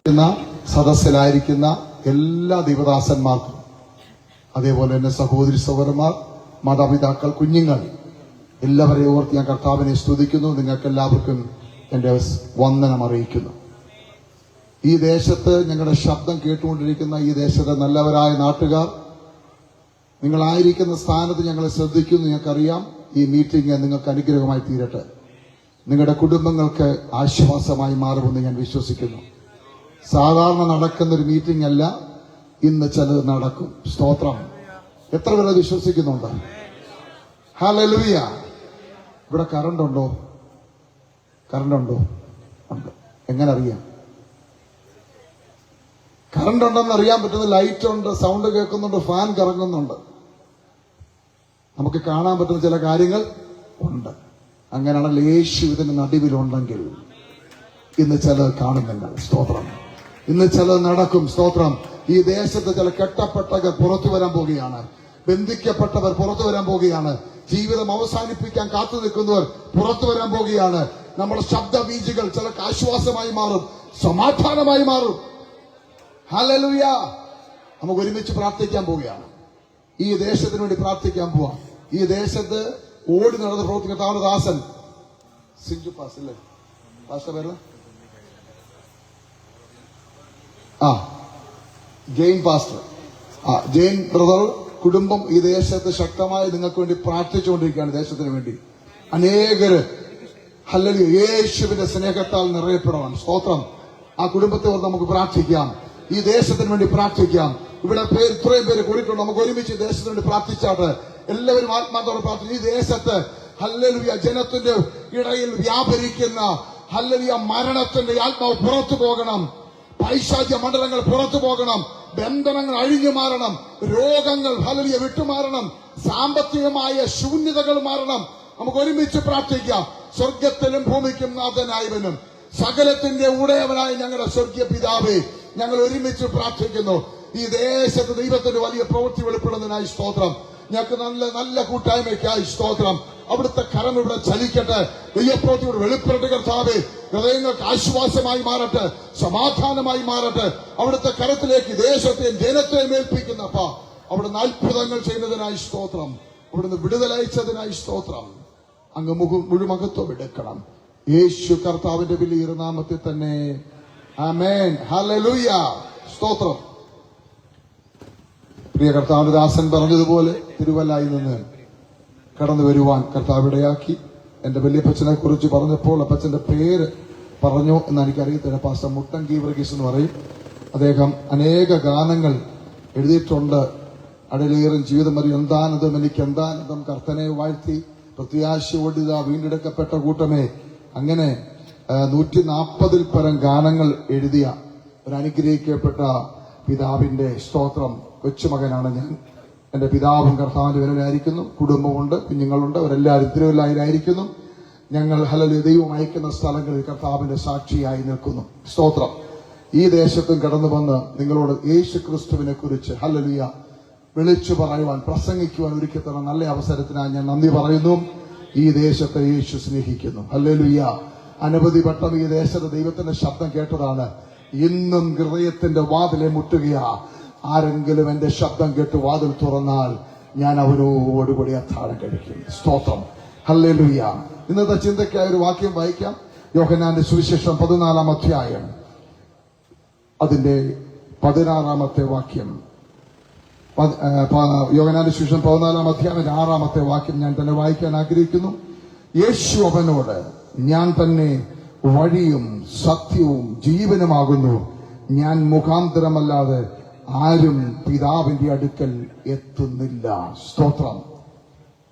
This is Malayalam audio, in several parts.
സദസ്സിലായിരിക്കുന്ന എല്ലാ ദൈവദാസന്മാർക്കും, അതേപോലെ തന്നെ സഹോദരി സഹോദരന്മാർ, മാതാപിതാക്കൾ, കുഞ്ഞുങ്ങൾ എല്ലാവരെയും ഓർത്ത് ഞാൻ കർത്താവിനെ സ്തുതിക്കുന്നു. നിങ്ങൾക്ക് എല്ലാവർക്കും എന്റെ വന്ദനം അറിയിക്കുന്നു. ഈ ദേശത്ത് ഞങ്ങളുടെ ശബ്ദം കേട്ടുകൊണ്ടിരിക്കുന്ന ഈ ദേശത്തെ നല്ലവരായ നാട്ടുകാർ, നിങ്ങളായിരിക്കുന്ന സ്ഥാനത്ത് ഞങ്ങളെ ശ്രദ്ധിക്കുന്നു. നിങ്ങൾക്കറിയാം, ഈ മീറ്റിംഗ് നിങ്ങൾക്ക് അനുഗ്രഹമായി തീരട്ടെ. നിങ്ങളുടെ കുടുംബങ്ങൾക്ക് ആശ്വാസമായി മാറുമെന്ന് ഞാൻ വിശ്വസിക്കുന്നു. സാധാരണ നടക്കുന്നൊരു മീറ്റിംഗ് അല്ല, ഇന്ന് ചിലത് നടക്കും. സ്തോത്രം. എത്ര പേരെ വിശ്വസിക്കുന്നുണ്ട്? ഹല്ലേലൂയ. ഇവിടെ കറണ്ട് ഉണ്ടോ? ഉണ്ട്. എങ്ങനെ അറിയാം? കറണ്ട് ഉണ്ടെന്ന് അറിയാൻ പറ്റുന്ന ലൈറ്റ് ഉണ്ട്, സൗണ്ട് കേൾക്കുന്നുണ്ട്, ഫാൻ കറങ്ങുന്നുണ്ട്. നമുക്ക് കാണാൻ പറ്റുന്ന ചില കാര്യങ്ങൾ ഉണ്ട്. അങ്ങനെയാണല്ലോ യേശു ഇതിന് നടുവിലുണ്ടെങ്കിൽ ഇന്ന് ചിലത് കാണുന്നുണ്ട്. സ്തോത്രം. ഇന്ന് ചിലത് നടക്കും. സ്തോത്രം. ഈ ദേശത്ത് ചില കെട്ടപ്പെട്ടവർ പുറത്തു വരാൻ പോവുകയാണ്. ബന്ധിക്കപ്പെട്ടവർ പുറത്തു വരാൻ പോവുകയാണ്. ജീവിതം അവസാനിപ്പിക്കാൻ കാത്തു നിൽക്കുന്നവർ പുറത്തു വരാൻ പോവുകയാണ്. നമ്മുടെ ശബ്ദബീജികൾ ചിലർക്ക് ആശ്വാസമായി മാറും, സമാധാനമായി മാറും. ഹല്ലേലൂയ. നമുക്ക് ഒരുമിച്ച് പ്രാർത്ഥിക്കാൻ പോവുകയാണ്. ഈ ദേശത്തിന് വേണ്ടി പ്രാർത്ഥിക്കാൻ പോവാം. ഈ ദേശത്ത് ഓടി നടന്ന് പ്രവർത്തിക്കുന്ന താമരദാസൻ സിഞ്ചു പാസ് അല്ലേ? പാസ്റ്റർ പേര് ജെയിൻ പാസ്റ്റർ. ജെയിൻ ബ്രദർ കുടുംബം ഈ ദേശത്ത് ശക്തമായി നിങ്ങൾക്ക് വേണ്ടി പ്രാർത്ഥിച്ചുകൊണ്ടിരിക്കുകയാണ്. ദേശത്തിന് വേണ്ടി അനേകര് ഹല്ലേലൂയ യേശുവിന്റെ സ്നേഹത്താൽ നിറയപ്പെടണം. സ്തോത്രം. ആ കുടുംബത്തെ ഓർത്ത് നമുക്ക് പ്രാർത്ഥിക്കാം. ഈ ദേശത്തിന് വേണ്ടി പ്രാർത്ഥിക്കാം. ഇവിടെ ഇത്രയും പേര് കൂടിയിട്ടുണ്ട്. നമുക്ക് ഒരുമിച്ച് ദേശത്തിന് വേണ്ടി പ്രാർത്ഥിച്ചാട്ട് എല്ലാവരും ആത്മാർത്ഥത്തോടെ പ്രാർത്ഥിക്കും. ഈ ദേശത്ത് ഹല്ലേലൂയ ജനത്തിന്റെ ഇടയിൽ വ്യാപരിക്കുന്ന ഹല്ലേലൂയ മരണത്തിന്റെ ആത്മാവ് പുറത്തു പോകണം. പൈശാചിക മണ്ഡലങ്ങൾ പുറത്തു പോകണം. ബന്ധനങ്ങൾ അഴിഞ്ഞു മാറണം. രോഗങ്ങൾ ഹല്ലേലൂയ വിട്ടുമാറണം. സാമ്പത്തികമായ ശൂന്യതകൾ മാറണം. നമുക്ക് ഒരുമിച്ച് പ്രാർത്ഥിക്കാം. സ്വർഗത്തിലും ഭൂമിക്കും നാഥനായവനും സകലത്തിന്റെ ഉടയവനായ ഞങ്ങളുടെ സ്വർഗീയ പിതാവേ, ഞങ്ങൾ ഒരുമിച്ച് പ്രാർത്ഥിക്കുന്നു. ഈ ദേശത്ത് ദൈവത്തിന്റെ വലിയ പ്രവൃത്തി വെളിപ്പെടുന്നതിനായി സ്തോത്രം. ഞങ്ങൾക്ക് നല്ല കൂട്ടായ്മയ്ക്കായി സ്തോത്രം. അവിടുത്തെ കരം ഇവിടെ ചലിക്കട്ടെ. ദൈവപ്രവൃത്തിയോട് വെളിപ്പെടട്ടെ. കർത്താവേ, ഹൃദയങ്ങൾക്ക് ആശ്വാസമായി മാറട്ടെ, സമാധാനമായി മാറട്ടെ. അവിടുത്തെ കരത്തിലേക്ക് ദേശത്തെയും ജനത്തെയും ഏൽപ്പിക്കുന്നപ്പ അവിടുന്ന് അത്ഭുതങ്ങൾ ചെയ്യുന്നതിനായി സ്തോത്രം. അവിടുന്ന് വിടുതലയച്ചതിനായി സ്തോത്രം. അങ്ങ് മുഴുമഹത്വം എടുക്കണം. യേശു കർത്താവിന്റെ വലിയ നാമത്തിൽ തന്നെ ആമേൻ. ഹല്ലേലൂയ. സ്തോത്രം. പ്രിയ കർത്താവിന്റെ ദാസൻ പറഞ്ഞതുപോലെ തിരുവല്ലായിൽ നിന്ന് കടന്നു വരുവാൻ കർത്താവ് ഇടയാക്കി. എന്റെ വല്യപ്പച്ചനെ കുറിച്ച് പറഞ്ഞപ്പോൾ അപ്പച്ചന്റെ പേര് പറഞ്ഞു എന്ന് എനിക്കറിയത്തില്ല. പാസ്റ്റർ മുട്ടങ്കി വർഗീസ് എന്ന് പറയും. അദ്ദേഹം അനേക ഗാനങ്ങൾ എഴുതിയിട്ടുണ്ട്. അടലേറും ജീവിതം അറിയും എന്താനന്ദം എനിക്ക് എന്താനന്ദം, കർത്തനെ വാഴ്ത്തി പ്രത്യാശയോടിത വീണ്ടെടുക്കപ്പെട്ട കൂട്ടമേ. അങ്ങനെ 140 പരം ഗാനങ്ങൾ എഴുതിയ ഒരു അനുഗ്രഹിക്കപ്പെട്ട പിതാവിന്റെ സ്തോത്രം കൊച്ചുമകനാണ് ഞാൻ. എന്റെ പിതാവും കർത്താവിന്റെ വിരലായിരിക്കുന്നു. കുടുംബമുണ്ട്, കുഞ്ഞുങ്ങളുണ്ട്. അവരെല്ലാവരും തിരുവല്ലായിലായിരിക്കുന്നു. ഞങ്ങൾ ഹല്ലേലൂയ ദൈവം അയക്കുന്ന സ്ഥലങ്ങളിൽ കർത്താവിന്റെ സാക്ഷിയായി നിൽക്കുന്നു. സ്തോത്രം. ഈ ദേശത്തും കടന്നു വന്ന് നിങ്ങളോട് യേശു ക്രിസ്തുവിനെ കുറിച്ച് ഹല്ലേലൂയ വിളിച്ചു പറയുവാൻ, പ്രസംഗിക്കുവാൻ ഒരുക്കി തന്ന നല്ല അവസരത്തിനായി ഞാൻ നന്ദി പറയുന്നു. ഈ ദേശത്തെ യേശു സ്നേഹിക്കുന്നു. ഹല്ലേലൂയ. അനവധി വട്ടം ഈ ദേശത്ത് ദൈവത്തിന്റെ ശബ്ദം കേട്ടതാണ്. ഇന്നും ഹൃദയത്തിന്റെ വാതിലെ മുട്ടുകയാ. ആരെങ്കിലും എന്റെ ശബ്ദം കേട്ട് വാതിൽ തുറന്നാൽ ഞാൻ അവരോടുകൂടി അത്താഴം കഴിക്കും. സ്തോത്രം. ഹല്ലേലൂയ. ഇന്നത്തെ ചിന്തയ്ക്കായ ഒരു വാക്യം വായിക്കാം. യോഹന്നാന്റെ സുവിശേഷം 14-ാം അധ്യായം അതിന്റെ 16-ാമത്തെ വാക്യം. യോഹന്നാന്റെ സുവിശേഷം 14-ാം അധ്യായം 6-ാമത്തെ വാക്യം ഞാൻ തന്നെ വായിക്കാൻ ആഗ്രഹിക്കുന്നു. യേശു അവനോട്, ഞാൻ തന്നെ വഴിയും സത്യവും ജീവനുമാകുന്നു. ഞാൻ മുഖാന്തരമല്ലാതെ ആരും പിതാവിന്റെ അടുക്കൽ എത്തുന്നില്ല. സ്തോത്രം.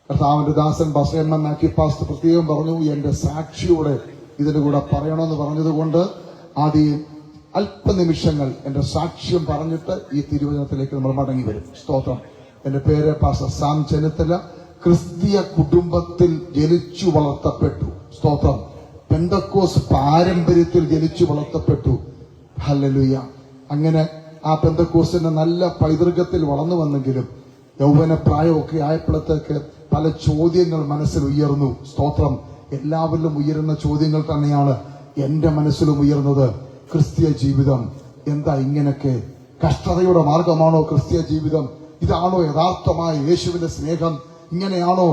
കർത്താവിന്റെ ദാസൻ ബസയമ്മനാക്കി പാസ്റ്റർ പ്രത്യേകം പറഞ്ഞു, എന്റെ സാക്ഷിയോടെ ഇതിന്റെ കൂടെ പറയണമെന്ന് പറഞ്ഞതുകൊണ്ട് ആദ്യം അല്പനിമിഷങ്ങൾ എന്റെ സാക്ഷ്യം പറഞ്ഞിട്ട് ഈ തിരുവചനത്തിലേക്ക് നമ്മൾ മടങ്ങി വരും. സ്തോത്രം. എന്റെ പേര് പാസ്റ്റർ സാം ചെന്നിത്തല. ക്രിസ്തീയ കുടുംബത്തിൽ ജനിച്ചു വളർത്തപ്പെട്ടു. സ്തോത്രം. പെന്തക്കോസ് പാരമ്പര്യത്തിൽ ജനിച്ചു വളർത്തപ്പെട്ടു. ഹല്ലേലൂയ. അങ്ങനെ ആ പെന്തക്കോസിന്റെ നല്ല പൈതൃകത്തിൽ വളർന്നു വന്നെങ്കിലും യൗവന പ്രായമൊക്കെ ആയപ്പോഴത്തേക്ക് പല ചോദ്യങ്ങൾ മനസ്സിൽ ഉയർന്നു. സ്തോത്രം. എല്ലാവരിലും ഉയരുന്ന ചോദ്യങ്ങൾ തന്നെയാണ് എന്റെ മനസ്സിലും ഉയർന്നത്. ക്രിസ്തീയ ജീവിതം എന്താ ഇങ്ങനൊക്കെ? കഷ്ടതയുടെ മാർഗമാണോ ക്രിസ്തീയ ജീവിതം? ഇതാണോ യഥാർത്ഥമായ യേശുവിന്റെ സ്നേഹം? ഇങ്ങനെയാണോ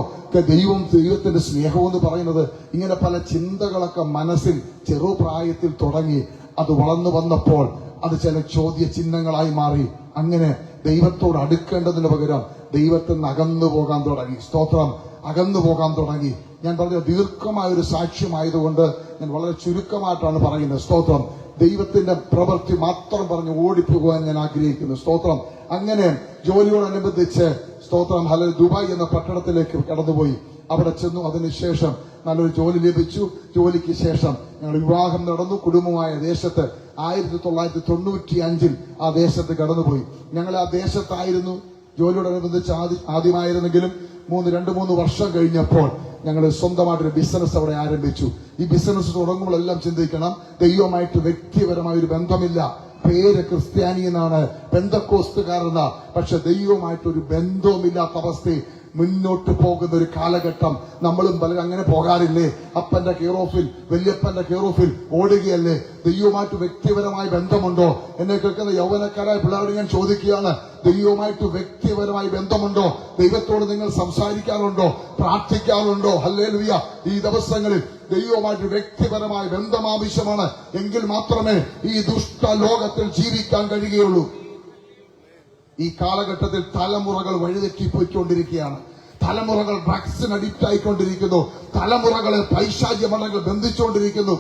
ദൈവത്തിന്റെ സ്നേഹം എന്ന് പറയുന്നത്? ഇങ്ങനെ പല ചിന്തകളൊക്കെ മനസ്സിൽ ചെറുപ്രായത്തിൽ തുടങ്ങി അത് വളർന്നു വന്നപ്പോൾ അത് ചില ചോദ്യ ചിഹ്നങ്ങളായി മാറി. അങ്ങനെ ദൈവത്തോട് അടുക്കേണ്ടതിന് പകരം ദൈവത്തിൽ നിന്ന് അകന്നു പോകാൻ തുടങ്ങി. സ്തോത്രം, അകന്നു പോകാൻ തുടങ്ങി. ഞാൻ പറഞ്ഞ ദീർഘമായ ഒരു സാക്ഷ്യമായതുകൊണ്ട് ഞാൻ വളരെ ചുരുക്കമായിട്ടാണ് പറയുന്നത്. സ്തോത്രം, ദൈവത്തിന്റെ പ്രവൃത്തി മാത്രം പറഞ്ഞ് ഓടിപ്പോകാൻ ഞാൻ ആഗ്രഹിക്കുന്നു. സ്തോത്രം, അങ്ങനെ ജോലിയോടനുബന്ധിച്ച് സ്തോത്രം ദുബായ് എന്ന പട്ടണത്തിലേക്ക് കടന്നുപോയി. അവിടെ ചെന്നു. അതിനുശേഷം നല്ലൊരു ജോലി ലഭിച്ചു. ജോലിക്ക് ശേഷം ഞങ്ങൾ വിവാഹം നടന്നു. കുടുംബമായ ദേശത്ത് 1995 ആ ദേശത്ത് കടന്നുപോയി. ഞങ്ങൾ ആ ദേശത്തായിരുന്നു. ജോലിയോടനുബന്ധിച്ച് ആദ്യമായിരുന്നെങ്കിലും 2-3 വർഷം കഴിഞ്ഞപ്പോൾ ഞങ്ങൾ സ്വന്തമായിട്ടൊരു ബിസിനസ് അവിടെ ആരംഭിച്ചു. ഈ ബിസിനസ് തുടങ്ങുമ്പോഴെല്ലാം ചിന്തിക്കണം, ദൈവമായിട്ട് വ്യക്തിപരമായ ഒരു ബന്ധമില്ല. പേര് ക്രിസ്ത്യാനി എന്നാണ്, പെന്തക്കോസ്തുകാരെന്ന, പക്ഷെ ദൈവമായിട്ടൊരു ബന്ധവുമില്ലാത്ത അവസ്ഥയിൽ മുന്നോട്ട് പോകുന്ന ഒരു കാലഘട്ടം. നമ്മളും പലരും അങ്ങനെ പോകാറില്ലേ? അപ്പന്റെ കെയർ-ഓഫിൽ, വല്യപ്പന്റെ കെയർ-ഓഫിൽ ഓടുകയല്ലേ? ദൈവമായിട്ട് വ്യക്തിപരമായ ബന്ധമുണ്ടോ? എന്നെ കേൾക്കുന്ന യൗവനക്കാരായ പിള്ളേരോട് ഞാൻ ചോദിക്കുകയാണ്, ദൈവമായിട്ട് വ്യക്തിപരമായ ബന്ധമുണ്ടോ? ദൈവത്തോട് നിങ്ങൾ സംസാരിക്കാറുണ്ടോ? പ്രാർത്ഥിക്കാറുണ്ടോ? ഹല്ലേലൂയ. ഈ ദിവസങ്ങളിൽ ദൈവമായിട്ട് വ്യക്തിപരമായ ബന്ധം ആവശ്യമാണ്. എങ്കിൽ മാത്രമേ ഈ ദുഷ്ട ലോകത്തിൽ ജീവിക്കാൻ കഴിയുകയുള്ളൂ. ഈ കാലഘട്ടത്തിൽ തലമുറകൾ വഴിതെറ്റിപ്പോയിക്കൊണ്ടിരിക്കുകയാണ്. തലമുറകൾ ഡ്രഗ്സിന് അഡിക്റ്റ് ആയിക്കൊണ്ടിരിക്കുന്നു. തലമുറകളെ പൈശാചികമണ്ഡലങ്ങൾ ബന്ധിച്ചുകൊണ്ടിരിക്കുന്നു.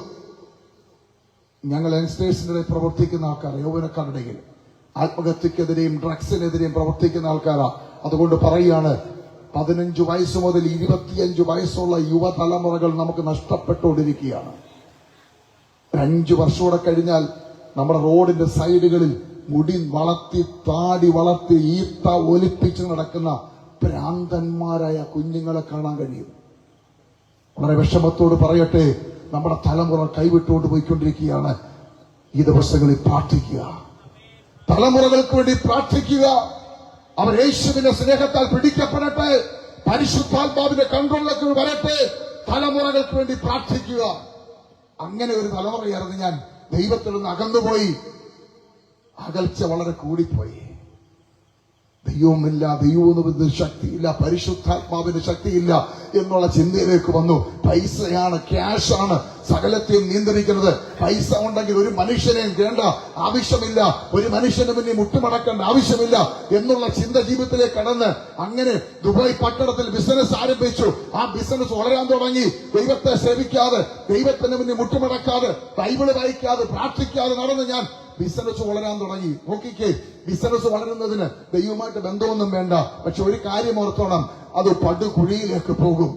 ഞങ്ങൾ യങ്സ്റ്റേഴ്സിനിടെ പ്രവർത്തിക്കുന്ന ആൾക്കാർ, യൗവനക്കാരുടെ ആത്മഹത്യക്കെതിരെയും ഡ്രഗ്സിനെതിരെയും പ്രവർത്തിക്കുന്ന ആൾക്കാരാ. അതുകൊണ്ട് പറയുകയാണ്, 15 വയസ്സ് മുതൽ 25 വയസ്സുള്ള യുവതലമുറകൾ നമുക്ക് നഷ്ടപ്പെട്ടുകൊണ്ടിരിക്കുകയാണ്. 5 വർഷം കഴിഞ്ഞാൽ നമ്മുടെ റോഡിന്റെ സൈഡുകളിൽ മുടി വളർത്തി, താടി വളർത്തി, ഈത്ത ഒലിപ്പിച്ച് നടക്കുന്ന ഭ്രാന്തന്മാരായ കുഞ്ഞുങ്ങളെ കാണാൻ കഴിയും. വളരെ വിഷമത്തോട് പറയട്ടെ, നമ്മുടെ തലമുറ കൈവിട്ടുകൊണ്ട് പോയിക്കൊണ്ടിരിക്കുകയാണ്. ഈ ദിവസങ്ങളിൽ പ്രാർത്ഥിക്കുക, തലമുറകൾക്ക് വേണ്ടി പ്രാർത്ഥിക്കുക. അവർ യേശുവിന്റെ സ്നേഹത്താൽ പിടിക്കപ്പെടട്ടെ, പരിശുദ്ധാത്മാവിന്റെ കൺട്രോളിലേക്ക് വരട്ടെ. തലമുറകൾക്ക് വേണ്ടി പ്രാർത്ഥിക്കുക. അങ്ങനെ ഒരു തലമുറയായിരുന്നു ഞാൻ. ദൈവത്തിൽ നിന്ന് അകന്നുപോയി, അകൽച്ച വളരെ കൂടിപ്പോയി. ദൈവമില്ല, ദൈവത്തിന് ശക്തിയില്ല, പരിശുദ്ധാത്മാവിന്റെ ശക്തിയില്ല എന്നുള്ള ചിന്തയിലേക്ക് വന്നു. പൈസയാണ്, ക്യാഷാണ് സകലത്തെയും നിയന്ത്രിക്കുന്നത്. പൈസ ഉണ്ടെങ്കിൽ ഒരു മനുഷ്യനെയും വേണ്ട ആവശ്യമില്ല, ഒരു മനുഷ്യന് മുന്നിൽ മുട്ടുമടക്കേണ്ട ആവശ്യമില്ല എന്നുള്ള ചിന്ത ജീവിതത്തിലേക്ക് കടന്ന് അങ്ങനെ ദുബായ് പട്ടണത്തിൽ ബിസിനസ് ആരംഭിച്ചു. ആ ബിസിനസ് വളരാൻ തുടങ്ങി. ദൈവത്തെ സേവിക്കാതെ, ദൈവത്തിന് മുന്നിൽ മുട്ടുമടക്കാതെ, ബൈബിള് വായിക്കാതെ, പ്രാർത്ഥിക്കാതെ നടന്ന് ഞാൻ ബിസിനസ് വളരാൻ തുടങ്ങി. നോക്കിക്കേ, ബിസിനസ് വളരുന്നതിന് ദൈവമായിട്ട് ബന്ധമൊന്നും വേണ്ട. പക്ഷെ ഒരു കാര്യം ഓർത്തോണം, അത് പടുകുഴിയിലേക്ക് പോകും.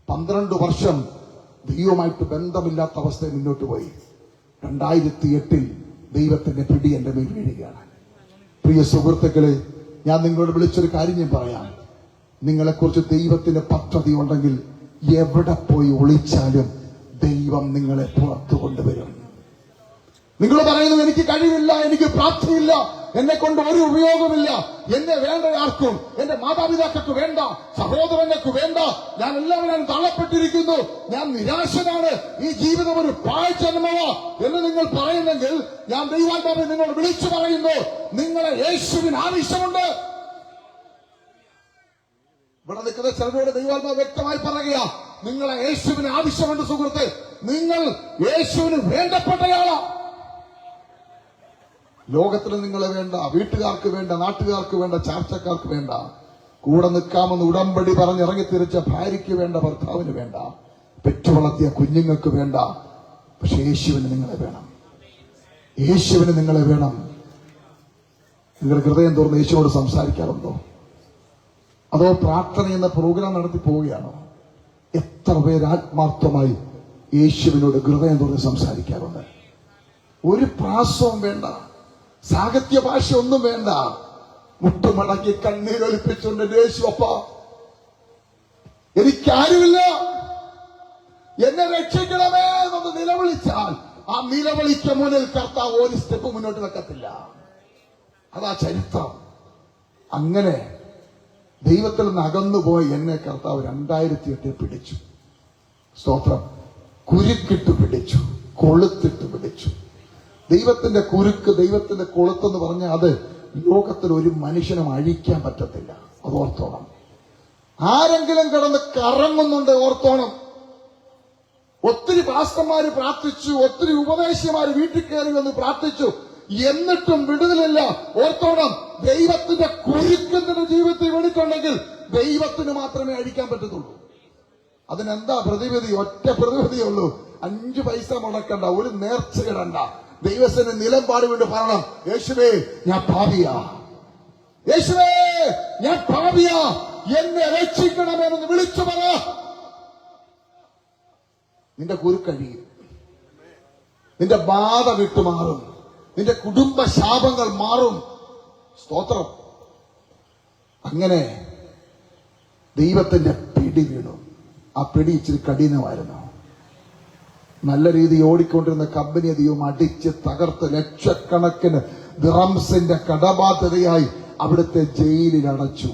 12 വർഷം ദൈവമായിട്ട് ബന്ധമില്ലാത്ത അവസ്ഥയിൽ മുന്നോട്ട് പോയി. 2008 ദൈവത്തിന്റെ പിടി എന്റെ മേൽ വീഴുകയാണ്. പ്രിയ സുഹൃത്തുക്കളെ, ഞാൻ നിങ്ങളോട് വിളിച്ചൊരു കാര്യം ഞാൻ പറയാം. നിങ്ങളെക്കുറിച്ച് ദൈവത്തിന്റെ പദ്ധതി ഉണ്ടെങ്കിൽ എവിടെ പോയി ഒളിച്ചാലും ദൈവം നിങ്ങളെ പുറത്തു കൊണ്ടുവരും. നിങ്ങൾ പറയുന്നത് എനിക്ക് കഴിവില്ല, എനിക്ക് പ്രാപ്തിയില്ല, എന്നെ കൊണ്ട് ഒരു ഉപയോഗമില്ല, എന്നെ വേണ്ട ആർക്കും, എന്റെ മാതാപിതാക്കൾക്ക് വേണ്ട, സഹോദരങ്ങൾക്ക് വേണ്ട, ഞാൻ എല്ലാവരും തള്ളപ്പെട്ടിരിക്കുന്നു, ഞാൻ നിരാശനാണ്, ഈ ജീവിതം ഒരു പാഴ്ജന്മമാ എന്ന് നിങ്ങൾ പറയുന്നെങ്കിൽ ഞാൻ ദൈവാത്മാവിനെ നിങ്ങളോട് വിളിച്ചു പറയുന്നു, നിങ്ങളെ യേശുവിന് ആവശ്യമുണ്ട്. ഇവിടെ നിൽക്കുന്ന ചിലരോട് ദൈവാത്മാവ് വ്യക്തമായി പറയുക, നിങ്ങളെ യേശുവിന് ആവശ്യമുണ്ട്. സുഹൃത്തെ, നിങ്ങൾ യേശുവിന് വേണ്ടപ്പെട്ടയാളാ. ലോകത്തിന് നിങ്ങളെ വേണ്ട, വീട്ടുകാർക്ക് വേണ്ട, നാട്ടുകാർക്ക് വേണ്ട, ചാർച്ചക്കാർക്ക് വേണ്ട, കൂടെ നിൽക്കാമെന്ന് ഉടമ്പടി പറഞ്ഞിറങ്ങിത്തിരിച്ച ഭാര്യയ്ക്ക് വേണ്ട, ഭർത്താവിന് വേണ്ട, പെറ്റുവളർത്തിയ കുഞ്ഞുങ്ങൾക്ക് വേണ്ട. പക്ഷെ യേശുവിന് നിങ്ങളെ വേണം, യേശുവിന് നിങ്ങളെ വേണം. നിങ്ങൾ ഹൃദയം തുറന്ന് യേശുവോട് സംസാരിക്കാറുണ്ടോ? അതോ പ്രാർത്ഥന എന്ന പ്രോഗ്രാം നടത്തി പോവുകയാണോ? എത്ര പേര് ആത്മാർത്ഥമായി യേശുവിനോട് ഹൃദയം തുറന്ന് സംസാരിക്കാറുണ്ട്? ഒരു പ്രാസവും വേണ്ട, സാഹിത്യ ഭാഷ ഒന്നും വേണ്ട, മുട്ടുമടക്കി കണ്ണീരൊലിപ്പിച്ചുകൊണ്ട് യേശു അപ്പ എനിക്കാരുമില്ല, എന്നെ രക്ഷിക്കണമേ എന്ന് നിലവിളിച്ചാൽ ആ നിലവിളിക്ക് മുന്നിൽ കർത്താവ് ഒരു സ്റ്റെപ്പ് മുന്നോട്ട് വെക്കത്തില്ല. അതാ ചരിത്രം. അങ്ങനെ ദൈവത്തിൽ നിന്ന് അകന്നുപോയി എന്നെ കർത്താവ് 2008 പിടിച്ചു. സ്തോത്രം. കുരുക്കിട്ട് പിടിച്ചു, കൊളുത്തിട്ട് പിടിച്ചു. ദൈവത്തിന്റെ കുരുക്ക്, ദൈവത്തിന്റെ കൊളുത്തെന്ന് പറഞ്ഞാൽ അത് ലോകത്തിൽ ഒരു മനുഷ്യനും അഴിക്കാൻ പറ്റത്തില്ല. അത് ഓർത്തോണം. ആരെങ്കിലും കിടന്ന് കറങ്ങുന്നുണ്ട്, ഓർത്തോണം. ഒത്തിരി പാസ്റ്റർമാര് പ്രാർത്ഥിച്ചു, ഒത്തിരി ഉപദേശിമാര് വീട്ടിൽ കയറി വന്ന് പ്രാർത്ഥിച്ചു, എന്നിട്ടും വിടുതലില്ല. ഓർത്തോണം, ദൈവത്തിന്റെ കുരുക്കത്തിന്റെ ജീവിതത്തിൽ വീണിട്ടുണ്ടെങ്കിൽ ദൈവത്തിന് മാത്രമേ അഴിക്കാൻ പറ്റത്തുള്ളൂ. അതിനെന്താ പ്രതിവിധി? ഒറ്റ പ്രതിവിധിയേ ഉള്ളൂ. 5 പൈസ മുടക്കണ്ട, ഒരു നേർച്ച ഇടണ്ട. ദൈവത്തിന് നിലപാട് കൊണ്ട് പറയണം, യേശുവേ ഞാൻ പാപിയാ, യേശുവേ ഞാൻ പാപിയാ, എന്നെ രക്ഷിക്കണമെന്ന് വിളിച്ചു പറ. നിന്റെ കുരുക്കഴിയും, നിന്റെ ബാധ വിട്ടുമാറും, നിന്റെ കുടുംബ ശാപങ്ങൾ മാറും. സ്തോത്രം. അങ്ങനെ ദൈവത്തിന്റെ പിടി വീണു. ആ പിടി ഇച്ചിരി കഠിനമായിരുന്നു. നല്ല രീതി ഓടിക്കൊണ്ടിരുന്ന കമ്പനി അധികം അടിച്ച് തകർത്ത് ലക്ഷക്കണക്കിന് ദിറംസിന്റെ കടബാധ്യതയായി അവിടുത്തെ ജയിലിൽ അടച്ചു.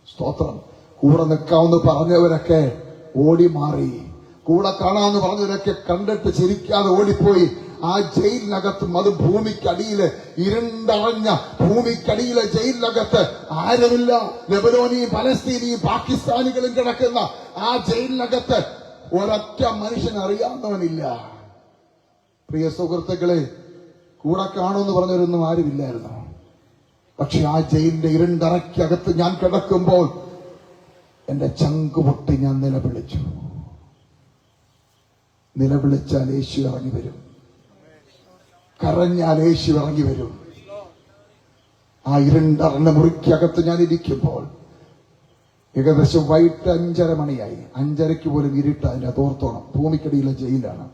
സ്തോത്രം. കൂടെ നിൽക്കാമെന്ന് പറഞ്ഞവരൊക്കെ ഓടി മാറി, കൂടെ കാണാമെന്ന് പറഞ്ഞവരൊക്കെ കണ്ടിട്ട് ചിരിക്കാതെ ഓടിപ്പോയി. ആ ജയിലിനകത്തും, അത് ഭൂമിക്കടിയില്, ഇരുണ്ടറഞ്ഞ ഭൂമിക്കടിയിലെ ജയിലിനകത്ത് ആരുമില്ല. ലെബനോനിയും പലസ്തീനിയും പാകിസ്ഥാനികളും കിടക്കുന്ന ആ ജയിലിനകത്ത് ഒരൊറ്റ മനുഷ്യൻ അറിയാവുന്നവനില്ല. പ്രിയ സുഹൃത്തുക്കളെ, കൂടെ കാണുമെന്ന് പറഞ്ഞവരൊന്നും ആരുമില്ലായിരുന്നു. പക്ഷെ ആ ജയിലിന്റെ ഇരുണ്ടറയ്ക്കകത്ത് ഞാൻ കിടക്കുമ്പോൾ എന്റെ ചങ്ക് പൊട്ടി ഞാൻ നിലവിളിച്ചു. നിലവിളിച്ചാൽ യേശു ഇറങ്ങി വരും, കരഞ്ഞാൽ യേശു ഇറങ്ങി വരും. ആ ഇരുണ്ടറഞ്ഞ മുറിക്കകത്ത് ഞാൻ ഇരിക്കുമ്പോൾ ഏകദേശം വൈകിട്ട് 5:30 മണിയായി. 5:30 പോലും ഇരുട്ട്. അതിന്റെ തോർത്തോണം, ഭൂമിക്കടിയിലെ ജയിലാണ്.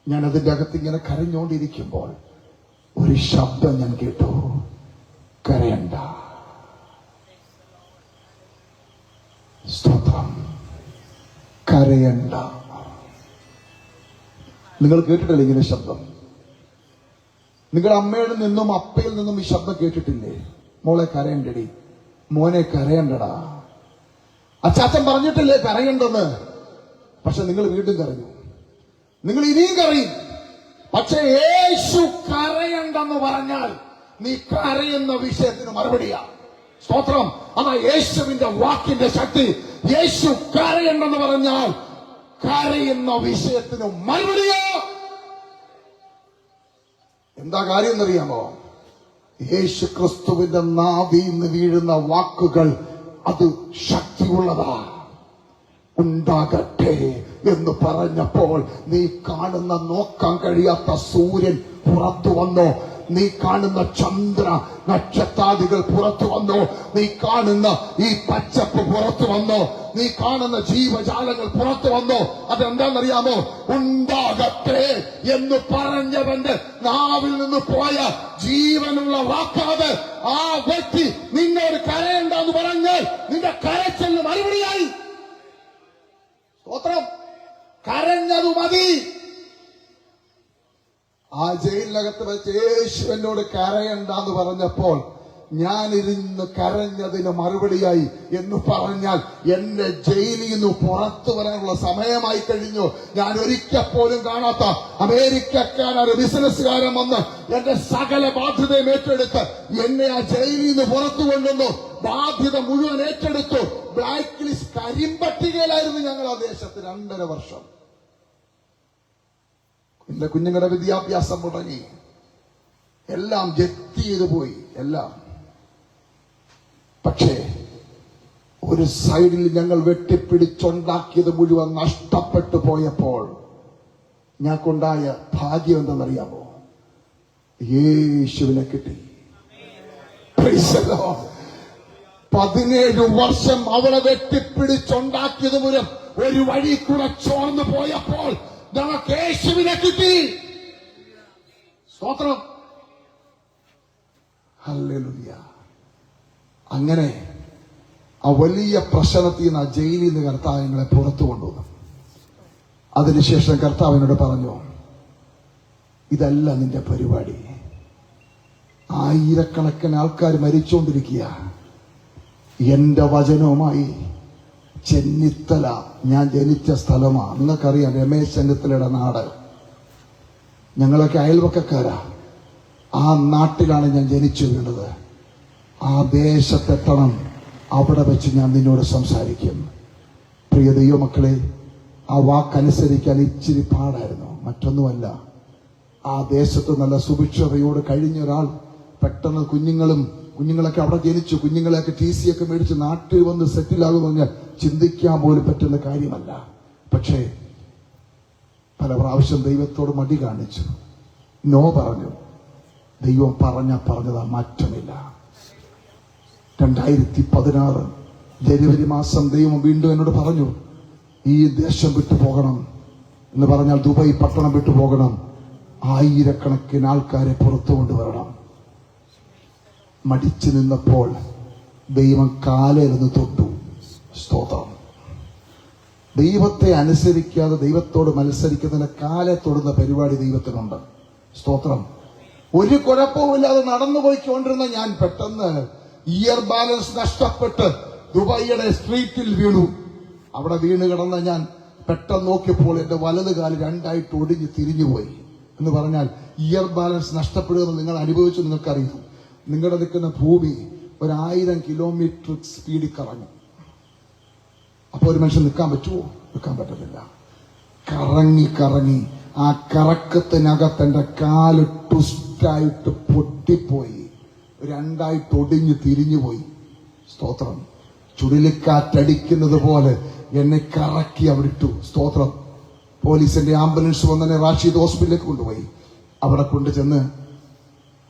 ഞാൻ അതിന്റെ അകത്ത് ഇങ്ങനെ കരഞ്ഞുകൊണ്ടിരിക്കുമ്പോൾ ഒരു ശബ്ദം ഞാൻ കേട്ടു, കരയണ്ട. സ്തോത്രം. കരയണ്ട. നിങ്ങൾ കേട്ടിട്ടില്ലേ ഇങ്ങനെ ശബ്ദം? നിങ്ങളുടെ അമ്മയുടെ നിന്നും അപ്പയിൽ നിന്നും ഈ ശബ്ദം കേട്ടിട്ടില്ലേ? മോളെ കരയണ്ടടി, മോനെ കരയണ്ടടാ. അച്ചാച്ചൻ പറഞ്ഞിട്ടില്ലേ കരയണ്ടെന്ന്? പക്ഷെ നിങ്ങൾ വീണ്ടും കരഞ്ഞു, നിങ്ങൾ ഇനിയും കരയും. പക്ഷെ യേശു കരയണ്ടെന്ന് പറഞ്ഞാൽ നീ കരയുന്ന വിഷയത്തിന് മറുപടിയാ. സ്തോത്രം. അതാ യേശുവിന്റെ വാക്കിന്റെ ശക്തി. യേശു കരയണ്ടെന്ന് പറഞ്ഞാൽ കരയുന്ന വിഷയത്തിന് മറുപടിയാ. എന്താ കാര്യം എന്നറിയാമോ? യേശു ക്രിസ്തുവിന്റെ നാവിൽ നിന്ന് വീഴുന്ന വാക്കുകൾ അത് ശക്തിയുള്ളതാ. ഉണ്ടാകട്ടെ എന്ന് പറഞ്ഞപ്പോൾ നീ കാണുന്ന, നോക്കാൻ കഴിയാത്ത സൂര്യൻ പുറത്തു വന്നോ, നീ കാണുന്ന ചന്ദ്ര നക്ഷത്രാദികൾ പുറത്തു വന്നോ, നീ കാണുന്ന ഈ പച്ചപ്പ് പുറത്തു വന്നോ, നീ കാണുന്ന ജീവജാലങ്ങൾ പുറത്തു വന്നോ. അതെന്താണെന്നറിയാമോ? ഉണ്ടാകട്ടെ എന്ന് പറഞ്ഞവന്റെ നാവിൽ നിന്ന് പോയ ജീവനുള്ള വാക്കാത് ആ വ്യക്തി നിന്നോട് കരയണ്ടെന്ന് പറഞ്ഞാൽ നിന്റെ കരച്ചലിന് മറുപടിയായി. സ്തോത്രം. കരഞ്ഞതു മതി. ആ ജയിലിനകത്ത് വെച്ച് യേശു എന്നോട് കരയണ്ടെന്ന് പറഞ്ഞപ്പോൾ ഞാനിരുന്ന് കരഞ്ഞതിന് മറുപടിയായി എന്ന് പറഞ്ഞാൽ എന്റെ ജയിലിൽ നിന്ന് പുറത്തു വരാനുള്ള സമയമായി കഴിഞ്ഞു. ഞാൻ ഒരിക്കൽ പോലും കാണാത്ത അമേരിക്കക്കാരൊരു ബിസിനസ്സുകാരൻ വന്ന് എന്റെ സകല ബാധ്യതയും ഏറ്റെടുത്ത് എന്നെ ആ ജയിലിൽ നിന്ന് പുറത്തു കൊണ്ടുവന്നു. ബാധ്യത മുഴുവൻ ഏറ്റെടുത്തു. ബ്ലാക്ക് ലിസ്റ്റ്, കരിമ്പട്ടികയിലായിരുന്നു ഞങ്ങൾ ആ ദേശത്ത് 2.5 വർഷം. എന്റെ കുഞ്ഞുങ്ങളുടെ വിദ്യാഭ്യാസം മുടങ്ങി, എല്ലാം ജപ്തി ചെയ്തു പോയി, എല്ലാം. പക്ഷേ ഒരു സൈഡിൽ ഞങ്ങൾ വെട്ടിപ്പിടിച്ചുണ്ടാക്കിയത് മുഴുവൻ നഷ്ടപ്പെട്ടു പോയപ്പോൾ ഞങ്ങൾക്കുണ്ടായ ഭാഗ്യം എന്തെന്നറിയാമോ? യേശുവിനെ കിട്ടി. 17 വർഷം അവളെ വെട്ടിപ്പിടിച്ചുണ്ടാക്കിയത് മുഴുവൻ ഒരു വഴി കൂടെ ചോർന്നു പോയപ്പോൾ ഞങ്ങൾക്ക് യേശുവിനെ കിട്ടി. സ്തോത്രം. ഹല്ലേലൂയ. അങ്ങനെ ആ വലിയ പ്രശ്നത്തിൽ നിന്ന്, ആ ജയിലിൽ നിന്ന് കർത്താവ് ഞങ്ങളെ പുറത്തു കൊണ്ടുവന്നു. അതിനുശേഷം കർത്താവിനോട് പറഞ്ഞു, ഇതല്ല നിന്റെ പരിപാടി. 1000കണക്കിന് ആൾക്കാർ മരിച്ചുകൊണ്ടിരിക്കുക. എന്റെ വചനവുമായി ചെന്നിത്തല, ഞാൻ ജനിച്ച സ്ഥലമാണ്, നിങ്ങൾക്കറിയാം, രമേശ് ചെന്നിത്തലയുടെ നാട്. ഞങ്ങളൊക്കെ അയൽവക്കക്കാരാ. ആ നാട്ടിലാണ് ഞാൻ ജനിച്ചു വീണത്. ആ ദേശത്തെത്തണം. അവിടെ വെച്ച് ഞാൻ നിന്നോട് സംസാരിക്കും. പ്രിയ ദൈവമക്കളെ, ആ വാക്കനുസരിക്കാൻ ഇച്ചിരി പാടായിരുന്നു, മറ്റൊന്നുമല്ല. ആ ദേശത്ത് നല്ല സുഭിക്ഷതയോട് കഴിഞ്ഞ ഒരാൾ പെട്ടെന്ന് കുഞ്ഞുങ്ങളൊക്കെ അവിടെ ജനിച്ചു, കുഞ്ഞുങ്ങളെയൊക്കെ TC ഒക്കെ മേടിച്ച് നാട്ടിൽ വന്ന് സെറ്റിലാകുമെന്ന് പറഞ്ഞാൽ ചിന്തിക്കാൻ പോലും പറ്റുന്ന കാര്യമല്ല. പക്ഷേ പല പ്രാവശ്യം ദൈവത്തോട് മടി കാണിച്ചു, നോ പറഞ്ഞു. ദൈവം പറഞ്ഞതാ, മാറ്റമില്ല. 2016 ജനുവരി മാസം ദൈവം വീണ്ടും എന്നോട് പറഞ്ഞു, ഈ ദേശം വിട്ടു പോകണം എന്ന് പറഞ്ഞാൽ ദുബായ് പട്ടണം വിട്ടു പോകണം, 1000കണക്കിന് ആൾക്കാരെ പുറത്തു കൊണ്ടുവരണം. മടിച്ചു നിന്നപ്പോൾ ദൈവം കാലിൽ നിന്ന് തൊട്ടു. സ്തോത്രം. ദൈവത്തെ അനുസരിക്കാതെ ദൈവത്തോട് മത്സരിക്കുന്നതിന് കാലെ തൊടുന്ന പരിപാടി ദൈവത്തിനുണ്ട്. സ്തോത്രം. ഒരു കുഴപ്പവുമില്ലാതെ നടന്നുപോയിക്കൊണ്ടിരുന്ന ഞാൻ പെട്ടെന്ന് ഇയർ ബാലൻസ് നഷ്ടപ്പെട്ട് ദുബായിയുടെ സ്ട്രീറ്റിൽ വീണു. അവിടെ വീണ് കിടന്ന ഞാൻ പെട്ടെന്ന് നോക്കിയപ്പോൾ എന്റെ വലത് കാല് രണ്ടായിട്ട് ഒടിഞ്ഞ് തിരിഞ്ഞുപോയി. എന്ന് പറഞ്ഞാൽ ഇയർ ബാലൻസ് നഷ്ടപ്പെടുമെന്ന് നിങ്ങൾ അനുഭവിച്ചു. നിങ്ങൾക്കറിയാം, നിങ്ങളുടെ നിൽക്കുന്ന ഭൂമി 1000 കിലോമീറ്റർ സ്പീഡിൽ കറങ്ങും. അപ്പോൾ ഒരു മനുഷ്യൻ നിൽക്കാൻ പറ്റുമോ? നിൽക്കാൻ പറ്റത്തില്ല. കറങ്ങി ആ കറക്കത്തിനകത്ത് എന്റെ കാല് ട്വിസ്റ്റായിട്ട് പൊട്ടിപ്പോയി, രണ്ടായിട്ട് ഒടിഞ്ഞ് തിരിഞ്ഞുപോയി. സ്തോത്രം. ചുഴലിക്കാറ്റടിക്കുന്നത് പോലെ എന്നെ കറക്കി അവിടെ ഇട്ടു. സ്തോത്രം. പോലീസിന്റെ ആംബുലൻസ് വന്നെ റാഷീദ് ഹോസ്പിറ്റലിലേക്ക് കൊണ്ടുപോയി. അവിടെ കൊണ്ടുചെന്ന്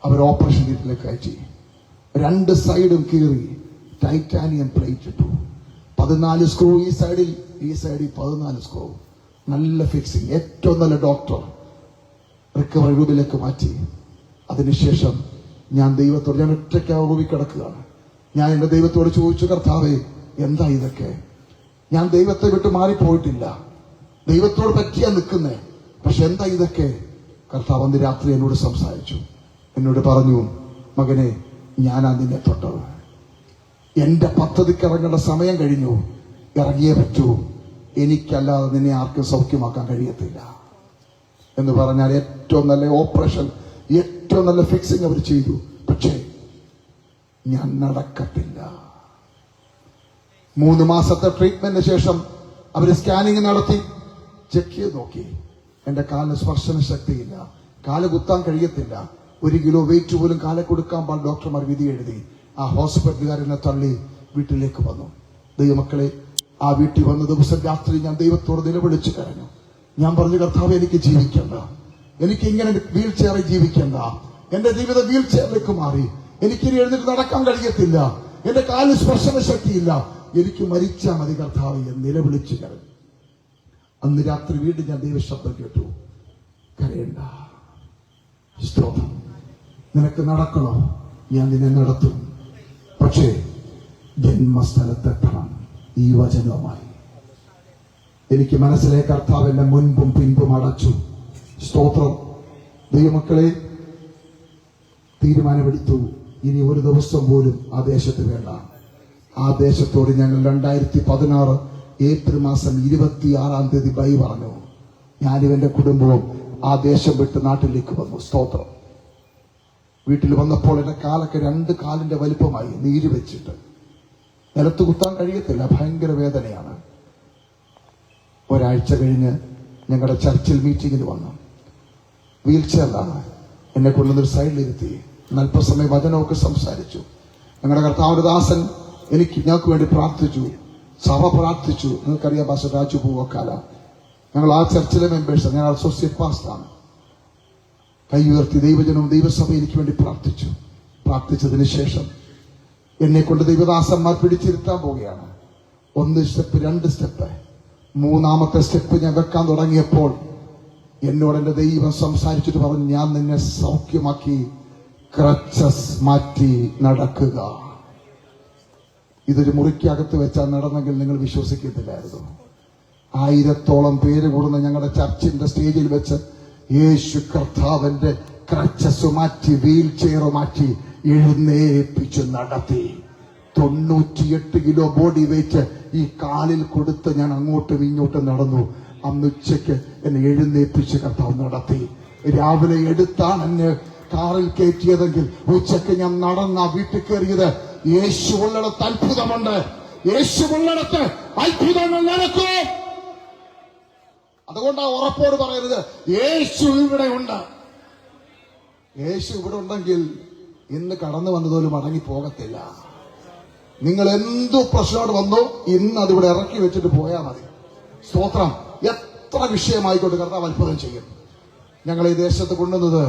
അവർ ഓപ്പറേഷൻ തിയേറ്ററിലേക്ക് കയറ്റി. 2 സൈഡും കീറി ടൈറ്റാനിയം പ്ലേറ്റ് ഇട്ടു. 14 സ്ക്രൂ ഈ സൈഡിൽ 14 സ്ക്രൂ. നല്ല ഫിക്സിങ്, ഏറ്റവും നല്ല ഡോക്ടർ. റിക്കവറി റൂമിലേക്ക് മാറ്റി. അതിനുശേഷം ഞാൻ ഒറ്റയ്ക്ക് റൂമിൽ കിടക്കുകയാണ്. ഞാൻ എന്റെ ദൈവത്തോട് ചോദിച്ചു, കർത്താവേ, എന്താ ഇതൊക്കെ? ഞാൻ ദൈവത്തെ വിട്ട് മാറിപ്പോയിട്ടില്ല, ദൈവത്തോട് പറ്റിയാ നിൽക്കുന്നേ, പക്ഷെ എന്താ ഇതൊക്കെ? കർത്താവ് അന്ന് രാത്രി എന്നോട് സംസാരിച്ചു. എന്നോട് പറഞ്ഞു, മകനെ, ഞാനാ നിന്നെ തൊട്ടത്. എന്റെ പദ്ധതിക്ക് ഇറങ്ങേണ്ട സമയം കഴിഞ്ഞു, ഇറങ്ങിയേ പറ്റൂ. എനിക്കല്ലാതെ നിന്നെ ആർക്കും സൗഖ്യമാക്കാൻ കഴിയത്തില്ല എന്ന് പറഞ്ഞാൽ ഏറ്റവും നല്ല ഓപ്പറേഷൻ, ഏറ്റവും നല്ല ഫിക്സിങ് അവർ ചെയ്തു. പക്ഷേ ഞാൻ നടക്കത്തില്ല. 3 മാസത്തെ ട്രീറ്റ്മെന്റിന് ശേഷം അവർ സ്കാനിങ് നടത്തി, ചെക്ക് ചെയ്ത് നോക്കി. എന്റെ കാലിന് സ്പർശന ശക്തിയില്ല, കാല് കുത്താൻ കഴിയത്തില്ല, 1 കിലോ വെയിറ്റ് പോലും കാലെ കൊടുക്കാൻ പാടില്ല. ഡോക്ടർമാർ വിധി എഴുതി. ആ ഹോസ്പിറ്റലുകാരനെ തള്ളി വീട്ടിലേക്ക് വന്നു. ദൈവമക്കളെ, ആ വീട്ടിൽ വന്ന ദിവസം രാത്രി ഞാൻ ദൈവത്തോട് നിലവിളിച്ചു കരഞ്ഞു. ഞാൻ പറഞ്ഞു, കർത്താവ്, എനിക്ക് ജീവിക്കണ്ട, എനിക്ക് ഇങ്ങനെ വീൽ ചെയറിൽ ജീവിക്കണ്ട. എന്റെ ജീവിതം വീൽ ചെയറിലേക്ക് മാറി. എനിക്കിനി എഴുന്നേറ്റ് നടക്കാൻ കഴിയത്തില്ല, എന്റെ കാലിന് സ്പർശന ശക്തിയില്ല, എനിക്ക് മരിച്ചാൽ മതി കർത്താവ് എന്ന് നിലവിളിച്ചു കരഞ്ഞു. അന്ന് രാത്രി വീണ്ടും ഞാൻ ദൈവശബ്ദം കേട്ടു, കരയണ്ട, സ്തോത്രം, നിനക്ക് നടക്കണോ? ഞാൻ നിന്നെ നടത്തും, പക്ഷേ ജന്മസ്ഥലത്തെത്തണം. ഈ വചനവുമായി എനിക്ക് മനസ്സിലെ കർത്താവ് എന്നെ മുൻപും പിൻപും അടച്ചു. സ്തോത്രം. ദൈവമക്കളെ, തീരുമാനമെടുത്തു, ഇനി ഒരു ദിവസം പോലും ആ ദേശത്ത് വേണ്ട. ആ ദേശത്തോട് ഞങ്ങൾ 2016 ഏപ്രിൽ മാസം 26-ാം തീയതി ബൈ പറഞ്ഞു. ഞാനും എന്റെ കുടുംബവും ആ ദേശം വിട്ട് നാട്ടിലേക്ക് വന്നു. സ്തോത്രം. വീട്ടിൽ വന്നപ്പോൾ എന്റെ കാലൊക്കെ 2 കാലിന്റെ വലിപ്പമായി, നീര് വെച്ചിട്ട് നിലത്ത് കുത്താൻ കഴിയത്തില്ല, ഭയങ്കര വേദനയാണ്. ഒരാഴ്ച കഴിഞ്ഞ് ഞങ്ങളുടെ ചർച്ചിൽ മീറ്റിങ്ങിന് വന്നു. വീൽ ചെയറിലാണ് എന്നെ കൊണ്ടുവന്നൊരു സൈഡിലിരുത്തി. അല്പസമയം വചനമൊക്കെ സംസാരിച്ചു. ഞങ്ങളുടെ കർത്താവിന്റെ ദാസൻ ഞങ്ങൾക്ക് വേണ്ടി പ്രാർത്ഥിച്ചു, സഭ പ്രാർത്ഥിച്ചു. നിങ്ങൾക്കറിയാം, പാസ്റ്റർ രാജു പൂവക്കാല, ഞങ്ങൾ ആ ചർച്ചിലെ മെമ്പേഴ്സ്, ഞാൻ അസോസിയേറ്റ് പാസ്റ്ററാണ്. കൈ ഉയർത്തി ദൈവജനവും ദൈവസഭ എനിക്ക് വേണ്ടി പ്രാർത്ഥിച്ചു. പ്രാർത്ഥിച്ചതിന് ശേഷം എന്നെ കൊണ്ട് ദൈവദാസന്മാർ പിടിച്ചിരുത്താൻ പോവുകയാണ്. 1 സ്റ്റെപ്പ്, 2 സ്റ്റെപ്പ്, 3-ാമത്തെ സ്റ്റെപ്പ് ഞാൻ വെക്കാൻ തുടങ്ങിയപ്പോൾ എന്നോട് എന്റെ ദൈവം സംസാരിച്ചിട്ട് പറഞ്ഞു, ഞാൻ നിന്നെ സൗഖ്യമാക്കി, ക്രച്ചസ് മാറ്റി നടക്കുക. ഇതൊരു മുറിക്കകത്ത് വെച്ചാൽ നടന്നെങ്കിൽ നിങ്ങൾ വിശ്വസിക്കത്തില്ലായിരുന്നു. 1000-ഓളം പേര് കൂടുന്ന ഞങ്ങളുടെ ചർച്ചിന്റെ സ്റ്റേജിൽ വെച്ച് യേശു കർത്താവിന്റെ ക്രച്ചസ് മാറ്റി, വീൽ ചെയർ മാറ്റി, എഴുന്നേൽപ്പിച്ച് നടത്തി. 98 കിലോ ബോഡി വെയിറ്റ് ഈ കാലിൽ കൊടുത്ത് ഞാൻ അങ്ങോട്ടും ഇങ്ങോട്ടും നടന്നു. അന്ന് ഉച്ചയ്ക്ക് എന്നെ എഴുന്നേൽപ്പിച്ച് കർത്താവ് നടത്തി. രാവിലെ എടുത്താണ് എന്നെ കാറിൽ കയറ്റിയതെങ്കിൽ ഉച്ചക്ക് ഞാൻ നടന്ന വീട്ടിൽ കയറിയത്. യേശു ഉള്ളിടത്ത് അത്ഭുതമുണ്ട്. യേശു ഉള്ളിടത്ത് അത്ഭുതങ്ങൾ നടക്കും. അതുകൊണ്ടാ ഉറപ്പോട് പറയരുത്, യേശു ഇവിടെ ഉണ്ട്. യേശു ഇവിടെ ഉണ്ടെങ്കിൽ ഇന്ന് കടന്നു വന്നതുപോലും മടങ്ങി പോകത്തില്ല. നിങ്ങൾ എന്തു പ്രശ്നോട് വന്നോ ഇന്ന് അതിവിടെ ഇറക്കി വെച്ചിട്ട് പോയാൽ മതി. സ്തോത്രം. എത്ര വിഷയമായിക്കോട്ടെ കർത്താവ് അത്ഭുതം ചെയ്യും. ഞങ്ങൾ ഈ ദേശത്ത് കൊണ്ടുവന്നത്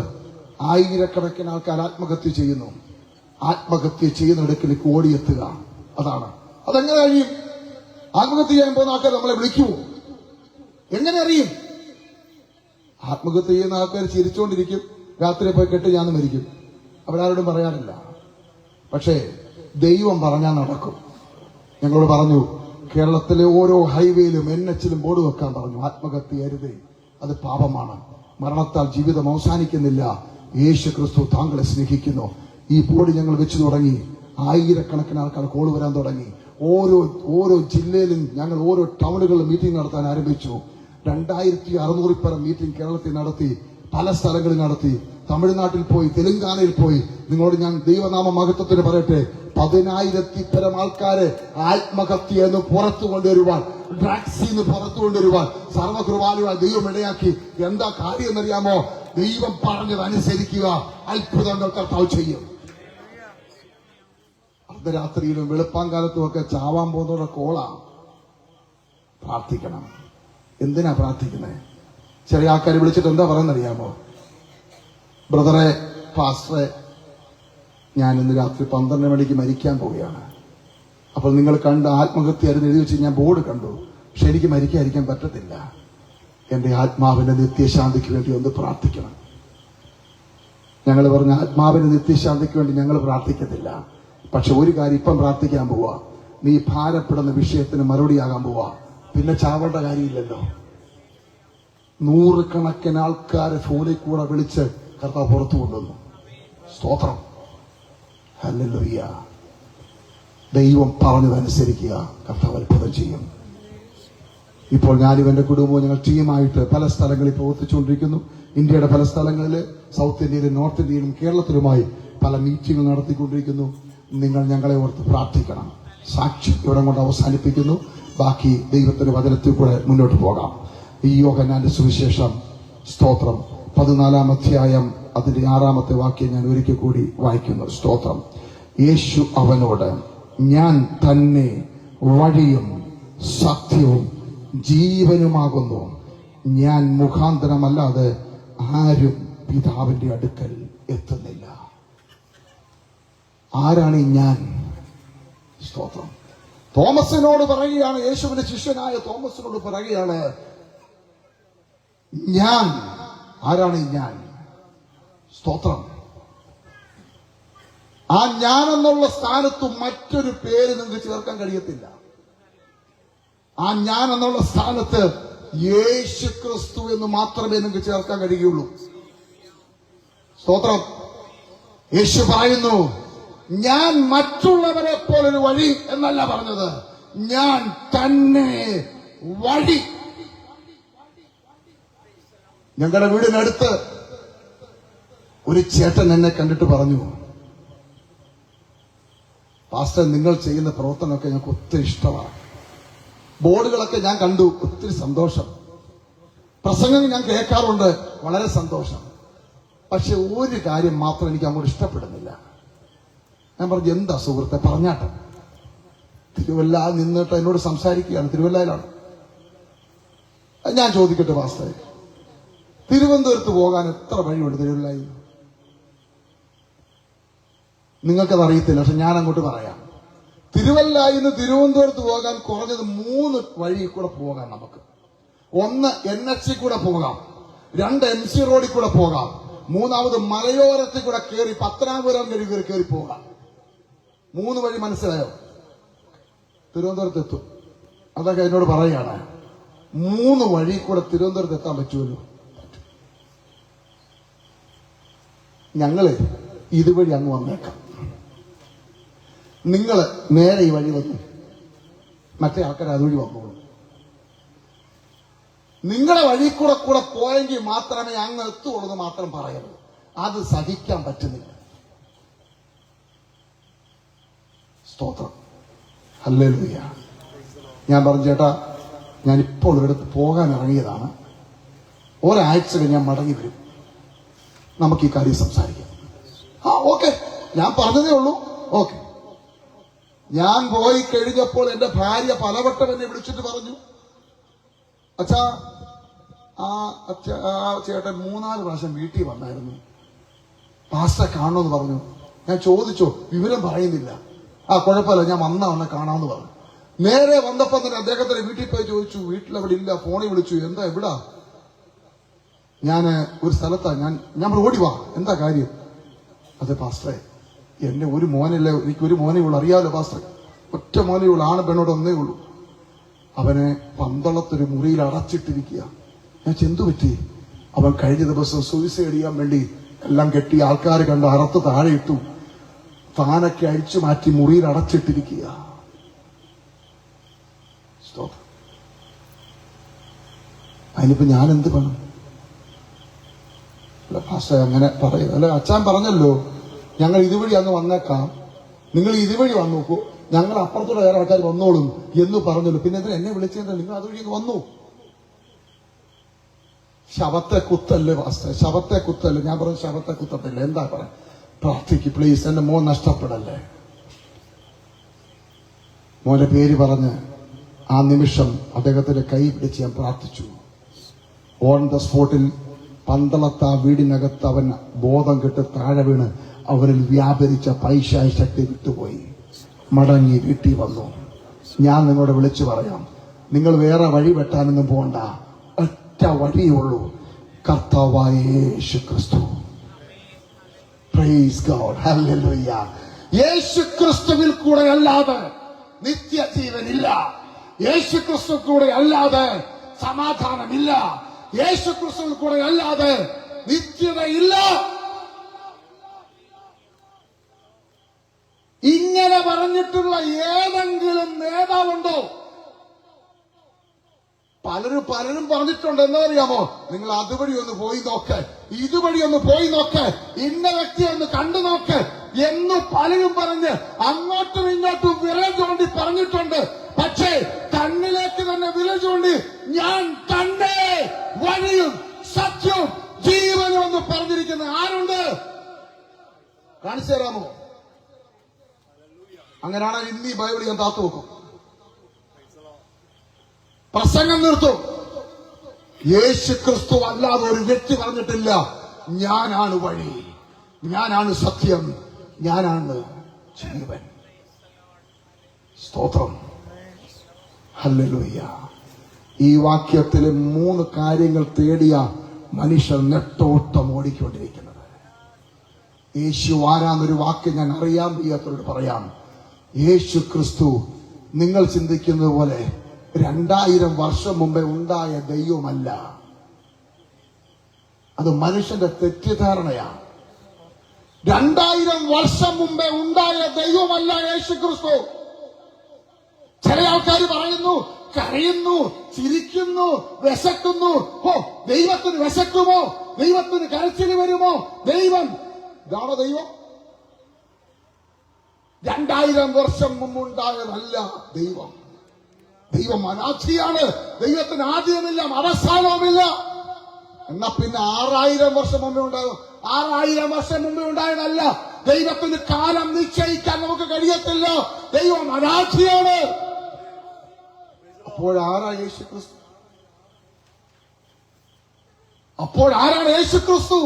ആയിരക്കണക്കിന് ആൾക്കാർ ആത്മഹത്യ ചെയ്യുന്നു. ആത്മഹത്യ ചെയ്യുന്നിടക്കിലേക്ക് ഓടിയെത്തുക, അതാണ്. അതെങ്ങനെ കഴിയും? ആത്മഹത്യ ചെയ്യാൻ പോകുന്ന ആൾക്കാർ നമ്മളെ വിളിക്കുമോ? എങ്ങനെ അറിയും? ആത്മഹത്യ ചെയ്യുന്ന ആൾക്കാർ ചിരിച്ചുകൊണ്ടിരിക്കും, രാത്രി പോയി കെട്ട് ഞാൻ മരിക്കും, അവരാരോടും പറയാനില്ല. പക്ഷേ ദൈവം പറഞ്ഞാൽ നടക്കും. ഞങ്ങളോട് പറഞ്ഞു, കേരളത്തിലെ ഓരോ ഹൈവേയിലും NH-ലും ബോർഡ് വെക്കാൻ പറഞ്ഞു, ആത്മഹത്യ അരുതേ, അത് പാപമാണ്, മരണത്താൽ ജീവിതം അവസാനിക്കുന്നില്ല, യേശു ക്രിസ്തു താങ്കളെ സ്നേഹിക്കുന്നു. ഈ ബോർഡ് ഞങ്ങൾ വെച്ചു തുടങ്ങി. ആയിരക്കണക്കിന് ആൾക്കാർ കോൾ വരാൻ തുടങ്ങി. ഓരോ ജില്ലയിലും ഞങ്ങൾ ഓരോ ടൗണുകളിലും മീറ്റിംഗ് നടത്താൻ ആരംഭിച്ചു. 2600 പേർ മീറ്റിംഗ് കേരളത്തിൽ നടത്തി, പല സ്ഥലങ്ങളിൽ നടത്തി. തമിഴ്നാട്ടിൽ പോയി, തെലുങ്കാനയിൽ പോയി. നിങ്ങളോട് ഞാൻ ദൈവനാമ മഹത്വത്തിന് പറയട്ടെ, 10,000 പരം ആൾക്കാരെ ആത്മഹത്യ എന്ന് പുറത്തു കൊണ്ടുവരുവാൻ, ഡ്രഗ്സിൽ നിന്ന് പുറത്തു കൊണ്ടുവരുവാൻ സർവകൃപാലുവാൻ ദൈവം ഇടയാക്കി. എന്താ കാര്യം എന്നറിയാമോ? ദൈവം പറഞ്ഞത് അനുസരിക്കുക, അത്ഭുതങ്ങൾ കർത്താവ് ചെയ്യും. അർദ്ധരാത്രിയിലും വെളുപ്പാങ്കാലത്തും ഒക്കെ ചാവാൻ പോകുന്നവരുടെ കോളാ. പ്രാർത്ഥിക്കണം. എന്തിനാ പ്രാർത്ഥിക്കുന്നത്? ചെറിയ ആൾക്കാർ വിളിച്ചിട്ട് എന്താ പറയുന്നറിയാമോ? ബ്രദറെ, പാസ്റ്ററെ, ഞാൻ ഇന്ന് രാത്രി 12 മണിക്ക് മരിക്കാൻ പോവുകയാണ്. അപ്പോൾ നിങ്ങൾ കണ്ട ആത്മഹത്യ ആയിരുന്നു എഴുതി വെച്ച് ഞാൻ ബോർഡ് കണ്ടു, പക്ഷെ എനിക്ക് മരിക്കാതിരിക്കാൻ പറ്റത്തില്ല. എന്റെ ആത്മാവിന്റെ നിത്യശാന്തിക്ക് വേണ്ടി ഒന്ന് പ്രാർത്ഥിക്കണം. ഞങ്ങൾ പറഞ്ഞ ആത്മാവിന്റെ നിത്യശാന്തിക്ക് വേണ്ടി ഞങ്ങൾ പ്രാർത്ഥിക്കത്തില്ല. പക്ഷെ ഒരു കാര്യം ഇപ്പം പ്രാർത്ഥിക്കാൻ പോവാ, നീ ഭാരപ്പെടുന്ന വിഷയത്തിന് മറുപടിയാകാൻ പോവാ. പിന്നെ ചാവേണ്ട കാര്യമില്ലല്ലോ. 100 കണക്കിന് ആൾക്കാരെ ഫോണിൽ കൂടെ വിളിച്ച് കർത്താവ് പുറത്തു കൊണ്ടുവന്നു. സ്തോത്രം. ഹല്ലേലൂയ. ദൈവം പറഞ്ഞതനുസരിക്കുക, കർത്താവ് അത്ഭുതം ചെയ്യും. ഇപ്പോൾ ഞാനും എന്റെ കുടുംബവും ഞങ്ങൾ ടീമായിട്ട് പല സ്ഥലങ്ങളിൽ പ്രവർത്തിച്ചുകൊണ്ടിരിക്കുന്നു. ഇന്ത്യയുടെ പല സ്ഥലങ്ങളിൽ, സൗത്ത് ഇന്ത്യയിലും നോർത്ത് ഇന്ത്യയിലും കേരളത്തിലുമായി പല മീറ്റിംഗുകൾ നടത്തിക്കൊണ്ടിരിക്കുന്നു. നിങ്ങൾ ഞങ്ങളെ ഓർത്ത് പ്രാർത്ഥിക്കണം. സാക്ഷ്യം ഇവിടെ കൊണ്ട് അവസാനിപ്പിക്കുന്നു. ബാക്കി ദൈവത്തിന്റെ വചനത്തിൽ കൂടെ മുന്നോട്ട് പോകാം. ഈ യോഹന്നാന്റെ സുവിശേഷം, സ്തോത്രം, 14-ാം അധ്യായം അതിന്റെ 6-ാമത്തെ വാക്യം ഞാൻ ഒരിക്കൽ കൂടി വായിക്കുന്നു. സ്തോത്രം. യേശു അവനോട്, ഞാൻ തന്നെ വഴിയും സത്യവും ജീവനുമാകുന്നു. ഞാൻ മുഖാന്തരമല്ലാതെ ആരും പിതാവിന്റെ അടുക്കൽ എത്തുന്നില്ല. ആരാണ് ഈ ഞാൻ? സ്തോത്രം. തോമസിനോട് പറയുകയാണ്, യേശുവിന്റെ ശിഷ്യനായ തോമസിനോട് പറയുകയാണ്, ഞാൻ. ആരാണ് ഈ ഞാൻ? സ്തോത്രം. ആ ഞാൻ എന്നുള്ള സ്ഥാനത്ത് മറ്റൊരു പേര് നിങ്ങൾക്ക് ചേർക്കാൻ കഴിയത്തില്ല. ആ ഞാൻ എന്നുള്ള സ്ഥാനത്ത് യേശു ക്രിസ്തു എന്ന് മാത്രമേ നിങ്ങൾക്ക് ചേർക്കാൻ കഴിയുള്ളൂ. സ്തോത്രം. യേശു പറയുന്നു, ഞാൻ മറ്റുള്ളവരെ പോലൊരു വഴി എന്നല്ല പറഞ്ഞത്, ഞാൻ തന്നെ വഴി. ഞങ്ങളുടെ വീടിനടുത്ത് ഒരു ചേട്ടൻ എന്നെ കണ്ടിട്ട് പറഞ്ഞു, പാസ്റ്റർ, നിങ്ങൾ ചെയ്യുന്ന പ്രവർത്തനമൊക്കെ ഞങ്ങൾക്ക് ഒത്തിരി ഇഷ്ടമാണ്. ബോർഡുകളൊക്കെ ഞാൻ കണ്ടു, ഒത്തിരി സന്തോഷം. പ്രസംഗം ഞാൻ കേൾക്കാറുണ്ട്, വളരെ സന്തോഷം. പക്ഷെ ഒരു കാര്യം മാത്രം എനിക്ക് അങ്ങോട്ട് ഇഷ്ടപ്പെടുന്നില്ല. ഞാൻ പറഞ്ഞു, എന്താ സുഹൃത്തെ, പറഞ്ഞാട്ടെ. തിരുവല്ല നിന്നിട്ട് എന്നോട് സംസാരിക്കുകയാണ്. തിരുവല്ലയിലാണ്. ഞാൻ ചോദിക്കട്ടെ പാസ്റ്റർ, തിരുവനന്തപുരത്ത് പോകാൻ എത്ര വഴിയുണ്ട് തിരുവല്ലയിൽ? നിങ്ങൾക്കത് അറിയത്തില്ല, പക്ഷെ ഞാൻ അങ്ങോട്ട് പറയാം. തിരുവല്ലയിൽ നിന്ന് തിരുവനന്തപുരത്ത് പോകാൻ കുറഞ്ഞത് 3 വഴി കൂടെ പോകാം നമുക്ക്. 1 NH കൂടെ പോകാം, 2 MC റോഡിൽ കൂടെ പോകാം, 3ാമത് മലയോരത്തിൽ കൂടെ കയറി പത്തനാപുരം കയറി പോകാം. 3 വഴി മനസ്സിലായോ? തിരുവനന്തപുരത്ത് എത്തും. അതൊക്കെ എന്നോട് പറയുകയാണ്, 3 വഴി കൂടെ തിരുവനന്തപുരത്ത് എത്താൻ പറ്റുമല്ലോ. ഞങ്ങള് ഇതുവഴി അങ്ങ് വന്നേക്കാം. നിങ്ങൾ നേരെ ഈ വഴി വന്നു, മറ്റേ ആൾക്കാർ അതുവഴി വന്നോളൂ. നിങ്ങളുടെ വഴി കൂടെ പോയെങ്കിൽ മാത്രമേ അങ്ങ് എത്തുള്ളൂ എന്ന് മാത്രം പറയരുത്. അത് സഹിക്കാൻ പറ്റുന്നില്ല. സ്തോത്രം. ഹല്ലേലൂയ. ഞാൻ പറഞ്ഞു, ചേട്ടാ ഞാനിപ്പോൾ ഒരിടത്ത് പോകാൻ ഇറങ്ങിയതാണ്, ഒരാഴ്ചയിൽ ഞാൻ മടങ്ങി വരും, നമുക്ക് ഈ കാര്യം സംസാരിക്കാം. ഓക്കെ, ഞാൻ പറഞ്ഞതേ ഉള്ളൂ. ഓക്കെ. ഞാൻ പോയി കഴിഞ്ഞപ്പോൾ എന്റെ ഭാര്യ പലവട്ടം എന്നെ വിളിച്ചിട്ട് പറഞ്ഞു, അച്ഛാ ആ ചേട്ടൻ 3-4 പ്രാവശ്യം വീട്ടിൽ വന്നായിരുന്നു, പാസ്റ്ററെ കാണണമെന്ന് പറഞ്ഞു. ഞാൻ ചോദിച്ചോ, വിവരം പറയുന്നില്ല. കുഴപ്പമില്ല, ഞാൻ വന്ന കാണാമെന്ന് പറഞ്ഞു. നേരെ വന്നപ്പോ തന്നെ അദ്ദേഹത്തിന്റെ വീട്ടിൽ പോയി ചോദിച്ചു, വീട്ടിലവിടെ ഇല്ല. ഫോണിൽ വിളിച്ചു, എന്താ എവിടാ? ഞാൻ ഒരു സ്ഥലത്താ. ഞാൻ ഓടി വാ, എന്താ കാര്യം? അതെ പാസ്റ്ററെ, എന്റെ ഒരു മോനല്ലേ, എനിക്കൊരു മോനേ ഉള്ളൂ, അറിയാമല്ലോ പാസ്റ്ററെ, ഒറ്റ മോനേ ഉള്ളൂ, ആണ് പെണ്ണോട് ഒന്നേ ഉള്ളൂ. അവനെ പന്തളത്തൊരു മുറിയിൽ അടച്ചിട്ടിരിക്കുക. ഞാൻ ചെന്തു പറ്റി? അവൻ കഴിഞ്ഞ ദിവസം സൂയിസൈഡ് ചെയ്യാൻ വേണ്ടി എല്ലാം കെട്ടി ആൾക്കാർ കണ്ട് അറത്ത് താഴെ ഇട്ടു, താനൊക്കെ അഴിച്ചു മാറ്റി മുറിയിൽ അടച്ചിട്ടിരിക്കുക. അതിനിപ്പോ ഞാൻ എന്ത് വേണം? പാസ്റ്റർ അങ്ങനെ പറയും. അല്ല, അച്ഛൻ പറഞ്ഞല്ലോ ഞങ്ങൾ ഇതുവഴി അങ്ങ് വന്നേക്കാം, നിങ്ങൾ ഇതുവഴി വന്നു നോക്കൂ, ഞങ്ങൾ അപ്പുറത്തൂടെ വേറെ ആൾക്കാർ വന്നോളും എന്ന് പറഞ്ഞല്ലോ. പിന്നെ എന്തിനാ എന്നെ വിളിച്ചത്? നിങ്ങൾ അതുവഴി അങ്ങ് വന്നു. ശവത്തെ കുത്തല്ലേ പാസ്റ്റർ, ശവത്തെ കുത്തല്ലേ? ഞാൻ പറഞ്ഞു ശവത്തെ കുത്തത്തില്ല. എന്താ പറയാ? പ്രാർത്ഥിക്ക് പ്ലീസ്, എന്റെ മോൻ നഷ്ടപ്പെടല്ലേ. മോന്റെ പേര് പറഞ്ഞ് ആ നിമിഷം അദ്ദേഹത്തിന്റെ കൈ പിടിച്ച് ഞാൻ പ്രാർത്ഥിച്ചു. ഓൺ ദ സ്പോട്ടിൽ പന്തളത്ത് ആ വീടിനകത്ത് അവൻ ബോധം കെട്ട് താഴെ വീണ് അവരിൽ വ്യാപരിച്ച പൈശാചിക ശക്തി വിട്ടുപോയി. മടങ്ങി വീട്ടിൽ വന്നു. ഞാൻ നിങ്ങളോട് വിളിച്ചു പറയാം, നിങ്ങൾ വേറെ വഴി വെട്ടാനൊന്നും പോണ്ട, ഒറ്റ വഴിയേ ഉള്ളൂ, കർത്താവായ യേശു ക്രിസ്തു. Price God. ഹല്ലേലൂയ. യേശു ക്രിസ്തുവിൽ കൂടെ അല്ലാതെ നിത്യജീവനില്ല. യേശു ക്രിസ്തു കൂടെ അല്ലാതെ സമാധാനമില്ല. യേശു ക്രിസ്തുവിൽ കൂടെ അല്ലാതെ നിത്യതയില്ല. ഇങ്ങനെ പറഞ്ഞിട്ടുള്ള ഏതെങ്കിലും നേതാവുണ്ടോ? പലരും പറഞ്ഞിട്ടുണ്ട്. എന്താ അറിയാമോ? നിങ്ങൾ അതുവഴി ഒന്ന് പോയി നോക്ക്, ഇതുവഴി ഒന്ന് പോയി നോക്ക്, ഇന്ന വ്യക്തിയെ ഒന്ന് കണ്ടു നോക്ക് എന്ന് പലരും പറഞ്ഞ് അങ്ങോട്ടും ഇങ്ങോട്ടും വിരൽ ചൂണ്ടി പറഞ്ഞിട്ടുണ്ട്. പക്ഷേ കണ്ണിലേക്ക് തന്നെ വിരൽ ചൂണ്ടി ഞാൻ തന്നെ വഴിയും സത്യവും ജീവനും എന്ന് പറഞ്ഞിരിക്കുന്ന ആരുണ്ട്? കാണിച്ചു തരാമോ? അങ്ങനെയാണെങ്കിൽ ഇന്ന് ഈ ബൈബിൾ ഞാൻ താത്തു വെക്കും, പ്രസംഗം നിർത്തും. യേശു ക്രിസ്തു അല്ലാതെ ഒരു വ്യക്തി പറഞ്ഞിട്ടില്ല ഞാനാണ് വഴി, ഞാനാണ് സത്യം, ഞാനാണ് ജീവൻ. സ്തോത്രം. ഹല്ലേലൂയ. ഈ വാക്യത്തിലെ 3 കാര്യങ്ങൾ തേടിയ മനുഷ്യർ നെട്ടോട്ടം ഓടിക്കൊണ്ടിരിക്കുന്നത്. യേശു ആരാന്നൊരു വാക്ക് ഞാൻ അറിയാൻ വയ്യാത്തവരോട് പറയാം. യേശു ക്രിസ്തു നിങ്ങൾ ചിന്തിക്കുന്നത് പോലെ 2000 വർഷം മുമ്പേ ഉണ്ടായ ദൈവമല്ല. അത് മനുഷ്യന്റെ തെറ്റിദ്ധാരണയാണ്. 2000 വർഷം മുമ്പേ ഉണ്ടായ ദൈവമല്ല യേശു ക്രിസ്തു. ചില ആൾക്കാർ പറയുന്നു, കരയുന്നു, ചിരിക്കുന്നു, വിശക്കുന്നു. ദൈവത്തിന് വിശക്കുമോ? ദൈവത്തിന് കരച്ചില് വരുമോ? ദൈവം ഇതാണോ ദൈവം? 2000 വർഷം മുമ്പുണ്ടായതല്ല ദൈവം. ദൈവം അനാദിയാണ്. ദൈവത്തിന് ആദ്യമില്ല, അവസാനവുമില്ല. എന്നാ പിന്നെ 6000 വർഷം മുമ്പേ ഉണ്ടാകും. 6000 വർഷം മുമ്പേ ഉണ്ടായതല്ല. ദൈവത്തിന് കാലം നിശ്ചയിക്കാൻ നമുക്ക് കഴിയത്തില്ല. ദൈവം അനാദിയാണ്. അപ്പോഴാരാ യേശു ക്രിസ്തു? അപ്പോഴാരാണ് യേശു ക്രിസ്തു?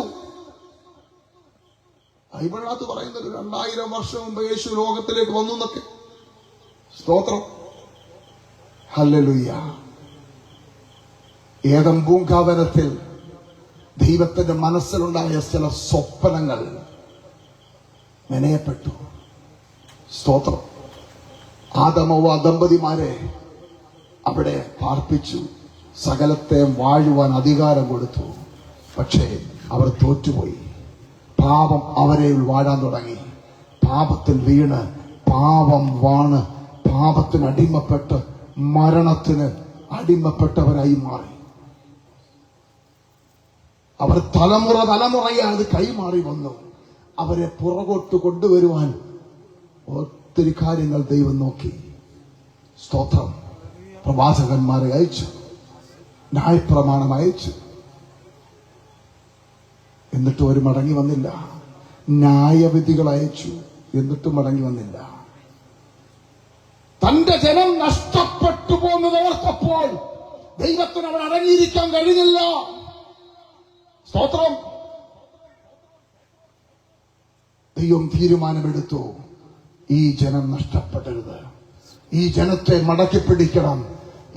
ബൈബിളിനകത്ത് പറയുന്നത് 2000 വർഷം മുമ്പ് യേശു ലോകത്തിലേക്ക് വന്നു എന്നൊക്കെ. സ്തോത്രം. ഹല്ലേലൂയ. ഏദൻ പൂങ്കാവനത്തിൽ ദൈവത്തിന്റെ മനസ്സിലുണ്ടായ ചില സ്വപ്നങ്ങൾ മെനയപ്പെട്ടു. സ്തോത്രം. ആദമവ ദമ്പതിമാരെ അവിടെ പാർപ്പിച്ചു, സകലത്തെ വാഴുവാൻ അധികാരം കൊടുത്തു. പക്ഷേ അവർ തോറ്റുപോയി. പാപം അവരെ വാഴാൻ തുടങ്ങി. പാപത്തിൽ വീണ് പാപം വാണ് പാപത്തിന് അടിമപ്പെട്ട് മരണത്തിന് അടിമപ്പെട്ടവരായി മാറി. അവർ തലമുറയായി അത് കൈമാറി വന്നു. അവരെ പുറകോട്ട് കൊണ്ടുവരുവാൻ ഒത്തിരി കാര്യങ്ങൾ ദൈവം നോക്കി. സ്തോത്രം. പ്രവാചകന്മാരെ അയച്ചു, ന്യായപ്രമാണം അയച്ചു, എന്നിട്ടും അവർ മടങ്ങി വന്നില്ല. ന്യായവിധികൾ അയച്ചു, എന്നിട്ടും മടങ്ങി വന്നില്ല. തന്റെ ജനം നഷ്ടപ്പെട്ടു പോകുന്നത് ഓർത്തപ്പോൾ ദൈവത്തിന് അവർ അടങ്ങിയിരിക്കാൻ കഴിഞ്ഞില്ല. സ്തോത്രം. ദൈവം തീരുമാനമെടുത്തു, ഈ ജനം നഷ്ടപ്പെടരുത്, ഈ ജനത്തെ മടക്കി പിടിക്കണം,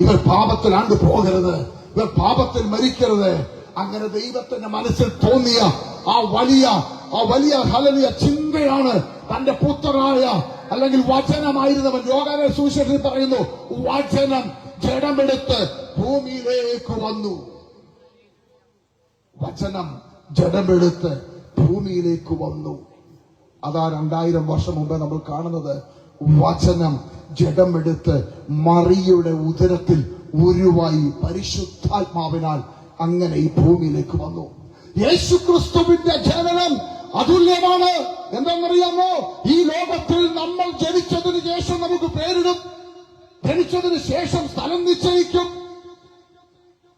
ഇവർ പാപത്തിൽ ആണ്ടു പോകരുത്, ഇവർ പാപത്തിൽ മരിക്കരുത്. അങ്ങനെ ദൈവത്തിന്റെ മനസ്സിൽ തോന്നിയ ആ വലിയ ഹല്ലേലൂയ ചിന്തയാണ് തന്റെ പുത്രനായ അല്ലെങ്കിൽ വചനമായിരുന്നവൻ. യോഹന്നാൻ സുവിശേഷത്തിൽ പറയുന്നു, വചനം ജഡമെടുത്ത് ഭൂമിയിലേക്ക് വന്നു. വചനം ജഡമെടുത്ത് ഭൂമിയിലേക്ക് വന്നു. അതാ 2000 വർഷം മുമ്പേ നമ്മൾ കാണുന്നത്. വചനം ജഡമെടുത്ത് മറിയയുടെ ഉദരത്തിൽ ഉരുവായി പരിശുദ്ധാത്മാവിനാൽ അങ്ങനെ ഈ ഭൂമിയിലേക്ക് വന്നു. യേശുക്രിസ്തുവിന്റെ ജനനം അതുല്യമാണ്. എന്താണെന്നറിയാമോ? ഈ ലോകത്തിൽ നമ്മൾ ജനിച്ചതിന് ശേഷം നമുക്ക് പേരിടും, ജനിച്ചതിന് ശേഷം സ്ഥലം നിശ്ചയിക്കും.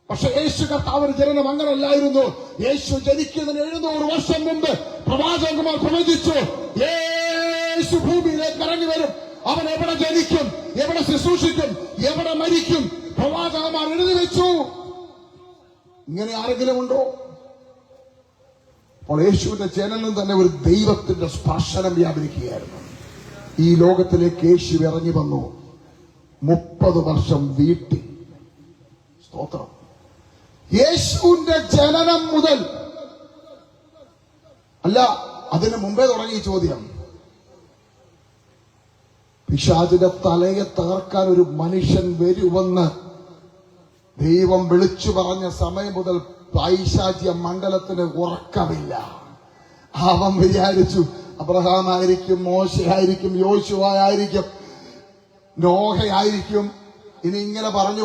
പക്ഷെ യേശു കർത്താവിന്റെ ജനനം അങ്ങനല്ലായിരുന്നു. യേശു ജനിക്കുന്നതിന് 700 വർഷം മുമ്പ് പ്രവാചകന്മാർ പ്രവചിച്ചു, യേശു ഭൂമിയിലേക്ക് ഇറങ്ങി വരും, അവൻ എവിടെ ജനിക്കും, എവിടെ ശുശ്രൂഷിക്കും, എവിടെ മരിക്കും, പ്രവാചകന്മാർ എഴുതി വെച്ചു. ഇങ്ങനെ ആരെങ്കിലും ഉണ്ടോ? അപ്പോൾ യേശുവിന്റെ ജനനം തന്നെ ഒരു ദൈവത്തിന്റെ സ്പർശനം വ്യാപരിക്കുകയായിരുന്നു. ഈ ലോകത്തിലേക്ക് യേശു ഇറങ്ങി വന്നു. 30 വർഷം വീട്ടിൽ. സ്തോത്രം. യേശുവിന്റെ ജനനം മുതൽ അല്ല, അതിന് മുമ്പേ തുടങ്ങിയ ചോദ്യം. പിശാചിന്റെ തലയെ തകർക്കാൻ ഒരു മനുഷ്യൻ വരുമെന്ന് ദൈവം വിളിച്ചു പറഞ്ഞ സമയം മുതൽ പൈശാചിക മണ്ഡലത്തിന് ഉറക്കമില്ല. അവൻ വിചാരിച്ചു അബ്രഹാം ആയിരിക്കും, മോശയായിരിക്കും, യോശുവായിരിക്കും, നോഹയായിരിക്കും. ഇനി ഇങ്ങനെ പറഞ്ഞു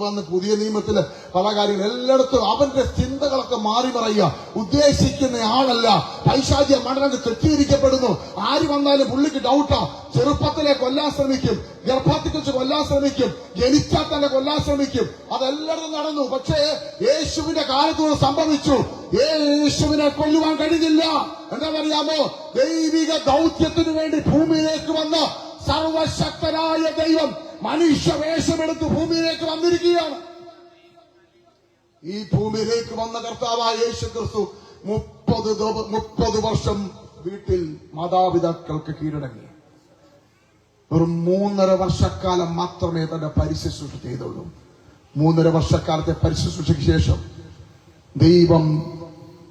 വന്ന് പുതിയ നിയമത്തില് പല കാര്യങ്ങൾ എല്ലായിടത്തും അവന്റെ ചിന്തകളൊക്കെ മാറി പറയുക. ഉദ്ദേശിക്കുന്ന ആളല്ല. പൈശാചിക മണ്ഡലത്തിൽ തെറ്റിയിരിക്കപ്പെടുന്നു. ആര് വന്നാലും പുള്ളിക്ക് ഡൗട്ടാ. ചെറുപ്പത്തിലെ കൊല്ലാൻ ശ്രമിക്കും, ഗർഭത്തിൽ വെച്ച് കൊല്ലാൻ ശ്രമിക്കും, ജനിച്ചാൽ തന്നെ കൊല്ലാൻ ശ്രമിക്കും. അതെല്ലായിടത്തും നടന്നു. പക്ഷേ യേശുവിന്റെ കാലത്ത് സംഭവിച്ചു. യേശുവിനെ കൊല്ലുവാൻ കഴിഞ്ഞില്ല. എന്താണെന്നറിയാമോ? ദൈവിക ദൗത്യത്തിനു വേണ്ടി ഭൂമിയിലേക്ക് വന്ന സർവശക്തനായ ദൈവം മനുഷ്യവേഷമെടുത്ത് ഭൂമിയിലേക്ക് വന്നിരിക്കുകയാണ്. ഈ ഭൂമിയിലേക്ക് വന്ന കർത്താവായ യേശു ക്രിസ്തു 30 വർഷം വീട്ടിൽ മാതാപിതാക്കൾക്ക് കീഴടങ്ങി. വെറും 3.5 വർഷക്കാലം മാത്രമേ തന്റെ പരിശുശ്രൂഷ ചെയ്തുള്ളൂ. 3.5 വർഷക്കാലത്തെ പരിശുശ്രൂഷയ്ക്ക് ശേഷം ദൈവം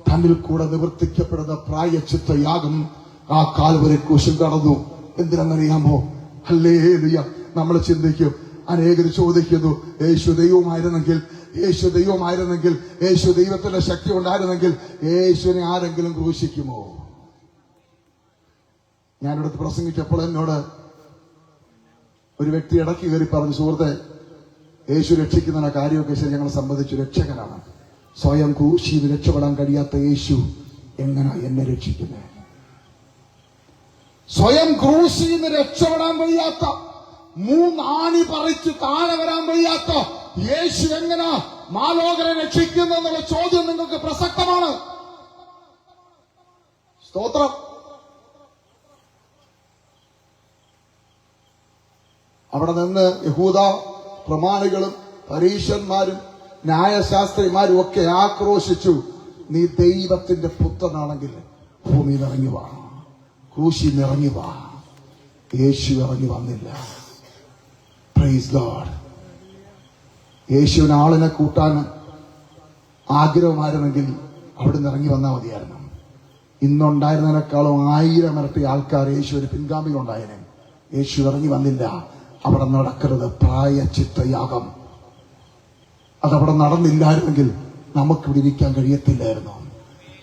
തന്നിൽ കൂടെ നിവർത്തിക്കപ്പെടുന്ന പ്രായശ്ചിത്ത യാഗം ആ കാൽവരി ക്രൂശിൽ കടന്നു. എന്തിനറിയാമോ? ഹല്ലേലൂയ. നമ്മൾ ചിന്തിക്കും, അനേകർ ചോദിക്കുന്നു, യേശു ദൈവമായിരുന്നെങ്കിൽ, യേശു ദൈവത്തിന്റെ ശക്തി ഉണ്ടായിരുന്നെങ്കിൽ യേശുവിനെ ആരെങ്കിലും ക്രൂശിക്കുമോ? ഞാനിവിടുത്തെ പ്രസംഗിച്ചപ്പോൾ എന്നോട് ഒരു വ്യക്തി ഇടയ്ക്ക് കയറി പറഞ്ഞു, സുഹൃത്തെ, യേശു രക്ഷിക്കുന്ന കാര്യമൊക്കെ ശരി, ഞങ്ങളെ സംബന്ധിച്ച് രക്ഷകനാണ്. സ്വയം ക്രൂശിയിൽ രക്ഷപ്പെടാൻ കഴിയാത്ത യേശു എങ്ങനെ എന്നെ രക്ഷിക്കുന്നത്? സ്വയം ക്രൂശിൽ നിന്ന് രക്ഷപ്പെടാൻ കഴിയാത്ത, 3 ആണി പറിച്ച് താഴെ വരാൻ കഴിയാത്ത യേശു എങ്ങനെ മാലോകരെ രക്ഷിക്കുന്നെന്നുള്ള ചോദ്യം നിങ്ങൾക്ക് പ്രസക്തമാണ്. സ്തോത്രം. അവിടെ നിന്ന് യഹൂദ പ്രമാണികളും പരീശന്മാരും ന്യായശാസ്ത്രിമാരും ഒക്കെ ആക്രോശിച്ചു, നീ ദൈവത്തിന്റെ പുത്രനാണെങ്കിൽ ഭൂമിയിൽ ഇറങ്ങി വാ, ക്രൂശിൽ നിന്ന് ഇറങ്ങി വാ. യേശു ഇറങ്ങി വന്നില്ല. Praise God. യേശുവിന് ആളിനെ കൂട്ടാൻ ആഗ്രഹമായിരുന്നെങ്കിൽ അവിടുന്ന് ഇറങ്ങി വന്നാൽ മതിയായിരുന്നു. ഇന്നുണ്ടായിരുന്നതിനേക്കാളും 1000 ഇരട്ടി ആൾക്കാർ യേശുവിന് പിൻഗാമികളുണ്ടായേനെ. യേശു ഇറങ്ങി വന്നില്ല. അവിടെ നടക്കരുത് പ്രായശ്ചിത്ത യാഗം. അതവിടെ നടന്നില്ലായിരുന്നെങ്കിൽ നമുക്കിവിടെ ഇരിക്കാൻ കഴിയത്തില്ലായിരുന്നു.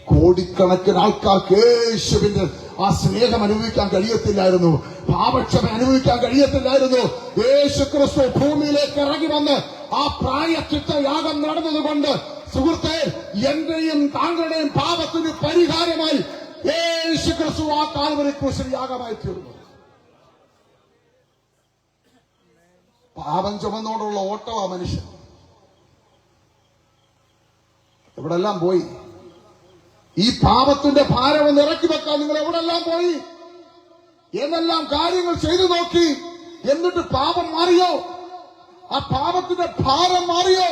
കോടിക്കണക്കിന് ആൾക്കാർക്ക് യേശുവിന്റെ ആ സ്നേഹം അനുഭവിക്കാൻ കഴിയത്തില്ലായിരുന്നു, പാപക്ഷമ അനുഭവിക്കാൻ കഴിയത്തില്ലായിരുന്നു. യേശു ക്രിസ്തു ഭൂമിയിലേക്ക് ഇറങ്ങി വന്ന് ആ പ്രായശ്ചിത്ത യാഗം നടന്നതുകൊണ്ട് സുഹൃത്തെ, എന്റെയും താങ്കളുടെയും പാപത്തിന് പരിഹാരമായി യേശു ക്രിസ്തു ആ കാൽവരി ക്രൂശിൽ യാഗമായി തീർന്നു. പാപം ചുമന്നുകൊണ്ടുള്ള ഓട്ടമാ മനുഷ്യൻ. എവിടെല്ലാം പോയി? ഈ പാപത്തിന്റെ ഭാരം ഒന്ന് ഇറക്കി വെക്കാൻ നിങ്ങൾ എവിടെല്ലാം പോയി? എന്നെല്ലാം കാര്യങ്ങൾ ചെയ്തു നോക്കി, എന്നിട്ട് പാപം മാറിയോ? ആ പാപത്തിന്റെ ഭാരം മാറിയോ?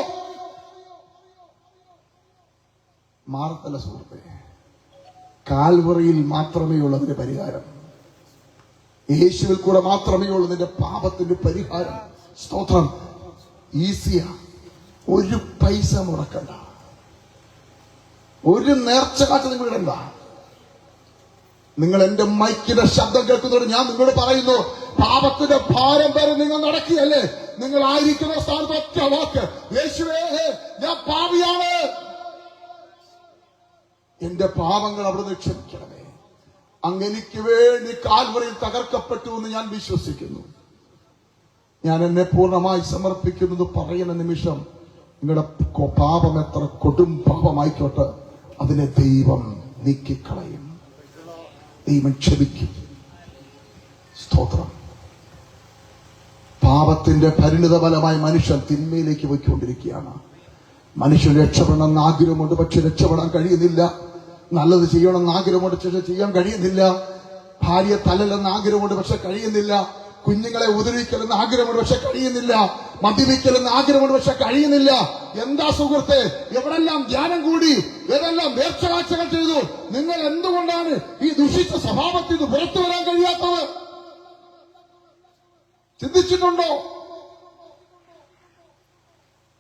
മാറത്തല്ല സുഹൃത്തെ, കാൽവറിയിൽ മാത്രമേ ഉള്ളൂ അതിന്റെ പരിഹാരം. യേശുവിൽ കൂടെ മാത്രമേ ഉള്ളൂ നിന്റെ പാപത്തിന്റെ പരിഹാരം. സ്തോത്രം. ഈസിയാ, ഒരു പൈസ മുടക്കണ്ട, ഒരു നേർച്ച കാറ്റ് നിങ്ങൾ ഇടണ്ട. നിങ്ങൾ എന്റെ മൈക്കിന്റെ ശബ്ദം കേൾക്കുന്നവർ, ഞാൻ നിങ്ങളോട് പറയുന്നു, പാപത്തിന്റെ ഭാരം വരെ നിങ്ങൾ നടക്കുകയല്ലേ? നിങ്ങൾ ആയിരിക്കുന്ന സ്ഥാനത്ത് ഒറ്റ വാക്ക്, യേശുവേ ഞാൻ പാപിയാണ്, എന്റെ പാപങ്ങൾ അവിടുന്ന് ക്ഷമിക്കണമേ. അങ്ങെനിക്ക് വേണ്ടി കാൽവറിയിൽ തകർക്കപ്പെട്ടു എന്ന് ഞാൻ വിശ്വസിക്കുന്നു. ഞാൻ എന്നെ പൂർണ്ണമായി സമർപ്പിക്കുന്നത് പറയുന്ന നിമിഷം നിങ്ങളുടെ പാപം എത്ര കൊടും പാപമായിക്കോട്ടെ, അതിനെ ദൈവം നീക്കിക്കളയും, ദൈവം ക്ഷമിക്കും. സ്തോത്രം. പാപത്തിന്റെ പരിണിത ഫലമായി മനുഷ്യൻ തിന്മയിലേക്ക് പോയിക്കൊണ്ടിരിക്കുകയാണ്. മനുഷ്യൻ രക്ഷപ്പെടണമെന്ന് ആഗ്രഹമുണ്ട്, പക്ഷെ രക്ഷപ്പെടാൻ കഴിയുന്നില്ല. നല്ലത് ചെയ്യണമെന്ന് ആഗ്രഹമുണ്ട്, പക്ഷെ ചെയ്യാൻ കഴിയുന്നില്ല. ഭാര്യ തലല്ലെന്ന് ആഗ്രഹമുണ്ട്, പക്ഷെ കഴിയുന്നില്ല. കുഞ്ഞുങ്ങളെ ഉപദ്രവിക്കലെന്ന് ആഗ്രഹമുണ്ട്, പക്ഷെ കഴിയുന്നില്ല. മദ്യപിക്കലെന്ന് ആഗ്രഹമുണ്ട്, പക്ഷെ കഴിയുന്നില്ല. എന്താ സുഹൃത്തെ, എവിടെല്ലാം ധ്യാനം കൂടി, ഏതെല്ലാം നേർച്ചകാഴ്ചകൾ ചെയ്തു, നിങ്ങൾ എന്തുകൊണ്ടാണ് ഈ ദുഷിച്ച സ്വഭാവത്തിൽ നിന്ന് പുറത്തു വരാൻ കഴിയാത്തത്? ചിന്തിച്ചിട്ടുണ്ടോ?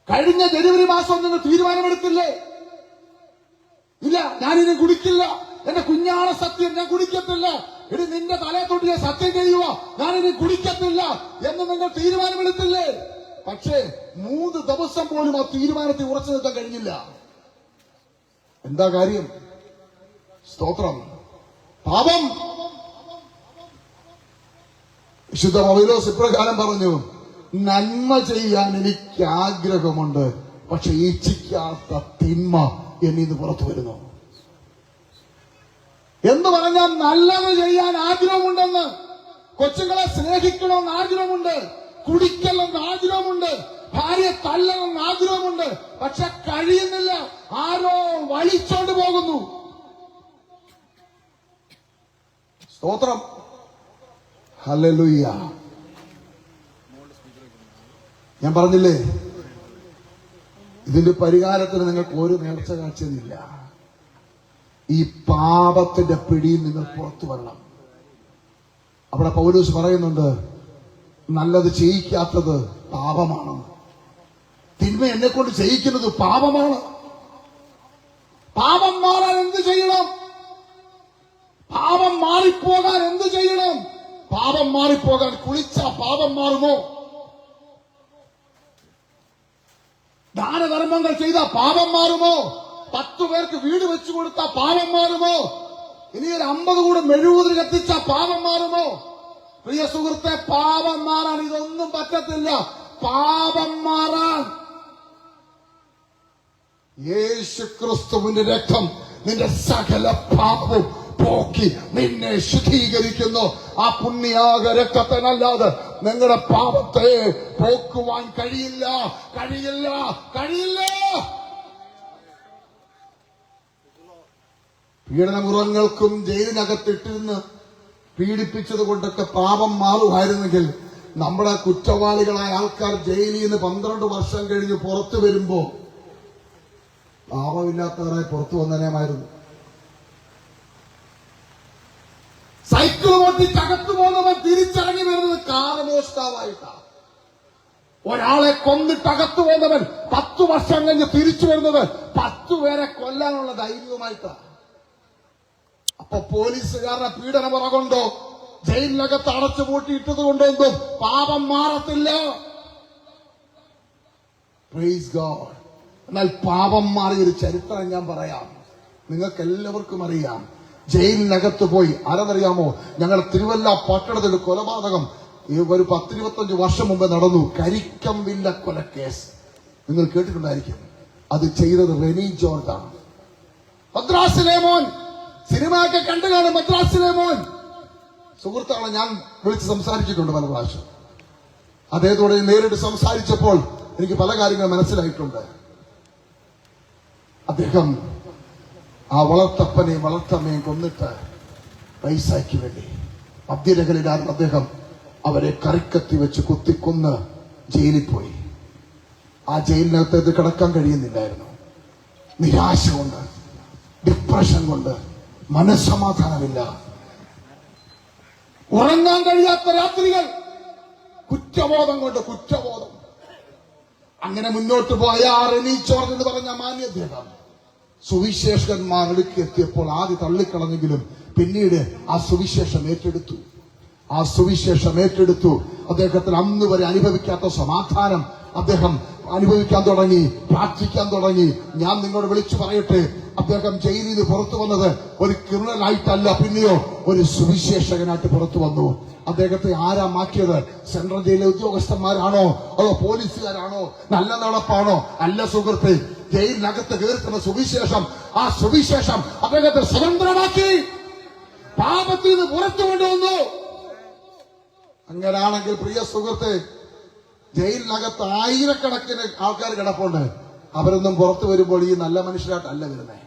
കഴിഞ്ഞ ജനുവരി മാസം നിങ്ങൾ തീരുമാനമെടുത്തില്ലേ? ഇല്ല, ഞാനിനി കുടിക്കില്ല, എന്റെ കുഞ്ഞാണ് സത്യം, ഞാൻ കുടിക്കത്തില്ല. ഇനി നിന്റെ തലയെ തൊട്ട് ഞാൻ സത്യം ചെയ്യുക, ഞാനിനി കുടിക്കത്തില്ല എന്ന് നിങ്ങൾ തീരുമാനമെടുത്തില്ലേ? പക്ഷേ 3 ദിവസം പോലും ആ തീരുമാനത്തിൽ ഉറച്ചു നിൽക്കാൻ കഴിഞ്ഞില്ല. എന്താ കാര്യം? സ്തോത്രം. പാപം. വിശുദ്ധ പൗലോസ് ഇപ്രകാരം പറഞ്ഞു, നന്മ ചെയ്യാൻ എനിക്ക് ആഗ്രഹമുണ്ട്, പക്ഷെ ഇച്ഛിക്കാത്ത തിന്മ എന്നിന്ന് പുറത്തു വരുന്നു. എന്ന് പറഞ്ഞാൽ നല്ലത് ചെയ്യാൻ ആഗ്രഹമുണ്ടെന്ന്, കൊച്ചുങ്ങളെ സ്നേഹിക്കണമെന്ന് ആഗ്രഹമുണ്ട്, കുടിക്കലെന്ന് ആഗ്രഹമുണ്ട്, ഭാര്യ തല്ലണമെന്ന് ആഗ്രഹമുണ്ട്, പക്ഷെ കഴിയുന്നില്ല. ആരോ വലിച്ചോണ്ട് പോകുന്നു. സ്തോത്രം. ഹല്ലേലൂയ. ഞാൻ പറഞ്ഞില്ലേ, ഇതിന്റെ പരിഹാരത്തിന് നിങ്ങൾക്ക് ഒരു നേർച്ച കാഴ്ചയില്ല. ഈ പാപത്തിന്റെ പിടിയിൽ നിങ്ങൾ പുറത്തു വരണം. അവിടെ പൗലോസ് പറയുന്നുണ്ട്, നല്ലത് ചെയ്യിക്കാത്തത് പാപമാണ്, തിന്മ എന്നെ കൊണ്ട് ചെയ്യിക്കുന്നത് പാപമാണ്. പാപം മാറാൻ എന്ത് ചെയ്യണം? പാപം മാറിപ്പോകാൻ എന്ത് ചെയ്യണം? പാപം മാറിപ്പോകാൻ കുളിച്ചാ പാപം മാറുമോ? ദാനധർമ്മങ്ങൾ ചെയ്താൽ പാപം മാറുമോ? 10 പേർക്ക് വീട് വെച്ചു കൊടുത്താൽ പാപം മാറുമോ? ഇനി ഒരു 50 കൂടെ മെഴുകുതിരി കത്തിച്ചാൽ പാപം മാറുമോ? പ്രിയ സുഹൃത്തെ, പാപം മാറാൻ ഇതൊന്നും പറ്റത്തില്ല. പാപം മാറാൻ യേശു ക്രിസ്തുവിന്റെ രക്തം നിന്റെ സകല പാപവും പോക്കി നിന്നെ ശുദ്ധീകരിക്കുന്നു. ആ പുണ്യാക രക്തത്തിനല്ലാതെ നിങ്ങളുടെ പാപത്തെ പോക്കുവാൻ കഴിയില്ല, കഴിയില്ല, കഴിയില്ല. പീഡനമുറങ്ങൾക്കും ജയിലിനകത്തിട്ടിരുന്ന് പീഡിപ്പിച്ചത് കൊണ്ടൊക്കെ പാപം മാറുമായിരുന്നെങ്കിൽ നമ്മുടെ കുറ്റവാളികളായ ആൾക്കാർ ജയിലിൽ നിന്ന് 12 വർഷം കഴിഞ്ഞ് പുറത്തു വരുമ്പോ പാപമില്ലാത്തവരായി പുറത്തു വന്നേമായിരുന്നു. സൈക്കിൾ ഓട്ടിച്ചകത്തു പോകുന്നവൻ തിരിച്ചിറങ്ങി വരുന്നത് കാലമോഷ്ടാവായിട്ടാണ്. ഒരാളെ കൊന്നിട്ടകത്തു പോകുന്നവൻ 10 വർഷം കഴിഞ്ഞ് തിരിച്ചു വരുന്നത് 10 പേരെ കൊല്ലാനുള്ള ധൈര്യവുമായിട്ടാണ്. അപ്പൊ പോലീസുകാരുടെ പീഡനമുറ കൊണ്ടോ ജയിലിനകത്ത് അടച്ചു പൂട്ടിയിട്ടത് കൊണ്ടൊന്നും പാപം മാറത്തില്ല. Praise God. എന്നാൽ പാപം മാറിയൊരു ചരിത്രം ഞാൻ പറയാം, നിങ്ങൾക്ക് എല്ലാവർക്കും അറിയാം. ജയിലിനകത്ത് പോയി ആരെന്നറിയാമോ? ഞങ്ങളുടെ തിരുവല്ല പട്ടണത്തിൽ കൊലപാതകം ഒരു 10-25 വർഷം മുമ്പ് നടന്നു. കരിക്കംവില്ല കൊലക്കേസ് നിങ്ങൾ കേട്ടിട്ടുണ്ടായിരിക്കും. അത് ചെയ്തത് റെനി ജോർജാണ്. മദ്രാസിലെ മോൻ, സിനിമയൊക്കെ കണ്ടു കാണും. മദ്രാസിലെ മോൻ സുഹൃത്താണ്, ഞാൻ വിളിച്ച് സംസാരിച്ചിട്ടുണ്ട് പല പ്രാവശ്യം. അദ്ദേഹത്തോട് നേരിട്ട് സംസാരിച്ചപ്പോൾ എനിക്ക് പല കാര്യങ്ങൾ മനസ്സിലായിട്ടുണ്ട്. അദ്ദേഹം ആ വളർത്തപ്പനെയും വളർത്തമ്മയും കൊന്നിട്ട് പൈസയ്ക്ക് വേണ്ടി മദ്യലഹരിയിലാണ് അദ്ദേഹം അവരെ കറിക്കത്തി വെച്ച് കുത്തിക്കൊന്ന് ജയിലിൽ പോയി. ആ ജയിലിനകത്ത് കിടക്കാൻ കഴിയുന്നില്ലായിരുന്നു. നിരാശ കൊണ്ട്, ഡിപ്രഷൻ കൊണ്ട്, മനസ്സമാധാനമില്ല, ഉറങ്ങാൻ കഴിയാത്ത രാത്രികൾ, കുറ്റബോധം കൊണ്ട് കുറ്റബോധം. അങ്ങനെ മുന്നോട്ട് പോയ റെനി ജോർജ് എന്ന് പറഞ്ഞ മാന്യദ്ദേഹം സുവിശേഷകന്മാർ അടുക്കെത്തിയപ്പോൾ ആദ്യം തള്ളിക്കളഞ്ഞെങ്കിലും പിന്നീട് ആ സുവിശേഷം ഏറ്റെടുത്തു. ആ സുവിശേഷം ഏറ്റെടുത്തു. അദ്ദേഹത്തിന് അന്ന് വരെ അനുഭവിക്കാത്ത സമാധാനം അദ്ദേഹം അനുഭവിക്കാൻ തുടങ്ങി, പ്രാർത്ഥിക്കാൻ തുടങ്ങി. ഞാൻ നിങ്ങളോട് വിളിച്ചു പറയട്ടെ, അദ്ദേഹം ജയിലിൽ നിന്ന് പുറത്തു വന്നത് ഒരു ക്രിമിനലായിട്ടല്ല, പിന്നെയോ ഒരു സുവിശേഷകനായിട്ട് പുറത്തു വന്നു. അദ്ദേഹത്തെ ആരാ മാറ്റിയത്? സെൻട്രൽ ജയിലിലെ ഉദ്യോഗസ്ഥന്മാരാണോ അതോ പോലീസുകാരാണോ? നല്ല നടപ്പാണോ? അല്ല സുഹൃത്തെ, ജയിലിനകത്ത് കയറുന്ന സുവിശേഷം, ആ സുവിശേഷം അദ്ദേഹത്തെ സ്വതന്ത്രമാക്കി, പാപത്തിൽ നിന്ന് പുറത്തു കൊണ്ടുവന്നു. അങ്ങനാണെങ്കിൽ പ്രിയ സുഹൃത്തെ, ജയിലിനകത്ത് ആയിരക്കണക്കിന് ആൾക്കാർ കിടപ്പുണ്ട്. അവരൊന്നും പുറത്തു വരുമ്പോൾ ഈ നല്ല മനുഷ്യരായിട്ടല്ല വരുന്നേ.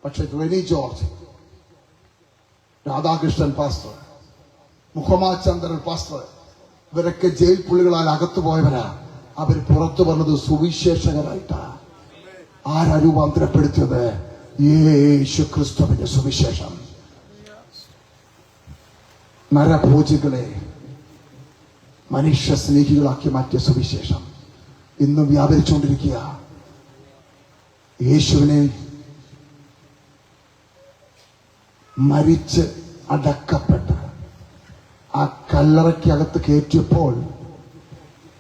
പക്ഷെ റെനി ജോർജ്, രാധാകൃഷ്ണൻ പാസ്റ്റർ, മുഹമ്മദ് ചന്ദ്രൻ പാസ്റ്റർ, ഇവരൊക്കെ ജയിൽ പുള്ളികളാൽ അകത്തു പോയവരാ. അവർ പുറത്തു വന്നത് സുവിശേഷകരായിട്ടാ. ആരാ രൂപാന്തരപ്പെടുത്തിയത്? യേശു ക്രിസ്തുവിന്റെ സുവിശേഷം. നരഭോജികളെ മനുഷ്യ സ്നേഹികളാക്കി മാറ്റിയ സുവിശേഷം ഇന്നും വ്യാപരിച്ചുകൊണ്ടിരിക്കുക. യേശുവിനെ മരിച്ച് അടക്കപ്പെട്ട് ആ കല്ലറയ്ക്കകത്ത് കയറ്റിയപ്പോൾ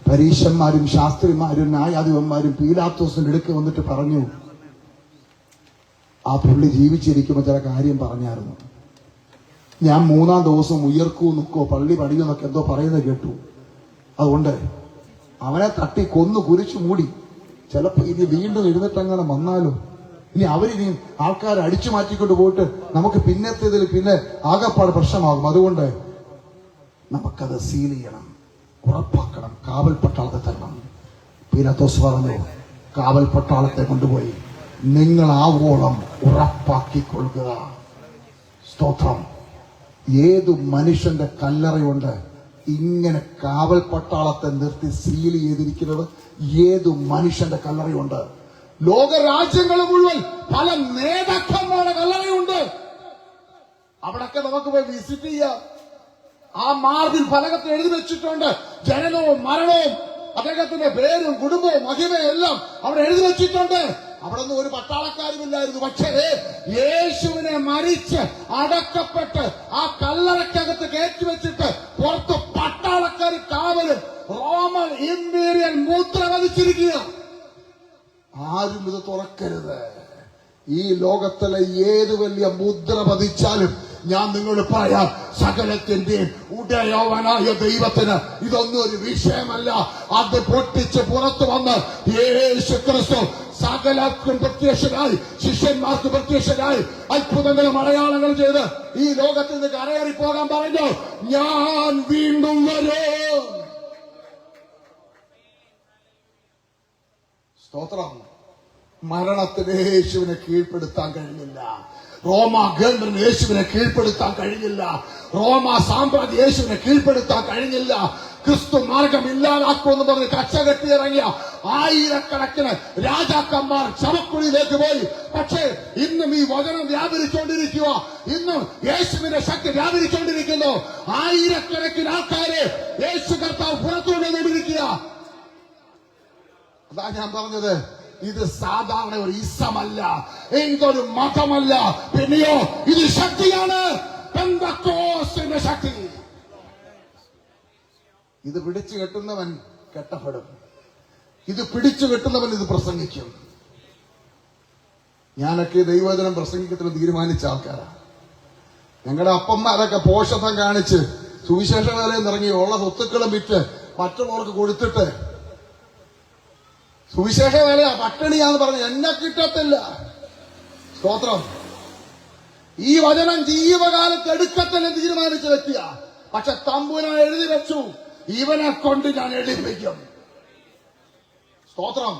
പരീശന്മാരും ശാസ്ത്രിമാരും ന്യായാധിപന്മാരും പീലാത്തോസിന്റെ അടുക്ക് വന്നിട്ട് പറഞ്ഞു, ആ പുള്ളി ജീവിച്ചിരിക്കുമ്പോൾ ചില കാര്യം പറഞ്ഞായിരുന്നു, ഞാൻ 3-ാം ദിവസം ഉയർക്കൂ നിൽക്കോ പള്ളി പണിയോ എന്നൊക്കെ എന്തോ പറയുന്നത് കേട്ടു. അതുകൊണ്ട് അവനെ തട്ടി കൊന്നു കുരിച്ചു മൂടി. ചിലപ്പോ ഇനി വീണ്ടും എഴുന്നേറ്റങ്ങനെ വന്നാലോ, ഇനി അവരിനി ആൾക്കാരെ അടിച്ചു മാറ്റിക്കൊണ്ട് പോയിട്ട് നമുക്ക് പിന്നത്തേതിൽ പിന്നെ ആകപ്പാട് പ്രശ്നമാകും. അതുകൊണ്ട് നമുക്കത് സീൽ ചെയ്യണം, ഉറപ്പാക്കണം, കാവൽ പട്ടാളത്തെ തരണം. പീലാത്തോസ് പറഞ്ഞു, കാവൽ പട്ടാളത്തെ കൊണ്ടുപോയി നിങ്ങൾ ആവോളം ഉറപ്പാക്കിക്കൊള്ളുക. സ്തോത്രം. ഏതു മനുഷ്യന്റെ കല്ലറയുണ്ട് ഇങ്ങനെ കാവൽ പട്ടാളത്തെ നിർത്തി സീൽ ചെയ്തിരിക്കുന്നത്? ഏതു മനുഷ്യന്റെ കല്ലറയുണ്ട്? ലോകരാജ്യങ്ങൾ മുഴുവൻ പല നേതാക്കന്മാരുടെ കല്ലറയുണ്ട്. അവിടൊക്കെ നമുക്ക് പോയി വിസിറ്റ് ചെയ്യാം. ആ മാർബിൾ ഫലകത്തിൽ എഴുതി വെച്ചിട്ടുണ്ട് ജനനവും മരണവും, അദ്ദേഹത്തിന്റെ പേരും കുടുംബവും മഹിമയും എല്ലാം അവിടെ എഴുതി വെച്ചിട്ടുണ്ട്. അവിടെ ഒന്നും ഒരു പട്ടാളക്കാരുമില്ലായിരുന്നു. പക്ഷേ യേശുവിനെ മരിച്ച് അടക്കപ്പെട്ട് ആ കല്ലറക്കകത്ത് കയറ്റിവെച്ചിട്ട് പുറത്ത് പട്ടാളക്കാർ കാവലും റോമൻ ഇമ്പീരിയൽ മുദ്ര പതിച്ചിരിക്കുക. ആരും ഇത് തുറക്കരുത്. ഈ ലോകത്തിലെ ഏത് വലിയ മുദ്ര പതിച്ചാലും ഞാൻ നിങ്ങളോട് പറയാം, സകലത്തിന്റെ ഉടയവനായ ദൈവത്തിന് ഇതൊന്നും ഒരു വിഷയമല്ല. അത് പൊട്ടിച്ച് പുറത്തു വന്ന് യേശു ക്രിസ്തു സകലർക്കും പ്രത്യക്ഷനായി, ശിഷ്യന്മാർക്ക് പ്രത്യക്ഷനായി, അത്ഭുതങ്ങളും അടയാളങ്ങളും ചെയ്ത് ഈ ലോകത്തിൽ നിന്ന് കരയേറി പോകാൻ പറഞ്ഞു, ഞാൻ വീണ്ടും വരും. സ്തോത്രം. മരണത്തിന് യേശുവിനെ കീഴ്പ്പെടുത്താൻ കഴിഞ്ഞില്ല. റോമ ഗവൺമെന്റ് യേശുവിനെ കീഴ്പ്പെടുത്താൻ കഴിഞ്ഞില്ല. റോമ സാമ്രാജ്യം യേശുവിനെ കീഴ്പ്പെടുത്താൻ കഴിഞ്ഞില്ല. ക്രിസ്തു മാർഗം ഇല്ലാതാക്കുമെന്ന് പറഞ്ഞ് കച്ചകെട്ടിയിറങ്ങിയ ആയിരക്കണക്കിന് രാജാക്കന്മാർ ശവക്കുഴിയിലേക്ക് പോയി. പക്ഷേ ഇന്നും ഈ വചനം വ്യാപരിച്ചുകൊണ്ടിരിക്കുക. ഇന്നും യേശുവിന്റെ ശക്തി വ്യാപരിച്ചുകൊണ്ടിരിക്കുന്നു. ആയിരക്കണക്കിന് ആൾക്കാരെ യേശു കർത്താവ് പുറത്തുകൊണ്ടുവന്നിരിക്കുക. അതാ ഞാൻ പറഞ്ഞത്, ഇത് സാധാരണ ഒരു ഇസമല്ല, ഇതൊരു മതമല്ല, പിന്നെയോ ഇത് ശക്തിയാണ്. പെന്തക്കോസ്തിന്റെ ശക്തി. ഇത് പിടിച്ചു കെട്ടുന്നവൻ കെട്ടപ്പെടും. ഇത് പിടിച്ചു കെട്ടുന്നവൻ ഇത് പ്രസംഗിക്കും. ഞാനൊക്കെ ദൈവവചനം പ്രസംഗിക്കത്തിന് തീരുമാനിച്ച ആൾക്കാരാണ്. ഞങ്ങളുടെ അപ്പന്മാരൊക്കെ പോഷത്വം കാണിച്ച് സുവിശേഷകാലയിൽ ഇറങ്ങി ഉള്ള സ്വത്തുക്കളും വിറ്റ് മറ്റുള്ളവർക്ക് കൊടുത്തിട്ട് സുവിശേഷ വേലയാ, പട്ടിണിയാന്ന് പറഞ്ഞു എന്നെ കിട്ടത്തില്ല. സ്തോത്രം. ഈ വചനം ജീവകാലത്ത് എടുക്കത്തില്ല തീരുമാനിച്ച വ്യക്തിയാ. പക്ഷെ തമ്പുരാൻ എഴുതി വെച്ചു, ഇവനെ കൊണ്ട് ഞാൻ എഴുതിപ്പിക്കും. സ്തോത്രം.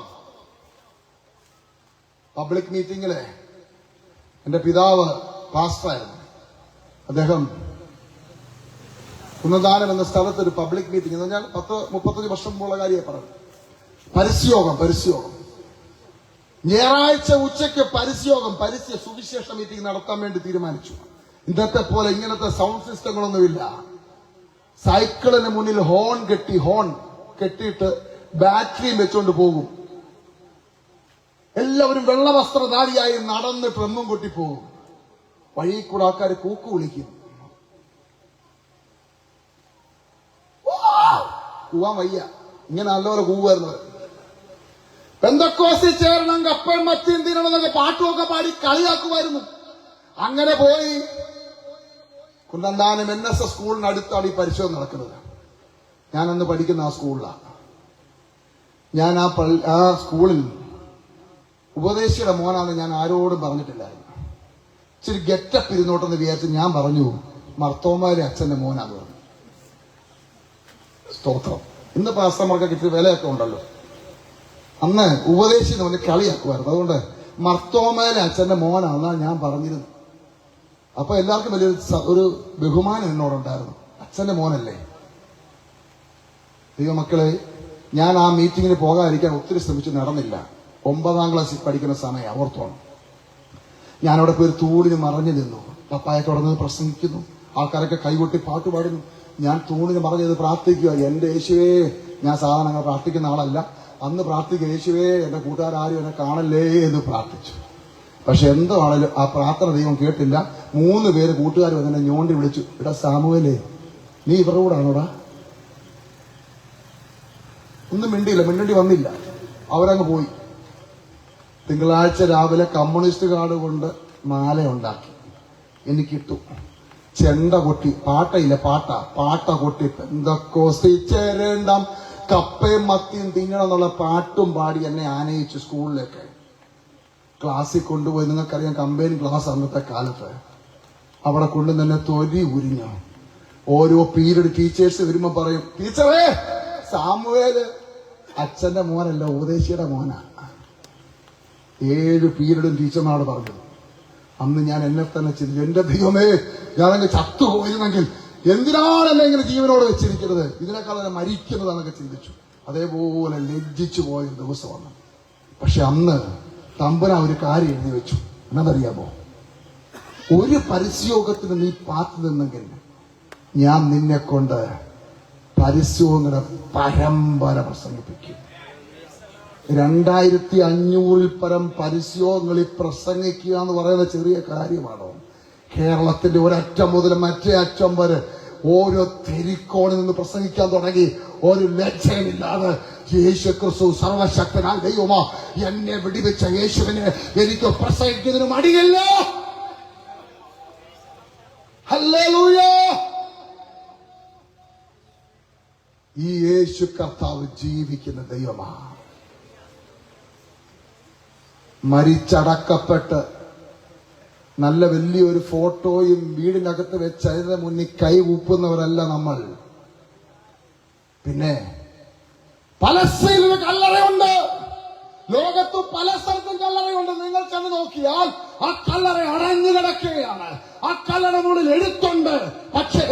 പബ്ലിക് മീറ്റിംഗിലെ എന്റെ പിതാവ് പാസ്റ്ററായിരുന്നു. അദ്ദേഹം കുന്നദാനം എന്ന സ്ഥലത്ത് ഒരു പബ്ലിക് മീറ്റിംഗ് എന്ന് പറഞ്ഞാൽ 10-35 വർഷം മുമ്പുള്ള കാര്യമായി പറഞ്ഞു. പരസ്യയോഗം ഞായറാഴ്ച ഉച്ചയ്ക്ക് പരസ്യ സുവിശേഷ മീറ്റിംഗ് നടത്താൻ വേണ്ടി തീരുമാനിച്ചു. ഇന്നത്തെ പോലെ ഇങ്ങനത്തെ സൗണ്ട് സിസ്റ്റങ്ങളൊന്നുമില്ല. സൈക്കിളിന് മുന്നിൽ ഹോൺ കെട്ടിയിട്ട് ബാറ്ററിയും വെച്ചുകൊണ്ട് പോകും. എല്ലാവരും വെള്ളവസ്ത്രധാരിയായി നടന്ന് ട്രമ്മും കൊട്ടി പോകും. വഴിയിൽ കൂടെ ആൾക്കാർ കൂക്കു വിളിക്കും. കൂവാൻ വയ്യ, ഇങ്ങനെ നല്ലപോലെ കൂവായിരുന്നു. പെന്തക്കോസ്തിൽ ചേരണം, കപ്പയും മത്തിയും തിന്നണമെന്നൊക്കെ പാട്ടുമൊക്കെ പാടി കളിയാക്കുമായിരുന്നു. അങ്ങനെ പോയി കുന്നന്താനം NSS സ്കൂളിനടുത്താണ് ഈ പരിശോധന നടക്കുന്നത്. ഞാനന്ന് പഠിക്കുന്ന ആ സ്കൂളിലാണ്. ഞാൻ ആ സ്കൂളിൽ ഉപദേശിയുടെ മോനാണെന്ന് ഞാൻ ആരോടും പറഞ്ഞിട്ടില്ലായിരുന്നു. ഇച്ചിരി ഗെറ്റപ്പ് ഇരുന്നോട്ടെന്ന് വിചാരിച്ച് ഞാൻ പറഞ്ഞു, മർത്തോമാരെ അച്ഛന്റെ മോനാന്ന് പറഞ്ഞു. സ്തോത്രം. ഇന്ന് പാസ്റ്റർമാർക്കൊക്കെ ഇത്തിരി വിലയൊക്കെ ഉണ്ടല്ലോ. അന്ന് ഉപദേശി എന്ന് പറഞ്ഞ് കളിയാക്കുമായിരുന്നു. അതുകൊണ്ട് മർത്തോമയിലെ അച്ഛന്റെ മോനാണെന്നാണ് ഞാൻ പറഞ്ഞിരുന്നത്. അപ്പൊ എല്ലാവർക്കും വലിയൊരു ബഹുമാനം എന്നോടുണ്ടായിരുന്നു. അച്ഛന്റെ മോനല്ലേ. ദൈവമക്കളെ, ഞാൻ ആ മീറ്റിങ്ങിന് പോകാതിരിക്കാൻ ഒത്തിരി ശ്രമിച്ചു, നടന്നില്ല. 9ാം ക്ലാസ്സിൽ പഠിക്കുന്ന സമയം ഓർത്തോണം. ഞാനവിടെ പോയി തൂണിന് മറഞ്ഞു നിന്നു. പപ്പായൊക്കെ അവിടെ നിന്ന് പ്രസംഗിക്കുന്നു, ആൾക്കാരൊക്കെ കൈകൊട്ടി പാട്ട് പാടുന്നു. ഞാൻ തൂണിന് മറഞ്ഞത് പ്രാർത്ഥിക്കുക, എന്റെ യേശുവേ. ഞാൻ സാധാരണ പ്രാർത്ഥിക്കുന്ന ആളല്ല. അന്ന് പ്രാർത്ഥിക്കുക, യേശുവേ എന്റെ കൂട്ടുകാരും എന്നെ കാണല്ലേ എന്ന് പ്രാർത്ഥിച്ചു. പക്ഷെ എന്തോ ആണെങ്കിലും ആ പ്രാർത്ഥന ദൈവം കേട്ടില്ല. 3 പേര് കൂട്ടുകാർ എന്നെ ഞോണ്ടി വിളിച്ചു, എടാ സാമുവേലേ, നീ ഇവരുടെ കൂടാണോടാ? ഒന്നും മിണ്ടിയില്ല, വന്നില്ല. അവരങ്ങ് പോയി. തിങ്കളാഴ്ച രാവിലെ കമ്മ്യൂണിസ്റ്റ് കാർഡ് കൊണ്ട് മാല ഉണ്ടാക്കി എനിക്കിട്ടു. ചെണ്ട കൊട്ടി, പാട്ടയില്ല, പാട്ട കൊട്ടി പെന്തക്കോസ്തി ചേരേണ്ടാം, കപ്പയും മത്തിയും തിന്നണം എന്നുള്ള പാട്ടും പാടി എന്നെ ആനയിച്ചു സ്കൂളിലേക്ക്. ക്ലാസ്സിൽ കൊണ്ടുപോയി, നിങ്ങൾക്കറിയാം കമ്പൈൻ ക്ലാസ് അന്നത്തെ കാലത്ത്. അവിടെ കൊണ്ട് തന്നെ തൊലി ഉരിഞ്ഞു. ഓരോ പീരീഡ് ടീച്ചേഴ്സ് വരുമ്പോ പറയും, ടീച്ചറേ സാമുവേല് അച്ഛന്റെ മോനല്ല, ഉപദേശിയുടെ മോനാ. 7 പീരീഡും ടീച്ചർമാരോട് പറഞ്ഞു. അന്ന് ഞാൻ എന്നെ തന്നെ ചിന്തിച്ചു, എന്റെ ദൈവമേ, ഞാനങ്ങ് ചത്തുപോയിരുന്നെങ്കിൽ എന്തിനാണ് എന്നെ ഇങ്ങനെ ജീവനോട് വെച്ചിരിക്കുന്നത്, ഇതിനേക്കാൾ മരിക്കുന്നതാണെന്നൊക്കെ ചിന്തിച്ചു. അതേപോലെ ലജ്ജിച്ചു പോയ ദിവസമാണ്. പക്ഷെ അന്ന് തമ്പുരാൻ ഒരു കാര്യം എഴുതി വെച്ചു. എന്നറിയാമോ? ഒരു പരസ്യോഗത്തിന് നീ പാത്തു നിന്നെങ്കിൽ ഞാൻ നിന്നെ കൊണ്ട് പരസ്യങ്ങളുടെ പരമ്പര പ്രസംഗിപ്പിക്കും. 2500-ൽ പരം പരസ്യങ്ങളിൽ പ്രസംഗിക്കുക എന്ന് പറയുന്ന ചെറിയ കാര്യമാണോ? കേരളത്തിന്റെ ഒരറ്റം മുതൽ മറ്റേ അറ്റം വരെ ഓരോ തെരിക്കോണിൽ നിന്ന് പ്രസംഗിക്കാൻ തുടങ്ങി. ഒരു ലജ്ജയില്ലാതെ യേശു ക്രിസ്തു സർവശക്തനായ ദൈവമാ, എന്നെ വെടിവെച്ച യേശുവിനെ എനിക്ക് പ്രസംഗിക്കുന്നതിന് മടിയില്ല. ഹല്ലേലൂയ. ഈ യേശു കർത്താവ് ജീവിക്കുന്ന ദൈവമാ. മരിച്ചടക്കപ്പെട്ട് നല്ല വലിയൊരു ഫോട്ടോയും വീടിനകത്ത് വെച്ച് അതിന്റെ മുന്നിൽ കൈ ഊപ്പുന്നവരല്ല നമ്മൾ. പിന്നെ പലസ്തീനിൽ കല്ലറയുണ്ട്, ലോകത്ത് പല സ്ഥലത്തും കല്ലറയുണ്ട്. നിങ്ങൾ ചെന്ന് നോക്കിയാൽ ആ കല്ലറ അടഞ്ഞു കിടക്കുകയാണ്. ആ കല്ലറനുള്ളിൽ എഴുത്തുണ്ട്. പക്ഷേ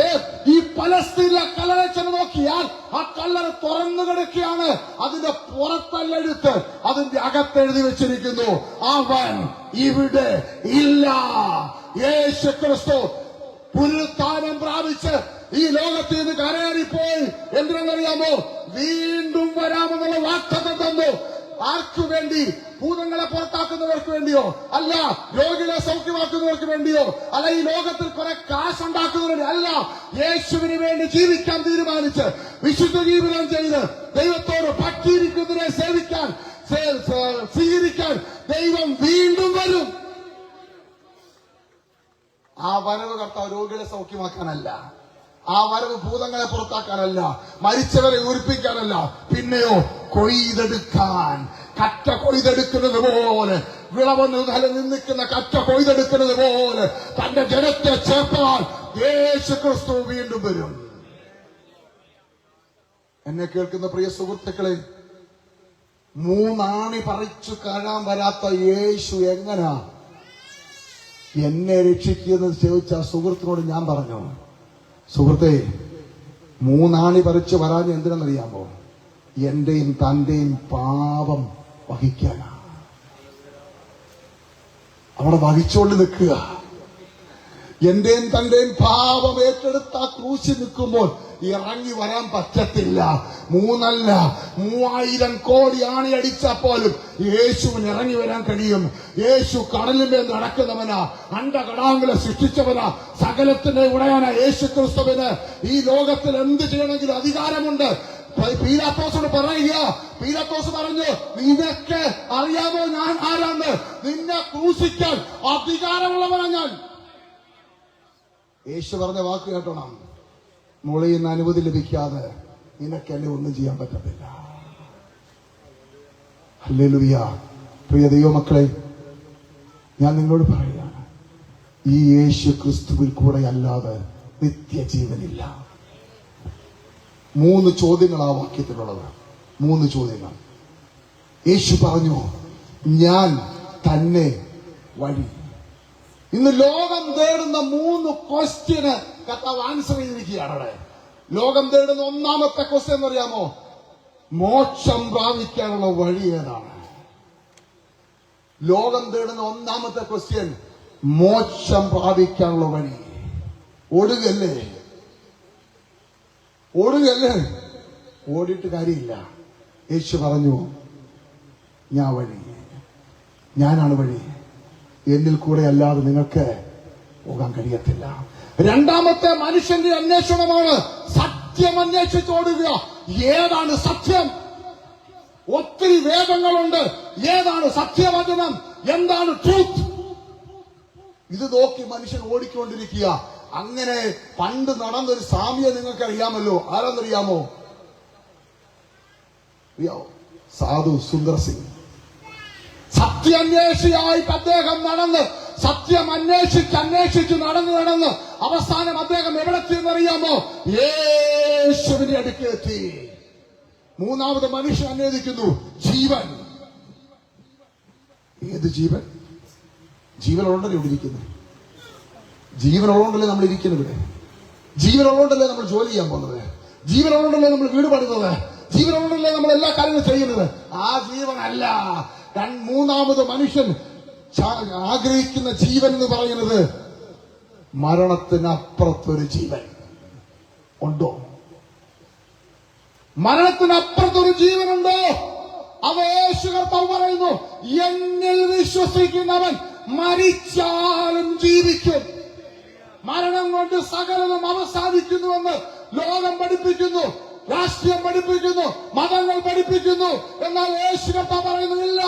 ഈ പലസ്തീനിലെ കല്ലറ ചെന്ന് നോക്കിയാൽ ആ കല്ലറ തുറന്നു കിടക്കുകയാണ്. അതിന്റെ പുറത്തല്ല എഴുത്ത്, അതിന്റെ അകത്തെഴുതി വെച്ചിരിക്കുന്നു, അവൻ ഇവിടെ ഇല്ല. യേശു ക്രിസ്തു പുനരുത്ഥാനം പ്രാപിച്ച് ഈ ലോകത്തിൽ നിന്ന് കരയേറിപ്പോയി. എന്തിനെന്നറിയാമോ? വീണ്ടും വരാമെന്നുള്ള വാഗ്ദത്തം തന്നു. ആർക്കു വേണ്ടി? ഭൂതങ്ങളെ പുറത്താക്കുന്നവർക്ക് വേണ്ടിയോ? അല്ല. രോഗികളെ സൗഖ്യമാക്കുന്നവർക്ക് വേണ്ടിയോ? അല്ല. ഈ ലോകത്തിൽ കുറെ കാശുണ്ടാക്കുന്നവർക്ക് അല്ല. യേശുവിന് വേണ്ടി ജീവിക്കാൻ തീരുമാനിച്ച് വിശുദ്ധ ജീവിതം ചെയ്ത് ദൈവത്തോട് ഭക്തിയിരിക്കുന്നതിനെ സ്വീകരിക്കാൻ ദൈവം വീണ്ടും വരും. ആ വരവ് കർത്താവ് രോഗികളെ സൗഖ്യമാക്കാനല്ല, ആ വരവ് ഭൂതങ്ങളെ പുറത്താക്കാനല്ല, മരിച്ചവരെ ഉയർപ്പിക്കാനല്ല, പിന്നെയോ കൊയ്തെടുക്കാൻ, കറ്റ കൊയ്തെടുക്കുന്നത് പോലെ, വിളവ് നിൽക്കുന്ന കറ്റ കൊയ്തെടുക്കുന്നത് പോലെ തന്റെ ജനത്തെ ചേർത്താൽ യേശു ക്രിസ്തു വീണ്ടും വരും. എന്നെ കേൾക്കുന്ന പ്രിയ സുഹൃത്തുക്കളെ, 3 ആണി പറിച്ചു കാണാൻ വരാത്ത യേശു എങ്ങനാ എന്നെ രക്ഷിക്കുന്നത് ചോദിച്ച സുഹൃത്തിനോട് ഞാൻ പറഞ്ഞു, സുഹൃത്തെ, 3 ആണി പറിച്ചു വരാൻ എന്തിനെന്നറിയാമോ? എന്റെയും തന്റെയും പാപം വഹിക്കാനാ. അവിടെ വഹിച്ചുകൊണ്ട് നിൽക്കുക. എന്റെയും തന്റെയും പാപം ഏറ്റെടുത്ത ആ ക്രൂശിൽ നിൽക്കുമ്പോൾ ഇറങ്ങി വരാൻ പറ്റത്തില്ല. 3 അല്ല 3000 കോടി ആണി അടിച്ചപ്പോലും യേശുവിന് ഇറങ്ങി വരാൻ കഴിയും. യേശു കടലിന്മേൽ നടക്കുന്നവനാ, അണ്ടകടാങ്ങളെ സൃഷ്ടിച്ചവനാ, സകലത്തിന്റെ ഉടയനാ. യേശു ക്രിസ്തുവിന് ഈ ലോകത്തിൽ എന്ത് ചെയ്യണമെങ്കിലും അധികാരമുണ്ട്. പീലാത്തോസോട് പറയുക, പീലാത്തോസ് പറഞ്ഞു, നിനക്ക് അറിയാമോ ഞാൻ ആരാന്ന്? നിന്നെ ക്രൂശിക്കാൻ അധികാരമുള്ളവനാ ഞാൻ. യേശു പറഞ്ഞ വാക്ക് കേട്ടോണം, മോളിൽ നിന്ന് അനുമതി ലഭിക്കാതെ നിനക്ക് എന്നെ ഒന്നും ചെയ്യാൻ പറ്റത്തില്ല. ഹല്ലേലൂയ. പ്രിയ ദൈവമക്കളെ, ഞാൻ നിങ്ങളോട് പറയുകയാണ്, ഈ യേശു ക്രിസ്തുവിൽ കൂടെ അല്ലാതെ നിത്യജീവനില്ല. 3 ചോദ്യങ്ങൾ ആ വാക്യത്തിലുള്ളത്. 3 ചോദ്യങ്ങൾ. യേശു പറഞ്ഞു, ഞാൻ തന്നെ വഴി. ഇന്ന് ലോകം തേടുന്ന 3 ക്വസ്റ്റ്യന് കർത്താവ് ആൻസർ ചെയ്തിരിക്കുകയാണ്. അവിടെ ലോകം തേടുന്ന 1-ാമത്തെ ക്വസ്റ്റ്യൻ എന്നറിയാമോ? മോക്ഷം പ്രാപിക്കാനുള്ള വഴി ഏതാണ്? ലോകം തേടുന്ന 1-ാമത്തെ ക്വസ്റ്റ്യൻ, മോക്ഷം പ്രാപിക്കാനുള്ള വഴി. ഓടുകയല്ലേ, ഓടുകയല്ലേ? ഓടിയിട്ട് കാര്യമില്ല. യേശു പറഞ്ഞു, ഞാൻ വഴി, ഞാനാണ് വഴി, എന്നിൽ കൂടെ അല്ലാതെ നിങ്ങൾക്ക് പോകാൻ കഴിയത്തില്ല. 2-ാമത്തെ മനുഷ്യന്റെ അന്വേഷണമാണ് സത്യം അന്വേഷിച്ചോടുക. ഏതാണ് സത്യം? ഒത്തിരി വേദങ്ങളുണ്ട്. ഏതാണ് സത്യവചനം? എന്താണ് ട്രൂത്ത്? ഇത് നോക്കി മനുഷ്യൻ ഓടിക്കൊണ്ടിരിക്കുക. അങ്ങനെ പണ്ട് നടന്നൊരു സാമ്യ നിങ്ങൾക്ക് അറിയാമല്ലോ. ആരാന്നറിയാമോ? സാധു സുന്ദർ സിംഗ്. സത്യാന്വേഷിയായിട്ട് അദ്ദേഹം നടന്ന്, സത്യം അന്വേഷിച്ച് നടന്ന് അവസാനം അദ്ദേഹം എവിടെ എത്തിയെന്നറിയാമോ? യേശുവിന്റെ അടുക്കെത്തി. 3-ാമത് മനുഷ്യൻ അന്വേഷിക്കുന്നു ജീവൻ. ഏത് ജീവൻ? ജീവനുള്ളതല്ലേ ഇവിടെ ഇരിക്കുന്നത്? ജീവനുള്ളതുകൊണ്ടല്ലേ നമ്മൾ ഇരിക്കുന്നത് ഇവിടെ? ജീവനുള്ളതുകൊണ്ടല്ലേ നമ്മൾ ജോലി ചെയ്യാൻ പോകുന്നത്? ജീവനുള്ളതുകൊണ്ടല്ലേ നമ്മൾ വീട് പണിയുന്നത്? ജീവനുള്ളതല്ലേ നമ്മൾ എല്ലാ കാര്യങ്ങളും ചെയ്യുന്നത്? ആ ജീവനല്ല 3-ാമത് മനുഷ്യൻ ആഗ്രഹിക്കുന്ന ജീവൻ എന്ന് പറയുന്നത് മരണത്തിനപ്പുറത്തൊരു ജീവൻ ഉണ്ടോ? മരണത്തിനപ്പുറത്തൊരു ജീവനുണ്ടോ? അത് യേശു കർത്താവ് പറയുന്നു, എന്നിൽ വിശ്വസിക്കുന്നവൻ മരിച്ചാലും ജീവിക്കും. മരണം കൊണ്ട് സകലതും അവസാനിക്കുന്നുവെന്ന് ലോകം പഠിപ്പിക്കുന്നു, രാഷ്ട്രീയം പഠിപ്പിക്കുന്നു, മതങ്ങൾ പഠിപ്പിക്കുന്നു. എന്നാൽ യേശു കർത്താവ് പറയുന്നില്ല,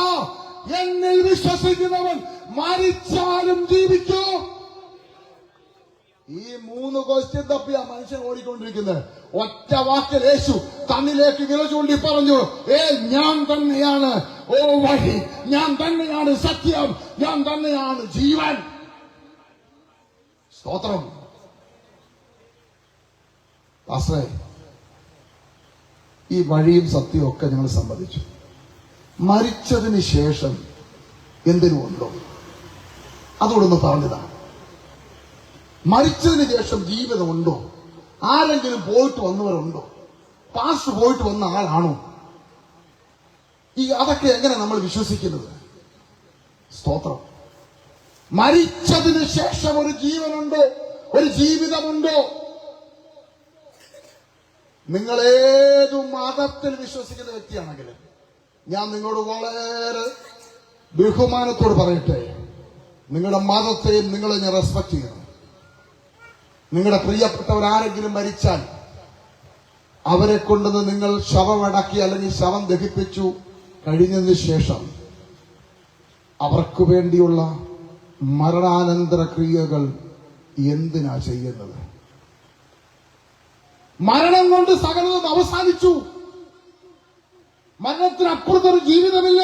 എന്നിൽ വിശ്വസിക്കുന്നവൻ മരിച്ചാലും ജീവിക്കൂ. ഈ 3 ക്വസ്റ്റ്യൻ തപ്പിയാ മനുഷ്യൻ ഓടിക്കൊണ്ടിരിക്കുന്നത്. ഒറ്റ വാക്കിൽ യേശു തന്നിലേക്ക് വില ചൂണ്ടി പറഞ്ഞു, ഞാൻ തന്നെയാണ് വഴി, ഞാൻ തന്നെയാണ് സത്യം, ഞാൻ തന്നെയാണ് ജീവൻ. സ്തോത്രം. പാസ്റ്ററേ, ഈ വഴിയും സത്യവും ഒക്കെ ഞങ്ങൾ സമ്മതിച്ചു. മരിച്ചതിന് ശേഷം എന്തിനും ഉണ്ടോ? അതോടൊന്ന് പറഞ്ഞതാണ്. മരിച്ചതിന് ശേഷം ജീവിതമുണ്ടോ? ആരെങ്കിലും പോയിട്ട് വന്നവരുണ്ടോ? പാസ്റ്റർ പോയിട്ട് വന്ന ആളാണോ? അതൊക്കെ എങ്ങനെ നമ്മൾ വിശ്വസിക്കുന്നത്? സ്തോത്രം. മരിച്ചതിന് ശേഷം ഒരു ജീവനുണ്ടോ? ഒരു ജീവിതമുണ്ടോ? നിങ്ങൾ ഏതു മതത്തിൽ വിശ്വസിക്കുന്ന വ്യക്തിയാണെങ്കിലും ഞാൻ നിങ്ങളോട് വളരെ ബഹുമാനത്തോട് പറയട്ടെ, നിങ്ങളുടെ മതത്തെയും നിങ്ങളെ ഞാൻ റെസ്പെക്ട് ചെയ്യണം. നിങ്ങളുടെ പ്രിയപ്പെട്ടവരാരെങ്കിലും മരിച്ചാൽ അവരെ കൊണ്ടുവന്ന് നിങ്ങൾ ശവമടക്കി അല്ലെങ്കിൽ ശവം ദഹിപ്പിച്ചു കഴിഞ്ഞതിന് ശേഷം അവർക്ക് വേണ്ടിയുള്ള മരണാനന്തര ക്രിയകൾ എന്തിനാ ചെയ്യുന്നത്? മരണം കൊണ്ട് സകലതും അവസാനിച്ചു. മരണത്തിനപ്പുറത്തൊരു ജീവിതമില്ല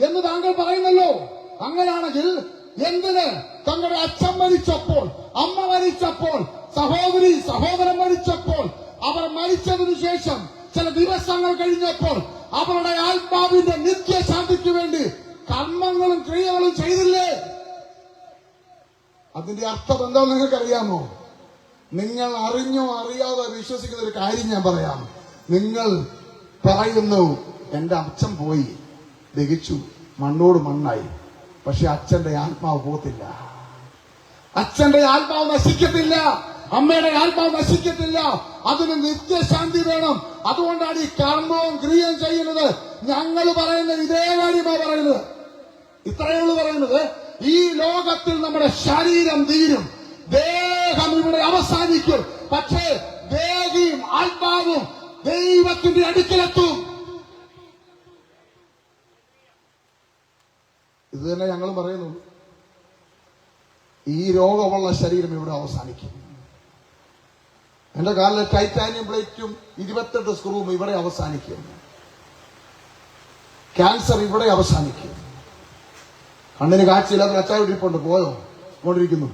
എന്ന് താങ്കൾ പറയുന്നല്ലോ. അങ്ങനെയാണെങ്കിൽ എന്തിന് തങ്ങളുടെ അച്ഛൻ മരിച്ചപ്പോൾ, അമ്മ മരിച്ചപ്പോൾ, സഹോദരൻ മരിച്ചപ്പോൾ, അവർ മരിച്ചതിനു ശേഷം ചില ദിവസങ്ങൾ കഴിഞ്ഞപ്പോൾ അവരുടെ ആത്മാവിന്റെ നിത്യശാന്തിക്ക് വേണ്ടി കർമ്മങ്ങളും ക്രിയകളും ചെയ്തില്ലേ? അതിന്റെ അർത്ഥം എന്താണെന്ന് നിങ്ങൾക്കറിയാമോ? നിങ്ങൾ അറിഞ്ഞോ അറിയാതെ വിശ്വസിക്കുന്ന ഒരു കാര്യം ഞാൻ പറയാം. നിങ്ങൾ പറയുന്നു, എന്റെ അച്ഛൻ പോയി, ദഹിച്ചു, മണ്ണോട് മണ്ണായി. പക്ഷെ അച്ഛന്റെ ആത്മാവ് പോത്തില്ല, അച്ഛന്റെ ആത്മാവ് നശിക്കത്തില്ല, അമ്മയുടെ ആത്മാവ് നശിക്കത്തില്ല. അതിന് നിത്യശാന്തി വേണം. അതുകൊണ്ടാണ് ഈ കർമ്മവും ക്രിയയും ചെയ്യുന്നത്. ഞങ്ങൾ പറയുന്ന ഇതേ കാര്യമാണ് പറയുന്നത്. ഇത്രയുള്ളൂ പറയുന്നത്. ഈ ലോകത്തിൽ നമ്മുടെ ശരീരം തീരും, ദേഹം ഇവിടെ അവസാനിക്കും. പക്ഷേ ദേഹിയും ആത്മാവും ദൈവത്തിന്റെ അടുക്കലെത്തും. ഇത് തന്നെ ഞങ്ങളും പറയുന്നു. ഈ രോഗമുള്ള ശരീരം ഇവിടെ അവസാനിക്കും. എന്റെ കാലിലെ ടൈറ്റാനിയം പ്ലേറ്റും 28 സ്ക്രൂവും ഇവിടെ അവസാനിക്കും. ക്യാൻസർ ഇവിടെ അവസാനിക്കും. കണ്ണിന് കാഴ്ചയില്ലാത്ത അച്ഛാൻ ഇരിപ്പുണ്ട്, പോയോ കൊണ്ടിരിക്കുന്നു.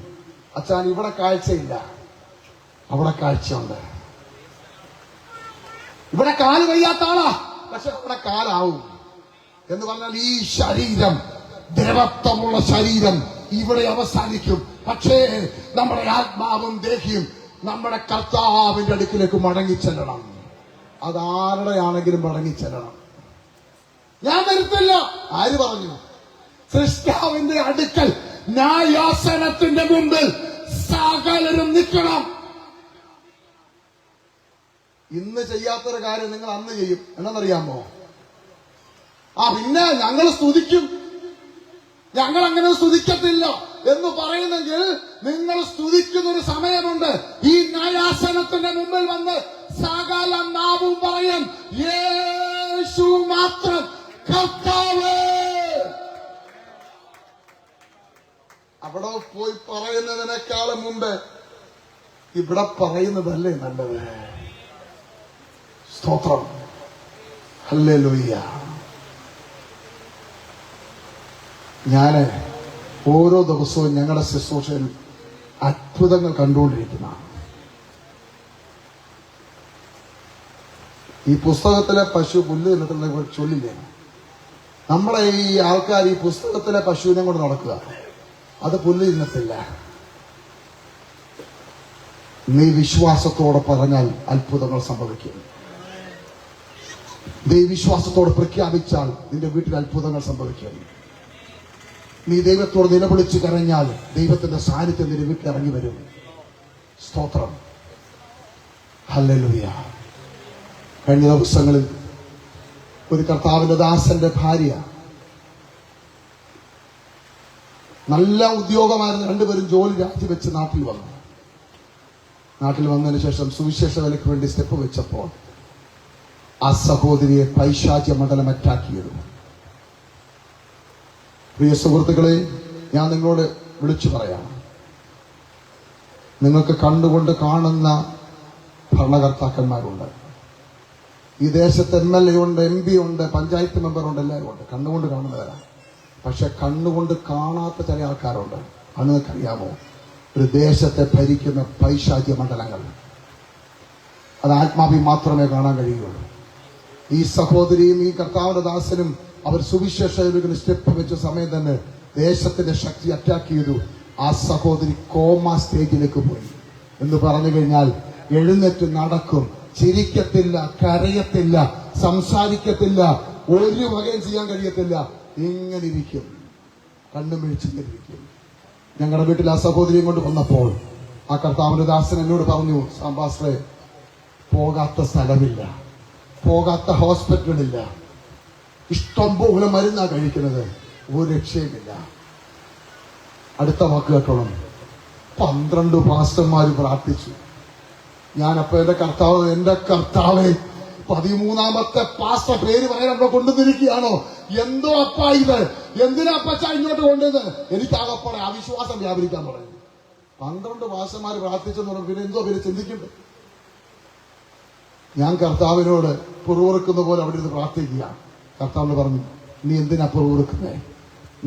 അച്ഛാൻ ഇവിടെ കാഴ്ചയില്ല, അവിടെ കാഴ്ചയുണ്ട്. ഇവിടെ കാല് വയ്യാത്ത ആളാ, പക്ഷെ അവിടെ കാലാവും. എന്ന് പറഞ്ഞാൽ ഈ ശരീരം, ദ്രവത്വമുള്ള ശരീരം ഇവിടെ അവസാനിക്കും. പക്ഷേ നമ്മുടെ ആത്മാവും ദേഹിയും നമ്മുടെ കർത്താവിന്റെ അടുക്കിലേക്ക് മടങ്ങിച്ചെല്ലണം. അതാരുടെയാണെങ്കിലും മടങ്ങിച്ചെല്ലണം. ഞാൻ വരുത്തില്ല. ആര് പറഞ്ഞു? സൃഷ്ടാവിന്റെ അടുക്കൽ ന്യായാസനത്തിന്റെ മുമ്പിൽ സകലരും നിൽക്കണം. ഇന്ന് ചെയ്യാത്തൊരു കാര്യം നിങ്ങൾ അന്ന് ചെയ്യും. എന്നറിയാമോ? പിന്നെ ഞങ്ങൾ സ്തുതിക്കും, ഞങ്ങൾ അങ്ങനെ സ്തുതിക്കത്തില്ല എന്ന് പറയുന്നെങ്കിൽ നിങ്ങൾ സ്തുതിക്കുന്നൊരു സമയമുണ്ട്. ഈ ന്യായാസനത്തിന്റെ മുമ്പിൽ വന്ന് സകല നാവും പറയും, യേശു മാത്രം കർത്താവ്. അവിടെ പോയി പറയുന്നതിനേക്കാളും മുമ്പ് ഇവിടെ പറയുന്നതല്ലേ നല്ലത്? സ്തോത്രം, ഹല്ലേലൂയ. ഞാന് ഓരോ ദിവസവും ഞങ്ങളുടെ ശുശ്രൂഷയിൽ അത്ഭുതങ്ങൾ കണ്ടുകൊണ്ടിരിക്കുന്ന ഈ പുസ്തകത്തിലെ പശു പുല്ല് തിന്നത്തുള്ള ചൊല്ലില്ലേ? നമ്മളെ ഈ ആൾക്കാർ ഈ പുസ്തകത്തിലെ പശുവിനെ കൊണ്ട് നടക്കുക, അത് പുല്ല് തിന്നത്തില്ല. നീ വിശ്വാസത്തോടെ പറഞ്ഞാൽ അത്ഭുതങ്ങൾ സംഭവിക്കും. നീ വിശ്വാസത്തോടെ പ്രഖ്യാപിച്ചാൽ നിന്റെ വീട്ടിൽ അത്ഭുതങ്ങൾ സംഭവിക്കും. നീ ദൈവത്തോട് നിലവിളിച്ച് കരഞ്ഞാൽ ദൈവത്തിന്റെ സാന്നിധ്യം നിന്റെ വീട്ടിൽ ഇറങ്ങി വരും. സ്തോത്രം, ഹല്ലേലൂയ. കഴിഞ്ഞ ദിവസങ്ങളിൽ ഒരു കർത്താവിന്റെ ദാസന്റെ ഭാര്യ, നല്ല ഉദ്യോഗമായിരുന്നു, രണ്ടുപേരും ജോലി രാജിവെച്ച് നാട്ടിൽ വന്നു. നാട്ടിൽ വന്നതിന് ശേഷം സുവിശേഷ വേലയ്ക്ക് വേണ്ടി സ്റ്റെപ്പ് വെച്ചപ്പോൾ ആ സഹോദരിയെ പൈശാചിക മണ്ഡലം അറ്റാക്ക് ചെയ്തു. പ്രിയ സുഹൃത്തുക്കളെ, ഞാൻ നിങ്ങളോട് വിളിച്ചു പറയാം, നിങ്ങൾക്ക് കണ്ടുകൊണ്ട് കാണുന്ന ഭരണകർത്താക്കന്മാരുണ്ട്. ഈ ദേശത്ത് MLA ഉണ്ട്, MP ഉണ്ട്, പഞ്ചായത്ത് മെമ്പറുണ്ട്, എല്ലാവരും ഉണ്ട്. കണ്ണുകൊണ്ട് കാണുന്നവരാണ്. പക്ഷെ കണ്ണുകൊണ്ട് കാണാത്ത ചില ആൾക്കാരുണ്ട്. അത് നിങ്ങൾക്കറിയാമോ? ഒരു ദേശത്തെ ഭരിക്കുന്ന പൈശാചിക മണ്ഡലങ്ങൾ. അത് ആത്മാവിൽ മാത്രമേ കാണാൻ കഴിയുള്ളൂ. ഈ സഹോദരിയും ഈ കർത്താവിന്റെ ദാസനും അവർ സുവിശേഷ സ്റ്റെപ്പ് വെച്ച സമയം തന്നെ ദേശത്തിന്റെ ശക്തി അറ്റാക്ക് ചെയ്തു. ആ സഹോദരി കോമ സ്റ്റേജിലേക്ക് പോയി. എന്ന് പറഞ്ഞു കഴിഞ്ഞാൽ എഴുന്നേറ്റ് നടക്കും, ചിരിക്കത്തില്ല, കരയത്തില്ല, സംസാരിക്കത്തില്ല, ഒരു വകയും ചെയ്യാൻ കഴിയത്തില്ല. ഇങ്ങനെ ഇരിക്കും, കണ്ണും മിഴിച്ചിരിക്കും. ഞങ്ങളുടെ വീട്ടിൽ ആ സഹോദരിയും കൊണ്ട് വന്നപ്പോൾ ആ കർത്താവിന്റെ ദാസൻ എന്നോട് പറഞ്ഞു, സാംബാസ്ത്രേ, പോകാത്ത സ്ഥലമില്ല, പോകാത്ത ഹോസ്പിറ്റലില്ല, ഇഷ്ടം പോലെ മരുന്നാ കഴിക്കുന്നത്, ഒരു രക്ഷയുമില്ല. അടുത്ത വാക്ക് കേട്ടോളം, 12 പാസ്റ്റർമാര് പ്രാർത്ഥിച്ചു. ഞാനപ്പോ എന്റെ കർത്താവെ 13ാമത്തെ പാസ്റ്റർ പേര് പറയാൻ അവിടെ കൊണ്ടുവന്നിരിക്കുകയാണോ? എന്തോ അപ്പ ഇത്, എന്തിനാ അപ്പച്ച ഇങ്ങോട്ട് കൊണ്ടുവന്ന്? എനിക്കാകപ്പോടെ അവിശ്വാസം വ്യാപരിക്കാൻ തുടങ്ങി. 12 പാസ്റ്റർമാര് പ്രാർത്ഥിച്ചെന്ന് പറഞ്ഞു. പിന്നെ എന്തോ പേര് ചിന്തിക്കണ്ടേ? ഞാൻ കർത്താവിനോട് പുറവുറുക്കുന്ന പോലെ അവിടെ ഇരുന്ന് പ്രാർത്ഥിക്കുക. കർത്താവിന് പറഞ്ഞു, നീ എന്തിനാ പുറവുറുക്കുന്നേ?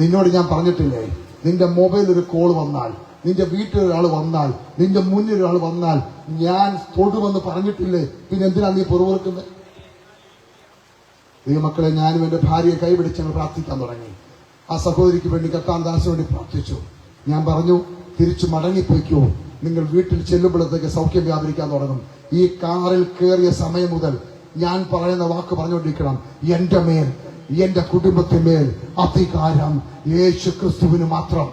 നിന്നോട് ഞാൻ പറഞ്ഞിട്ടില്ലേ, നിന്റെ മൊബൈൽ ഒരു കോൾ വന്നാൽ, നിന്റെ വീട്ടിലൊരാൾ വന്നാൽ, നിന്റെ മുന്നിൽ ഒരാൾ വന്നാൽ ഞാൻ തൊടുമെന്ന് പറഞ്ഞിട്ടില്ലേ? പിന്നെ എന്തിനാ നീ പുറവുറുക്കുന്നത്? ദൈവമക്കളെ, ഞാനും എന്റെ ഭാര്യയെ കൈപിടിച്ച് പ്രാർത്ഥിക്കാൻ തുടങ്ങി. ആ സഹോദരിക്ക് വേണ്ടി, കർത്താൻ ദാസിന് വേണ്ടി പ്രാർത്ഥിച്ചു. ഞാൻ പറഞ്ഞു, തിരിച്ചു മടങ്ങിപ്പോയിക്കോ, നിങ്ങൾ വീട്ടിൽ ചെല്ലുമ്പോഴത്തേക്ക് സൗഖ്യം വ്യാപരിക്കാൻ തുടങ്ങും. ഈ കാറിൽ കയറിയ സമയം മുതൽ ഞാൻ പറയുന്ന വാക്ക് പറഞ്ഞുകൊണ്ടിരിക്കണം, എന്റെ മേൽ, എന്റെ കുടുംബത്തിന്മേൽ അധികാരം യേശു ക്രിസ്തുവിന് മാത്രം.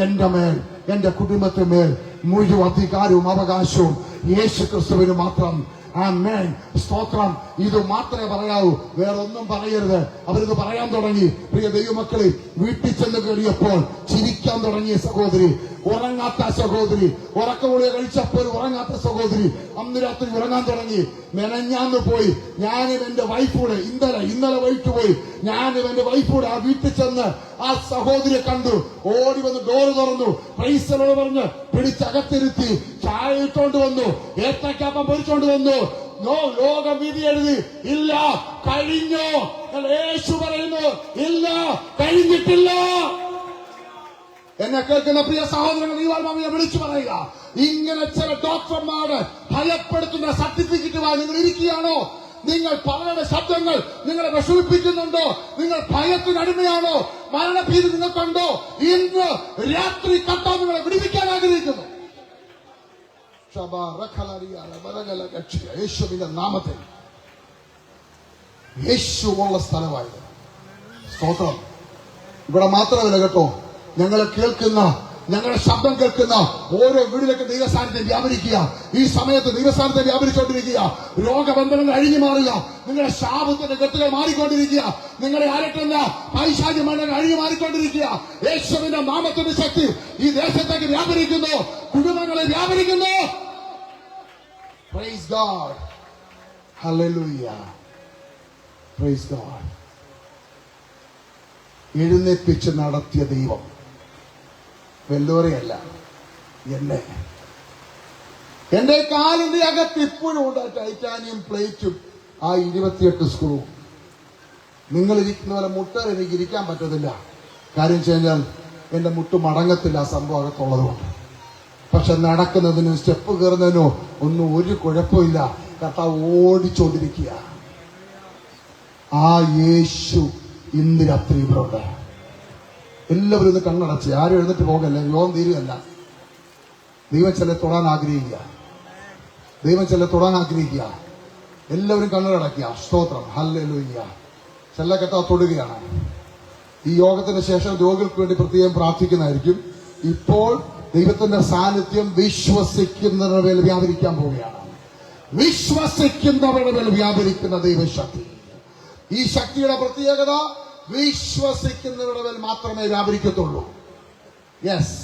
എന്റെ മേൽ, എന്റെ കുടുംബത്തിന്മേൽ മുഴുവൻ അധികാരവും അവകാശവും യേശു ക്രിസ്തുവിന് മാത്രം. ആമേൻ, സ്തോത്രം. ഇത് മാത്രമേ പറയാവൂ, വേറൊന്നും പറയരുത്. അവരിത് പറയാൻ തുടങ്ങി. പ്രിയ ദൈവമക്കളെ, വീട്ടിൽ ചെന്ന് കയറിയപ്പോൾ ചിരിക്കാൻ തുടങ്ങിയ സഹോദരി, ഉറങ്ങാത്ത സഹോദരി, ഉറക്കമുളിക കഴിച്ചപ്പോൾ ഉറങ്ങാത്ത സഹോദരി അന്ന് രാത്രി ഉറങ്ങാൻ തുടങ്ങി. മെനഞ്ഞാന്ന് പോയി ഞാനും എന്റെ വൈഫൂടെ, ഇന്നലെ വൈകിട്ട് പോയി ഞാനും എന്റെ വൈഫൂടെ ആ വീട്ടിൽ ചെന്ന് ആ സഹോദരിയെ കണ്ടു. ഓടി വന്ന് ഡോറ് തുറന്നു, പ്രൈസലോട് പറഞ്ഞ് പിടിച്ചകത്തിരുത്തി, ചായ ഇട്ടോണ്ട് വന്നു, ഏത്തക്കാപ്പം പൊരിച്ചോണ്ട് വന്നു. ലോകം വിധി എഴുതി, ഇല്ല കഴിഞ്ഞോ. യേശു പറയുന്നു, ഇല്ല കഴിഞ്ഞിട്ടില്ല. എന്നെ കേൾക്കുന്ന പ്രിയ സഹോദരങ്ങൾ, ഈ വാർമ്മയെ വിളിച്ചു പറയുക, ഇങ്ങനെ ചില ഡോക്ടർമാര് ഭയപ്പെടുത്തുന്ന സർട്ടിഫിക്കറ്റുമായി നിങ്ങൾ ഇരിക്കുകയാണോ? നിങ്ങൾ പലരുടെ ശബ്ദങ്ങൾ നിങ്ങളെ വിഷമിപ്പിക്കുന്നുണ്ടോ? നിങ്ങൾ ഭയത്തിനടിമയാണോ? മരണഭീതി നിങ്ങൾക്കുണ്ടോ? ഇന്ന് രാത്രി കർത്താവ് നിങ്ങളെ വിടുവിക്കാൻ ആഗ്രഹിക്കുന്നു. യേശുവിന്റെ നാമത്തിൽ, യേശുവുള്ള സ്ഥലമായത്. സ്തോത്രം. ഇവിടെ മാത്രമല്ല കേട്ടോ, ഞങ്ങളെ കേൾക്കുന്ന, ഞങ്ങളുടെ ശബ്ദം കേൾക്കുന്ന ഓരോ വീടിലേക്ക് ദൈവസാന്നിധ്യം വ്യാപരിക്കുക. ഈ സമയത്ത് ദൈവസാന്നിധ്യം വ്യാപരിച്ചുകൊണ്ടിരിക്കുക. രോഗബന്ധങ്ങൾ അഴിഞ്ഞു മാറുക. നിങ്ങളുടെ ശാപത്തിന്റെ കെട്ടുകൾ മാറിക്കൊണ്ടിരിക്കുക. നിങ്ങളെ അലട്ടുന്ന പൈശാചികമണ്ഡലങ്ങൾ അഴിഞ്ഞു മാറിക്കൊണ്ടിരിക്കുക. യേശുവിന്റെ നാമത്തിന്റെ ശക്തി ഈ ദേശത്തേക്ക് വ്യാപരിക്കുന്നു, കുടുംബങ്ങളെ വ്യാപരിക്കുന്നു. Praise God, hallelujah, praise God. എഴുന്നേൽപ്പിച്ച് നടത്തിയ ദൈവം വെല്ലോരെയല്ല, എന്റെ കാലിന്റെ അകത്ത് ഇപ്പോഴും ഉണ്ട് ടൈറ്റാനിയം പ്ലേറ്റും ആ 28 സ്ക്രൂ. നിങ്ങൾ ഇരിക്കുന്ന പോലെ മുട്ട എനിക്ക് ഇരിക്കാൻ പറ്റത്തില്ല. കാര്യം കഴിഞ്ഞാൽ എന്റെ മുട്ട് മടങ്ങത്തില്ല, ആ സംഭവം അകത്തുള്ളതുകൊണ്ട്. പക്ഷെ നടക്കുന്നതിനും സ്റ്റെപ്പ് കയറുന്നതിനോ ഒന്നും ഒരു കുഴപ്പമില്ല. കർത്താവ് ഓടിച്ചോണ്ടിരിക്കുക. ആ യേശു ഇന്ന് രാത്രി ഇവിടെ. എല്ലാവരും ഒന്ന് കണ്ണടച്ച്, ആരും എഴുന്നിട്ട് പോകല്ലേ, യോഗം തീരുകയല്ല. ദൈവം ചില തൊടാൻ ആഗ്രഹിക്കുക, ദൈവം ചില തൊടാൻ ആഗ്രഹിക്കുക. എല്ലാവരും കണ്ണടക്കുക. സ്തോത്രം, ഹല്ലേലൂയ. ചില കർത്താവ് തൊടുകയാണ്. ഈ യോഗത്തിന് ശേഷം രോഗികൾക്ക് വേണ്ടി പ്രത്യേകം പ്രാർത്ഥിക്കുന്നതായിരിക്കും. ഇപ്പോൾ ദൈവത്തിന്റെ സാന്നിധ്യം വിശ്വസിക്കുന്നവരുടെ മേൽ വ്യാപരിക്കാൻ പോവുകയാണ്. വിശ്വസിക്കുന്നവരുടെ മേൽ വ്യാപരിക്കുന്ന ദൈവശക്തി. ഈ ശക്തിയുടെ പ്രത്യേകത വിശ്വസിക്കുന്നവരുടെ മേൽ മാത്രമേ വ്യാപരിക്കത്തുള്ളൂ. യെസ്,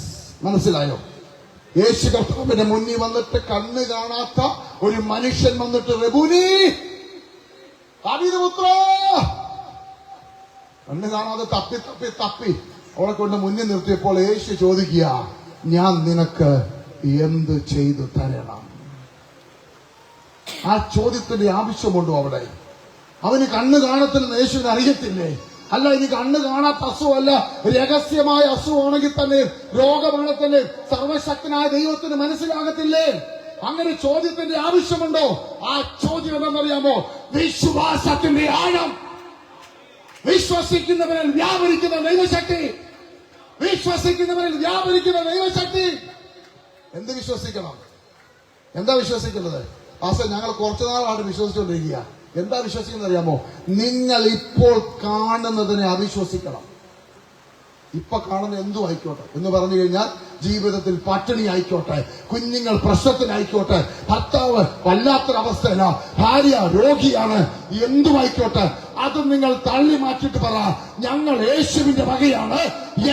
മനസ്സിലായോ? യേശു കർത്താവിന്റെ മുന്നിൽ വന്നിട്ട് കണ്ണ് കാണാത്ത ഒരു മനുഷ്യൻ വന്നിട്ട്, റബൂനി, ദാവീദുപുത്ര, കണ്ണ് കാണാതെ തപ്പി തപ്പി തപ്പി അവളെ കൊണ്ട് മുന്നിൽ നിർത്തിയപ്പോൾ യേശു ചോദിക്കുക, ഞാൻ നിനക്ക് എന്ത് ചെയ്തു തരണം? ആ ചോദ്യത്തിന്റെ ആവശ്യമുണ്ടോ അവിടെ? അവന് കണ്ണ് കാണത്തില്ലെന്ന് യേശുവിന് അറിയത്തില്ലേ? അല്ല, ഇനി കണ്ണ് കാണാത്ത അസുഖമല്ല, രഹസ്യമായ അസുഖമാണെങ്കിൽ തന്നെ, രോഗമാണെങ്കിൽ തന്നെ സർവശക്തനായ ദൈവത്തിന് മനസ്സിലാകത്തില്ലേ? അങ്ങനെ ചോദ്യത്തിന്റെ ആവശ്യമുണ്ടോ? ആ ചോദ്യം എന്താണെന്നറിയാമോ? വിശ്വാസത്തിന്റെ ആഴം. വിശ്വസിക്കുന്നവരിൽ വ്യാപരിക്കുന്ന ദൈവശക്തി. വിശ്വസിക്കുന്നവരിൽ വ്യാപരിക്കുന്ന ദൈവശക്തി. എന്ത് വിശ്വസിക്കണം? എന്താ വിശ്വസിക്കുന്നത്? ഞങ്ങൾ കുറച്ചു നാളാണ് വിശ്വസിച്ചുകൊണ്ടിരിക്കുക. എന്താ വിശ്വസിക്കുന്നത് അറിയാമോ? നിങ്ങൾ ഇപ്പോൾ കാണുന്നതിനെ അവിശ്വസിക്കണം. ഇപ്പൊ കാണുന്ന എന്തും ആയിക്കോട്ടെ എന്ന് പറഞ്ഞു കഴിഞ്ഞാൽ, ജീവിതത്തിൽ പട്ടിണി ആയിക്കോട്ടെ, കുഞ്ഞുങ്ങൾ പ്രശ്നത്തിനായിക്കോട്ടെ, ഭർത്താവ് വല്ലാത്തൊരവസ്ഥയില, ഭാര്യ രോഗിയാണ്, എന്തുമായിക്കോട്ടെ, അത് നിങ്ങൾ തള്ളി മാറ്റിട്ട് പറ, ഞങ്ങൾ യേശുവിന്റെ വകയാണ്.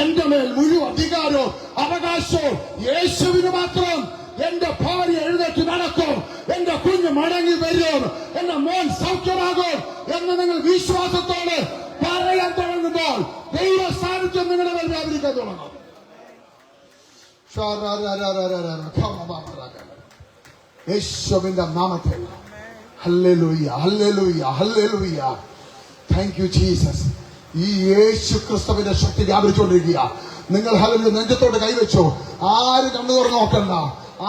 എന്റെ മേൽ മുഴുവൻ അധികാരവും അവകാശവും യേശുവിന് മാത്രം. എന്റെ ഭാര്യ എഴുന്നേറ്റ് നടക്കും, എന്റെ കുഞ്ഞ് മടങ്ങി വരും, എന്റെ മോൻ സൗഖ്യമാകും എന്ന് നിങ്ങൾ വിശ്വാസത്തോടെ പറയാൻ തുടങ്ങുമ്പോൾ ദൈവ സാന്നിധ്യം നിങ്ങളുടെ മേൽ വ്യാപരിക്കാൻ തുടങ്ങും. യേശുവിന്റെ നാമത്തിൽ hallelujah, hallelujah, hallelujah. Thank you Jesus. ഈ യേശു ക്രിസ്തുവിന്റെ ശക്തി വ്യാപരിച്ചുകൊണ്ടിരിക്കുക. നിങ്ങൾ ഹല്ലേലൂയ നെഞ്ചത്തോട് കൈവച്ചോ. ആര് കണ്ണു തുറന്ന് നോക്കണ്ട,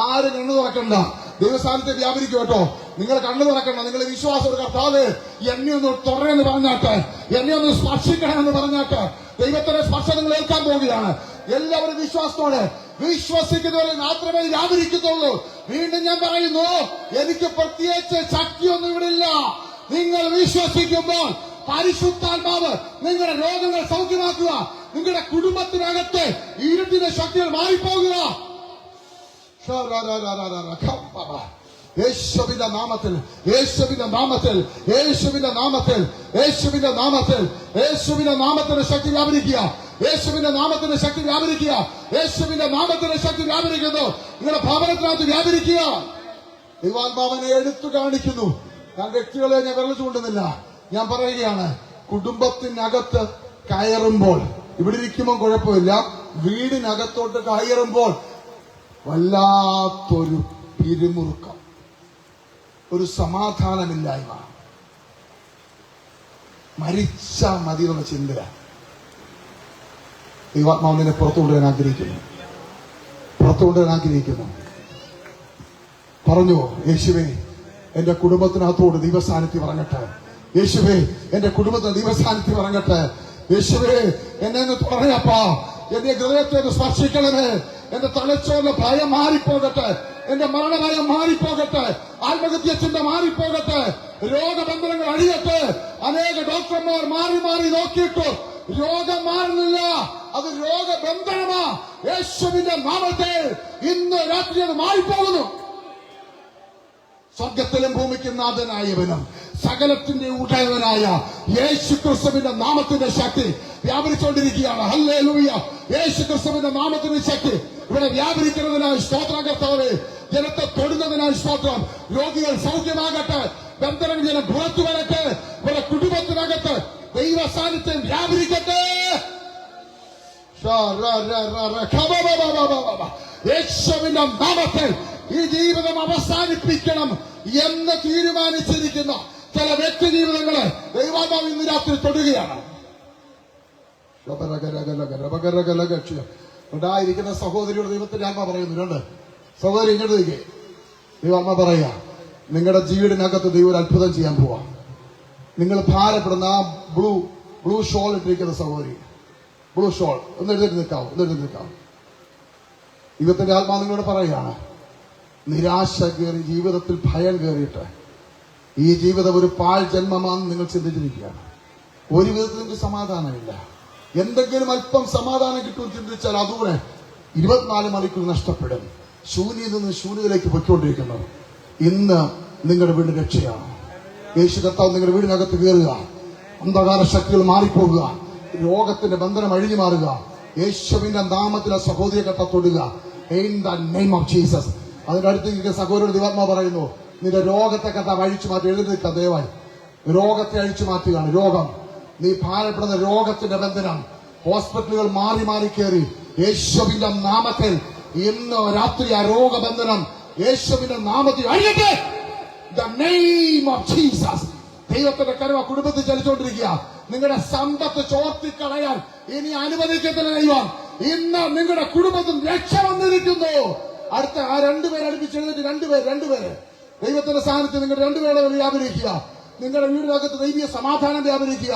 ആര് കണ്ണു തുറക്കണ്ട. ദൈവസ്ഥാനത്തെ വ്യാപരിക്കും കേട്ടോ. നിങ്ങൾ കണ്ണു തുറക്കണ്ട. നിങ്ങൾ വിശ്വാസം കർത്താവ് എന്നെ ഒന്ന് തുറയെന്ന് പറഞ്ഞാട്ടെ, എന്നെ ഒന്ന് സ്പർശിക്കണമെന്ന് പറഞ്ഞാട്ടെ. ദൈവത്തിന്റെ സ്പർശം നിങ്ങൾ ഏൽക്കാൻ പോവുകയാണ്. എല്ലാവരും വിശ്വാസത്തോടെ വിശ്വസിക്കുന്നവരെ മാത്രമേ വ്യാപരിക്കത്തുള്ളൂ. വീണ്ടും ഞാൻ പറയുന്നു, എനിക്ക് പ്രത്യേകിച്ച് ശക്തിയൊന്നും ഇവിടെ ഇല്ല. നിങ്ങൾ വിശ്വസിക്കുമ്പോൾ പരിശുദ്ധാത്മാവ് നിങ്ങളുടെ രോഗങ്ങൾ സൗഖ്യമാക്കുക. നിങ്ങളുടെ കുടുംബത്തിനകത്ത് ഇരുട്ടിന്റെ ശക്തികൾ മാറിപ്പോകുക. യേശുവിന്റെ നാമത്തിൽ, യേശുവിന്റെ നാമത്തിൽ, യേശുവിന്റെ നാമത്തിൽ, യേശുവിന്റെ നാമത്തിൽ, യേശുവിന്റെ നാമത്തിന്റെ ശക്തി വ്യാപരിക്കുക. യേശുവിന്റെ നാമത്തിന്റെ ശക്തി വ്യാപരിക്കുക. യേശുവിന്റെ നാമത്തിന്റെ ശക്തി വ്യാപരിക്കുന്നു. നിങ്ങളുടെ ഭവനത്തിനകത്ത് വ്യാപരിക്കുക. ദൈവാത്മാവിനെ എടുത്തു കാണിക്കുന്നു. ഞാൻ വ്യക്തികളെ ഞാൻ വിരൽ ചൂണ്ടുന്നില്ല. ഞാൻ പറയുകയാണ്, കുടുംബത്തിനകത്ത് കയറുമ്പോൾ, ഇവിടെ ഇരിക്കുമ്പോൾ കുഴപ്പമില്ല, വീടിനകത്തോട്ട് കയറുമ്പോൾ വല്ലാത്തൊരു പിരിമുറുക്കം, ഒരു സമാധാനമില്ലായ്മ, മരിച്ച മതി എന്നുള്ള ചിന്ത. ദൈവാത്മാവ് നിന്നെ പുറത്തുകൊണ്ടുവരാൻ ആഗ്രഹിക്കുന്നു, പുറത്തുകൊണ്ടുവരാൻ ആഗ്രഹിക്കുന്നു. പറഞ്ഞു, യേശുവേ എന്റെ കുടുംബത്തിനകത്തോട് ദൈവസാന്നിധ്യം ഇറങ്ങട്ടെ. യേശുവേ എന്റെ കുടുംബത്തിന് ദൈവസാന്നിധ്യം ഇറങ്ങട്ടെ. യേശുവേ എന്നെ ഒന്ന് തുറയപ്പാ, എന്റെ ഹൃദയത്തെ ഒന്ന് സ്പർശിക്കണമേ. എന്റെ തലച്ചോറിന്റെ ഭയം മാറിപ്പോകട്ടെ, എന്റെ മരണഭയം മാറിപ്പോകട്ടെ, ആത്മഹത്യ ചിന്ത മാറിപ്പോകട്ടെ, രോഗബന്ധനങ്ങൾ അഴിയട്ടെ. അനേക ഡോക്ടർമാർ മാറി മാറി നോക്കിയിട്ടു രോഗം മാറുന്നില്ല. അത് രോഗബന്ധനമാ. യേശുവിന്റെ നാമത്തിൽ ഇന്ന് രാത്രി അത് മാറിപ്പോകുന്നു. സ്വർഗത്തിലും ഭൂമിക്കും നാഥനായവനും സകലത്തിന്റെ ഉടയവനായ യേശു ക്രിസ്തുവിന്റെ നാമത്തിന്റെ ശക്തി വ്യാപരിച്ചുകൊണ്ടിരിക്കുകയാണ്. ഹല്ലേലൂയ. യേശു ക്രിസ്തുവിന്റെ നാമത്തിന്റെ ശക്തി ഇവിടെ വ്യാപരിക്കുന്നതിനായി സ്തോത്രം കർത്താവേ. ജനത്തെ തൊടുന്നതിനായി സ്തോത്രം. രോഗികൾ സൗഖ്യമാകട്ടെ, ബന്ധനങ്ങൾ ജനം പുറത്തു വരട്ടെ, ഇവിടെ കുടുംബത്തിനകത്ത് ദൈവ സാന്നിധ്യം വ്യാപരിക്കട്ടെ. യേശുവിന്റെ നാമത്തിൽ ഈ ജീവിതം അവസാനിപ്പിക്കണം എന്ന് തീരുമാനിച്ചിരിക്കുന്ന ചില വ്യക്തി ജീവിതങ്ങളെ ദൈവാത്മാവ് ഇന്ന് രാത്രി തൊടുകയാണ്. ഉണ്ടായിരിക്കുന്ന സഹോദരിയോട് ദൈവത്തിന്റെ ആത്മ പറയുന്നുണ്ട്, സഹോദരി ഇങ്ങോട്ട് നിൽക്കേ. ദൈവാത്മ പറയാ, നിങ്ങളുടെ ജീവിതത്തിനകത്ത് ദൈവം ഒരു അത്ഭുതം ചെയ്യാൻ പോവാ. നിങ്ങൾ ഭാരപ്പെടുന്ന ആ ബ്ലൂ ഷോൾ ഇട്ടിരിക്കുന്ന സഹോദരി, ബ്ലൂ ഷോൾ ഒന്ന് എഴുന്നേറ്റ് നിൽക്കാവും, ഒന്ന് എഴുന്നേറ്റ് നിൽക്കാവും. ദൈവത്തിന്റെ ആത്മാ നിങ്ങളോട് പറയാണ്, നിരാശ കയറി, ജീവിതത്തിൽ ഭയം കയറിയിട്ട് ഈ ജീവിതം ഒരു പാഴ് ജന്മമാണെന്ന് നിങ്ങൾ ചിന്തിച്ചിരിക്കുകയാണ്. ഒരു വിധത്തിൽ നിങ്ങൾക്ക് സമാധാനമില്ല. എന്തെങ്കിലും അല്പം സമാധാനം കിട്ടുമെന്ന് ചിന്തിച്ചാൽ അതുകൂടെ 24 മണിക്കൂർ നഷ്ടപ്പെടും. ശൂന്യയിൽ നിന്ന് ശൂന്യതയിലേക്ക് പൊയ്ക്കൊണ്ടിരിക്കുന്നു. ഇന്ന് നിങ്ങളുടെ വീട് രക്ഷയാണ്. യേശു കർത്താവ് നിങ്ങളുടെ വീടിനകത്ത് കയറുക, അന്ധകാര ശക്തികൾ മാറിപ്പോകുക, രോഗത്തിന്റെ ബന്ധനം അഴിഞ്ഞു മാറുക. യേശുവിന്റെ നാമത്തിൽ ആ സഹോദരിയെ കർത്താവ് തൊടുക. In the name of Jesus. അതിന്റെ അടുത്ത് സഹോദരൻ ദിവാത്മാ പറയുന്നു, നിന്റെ രോഗത്തെ കർത്താവ് അഴിച്ചു മാറ്റി. എഴുന്നേൽക്ക ദയവായി. രോഗത്തെ അഴിച്ചു മാറ്റുകയാണ്. രോഗം, നീ ഭാരപ്പെടുന്ന രോഗത്തിന്റെ ബന്ധനം ഹോസ്പിറ്റലുകൾ മാറി മാറി കയറി യേശുവിന്റെ നാമത്തിൽ ഇന്ന് രാത്രി ആ രോഗബന്ധനം യേശുവിന്റെ നാമത്തിൽ അഴിയട്ടെ. The name of Jesus. ദൈവത്തിന്റെ കരുവ കുടുംബത്തിൽ ചലിച്ചുകൊണ്ടിരിക്കുക. നിങ്ങളുടെ സമ്പത്ത് ചോർത്തിക്കളയാൻ ഇനി അനുവദിക്കത്തില്ല ദൈവം. ഇന്ന് നിങ്ങളുടെ കുടുംബത്തിൽ രക്ഷ വന്നിരിക്കുന്നു. അടുത്ത ആ രണ്ടുപേരെ അടുപ്പിച്ച് എഴുതിട്ട് രണ്ടുപേര് ദൈവത്തിന്റെ സ്ഥാനത്ത് നിങ്ങൾ രണ്ടുപേരെ വ്യാപരിക്കുക. നിങ്ങളുടെ വീടിനകത്ത് ദൈവീയ സമാധാനം വ്യാപരിക്കുക.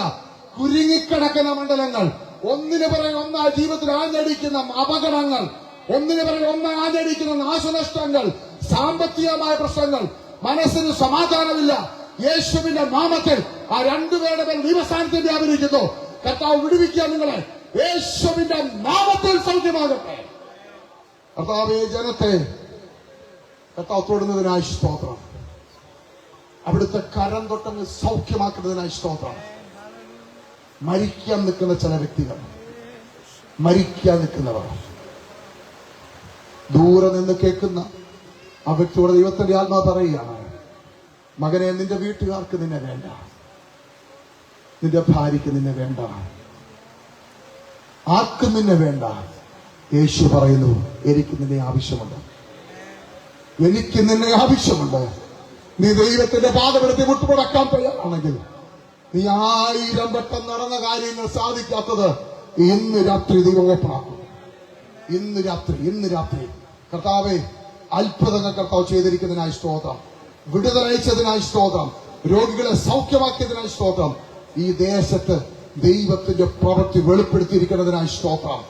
കുരുങ്ങിക്കിടക്കുന്ന മണ്ഡലങ്ങൾ, ഒന്നിനു പിറകെ ഒന്നായി ജീവിതത്തിൽ ആഞ്ഞടിക്കുന്ന അപകടങ്ങൾ, ഒന്നിനു പിറകെ ഒന്നായി ആഞ്ഞടിക്കുന്ന നാശനഷ്ടങ്ങൾ, സാമ്പത്തികമായ പ്രശ്നങ്ങൾ, മനസ്സിന് സമാധാനമില്ല. യേശുവിന്റെ നാമത്തിൽ ആ രണ്ടുപേരുടെ മേൽ ദൈവസ്ഥാനത്തിൽ വ്യാപരിക്കുന്നു. കർത്താവ് വിടുവിക്കുക നിങ്ങളെ. യേശുവിന്റെ നാമത്തിൽ സൗഖ്യമാകട്ടെ. കർത്താവേ, ജനത്തെ കർത്താവ് തൊടുന്നതിനായി സ്തോത്രം. അവിടുത്തെ കരം തൊട്ടങ്ങ് സൗഖ്യമാക്കുന്നതിനായി സ്തോത്രം. മരിക്കാൻ നിൽക്കുന്ന ചില വ്യക്തികൾ, മരിക്കാൻ നിൽക്കുന്നവർ, ദൂരെ നിന്ന് കേൾക്കുന്ന ആ വ്യക്തിയോട് ദൈവത്തിന്റെ ആത്മാവ് പറയുകയാണ്, മകനെ, നിന്റെ വീട്ടുകാർക്ക് നിന്നെ വേണ്ട, നിന്റെ ഭാര്യയ്ക്ക് നിന്നെ വേണ്ട, ആർക്കും നിന്നെ വേണ്ട. യേശു പറയുന്നു, എനിക്ക് നിന്നെ ആവശ്യമുണ്ട്, എനിക്ക് നിന്നെ ആവശ്യമുണ്ട്. നീ ദൈവത്തിന്റെ പാദപീഠത്തിൽ മുട്ടുമടക്കാൻ തയ്യാറാണെങ്കിൽ, നീ 1000 വട്ടം നടന്ന കാര്യങ്ങൾ സാധിക്കാത്തത് ഇന്ന് രാത്രി ദൈവം ഓപ്പണാക്കും. ഇന്ന് രാത്രി കർത്താവേ, അത്ഭുതങ്ങൾ കർത്താവ് ചെയ്തിരിക്കുന്നതിനായി സ്തോത്രം. വിടുതലയച്ചതിനായി സ്തോത്രം. രോഗികളെ സൗഖ്യമാക്കിയതിനായി സ്തോത്രം. ഈ ദേശത്ത് ദൈവത്തിന്റെ പ്രവൃത്തി വെളിപ്പെടുത്തിയിരിക്കുന്നതിനായി സ്തോത്രം.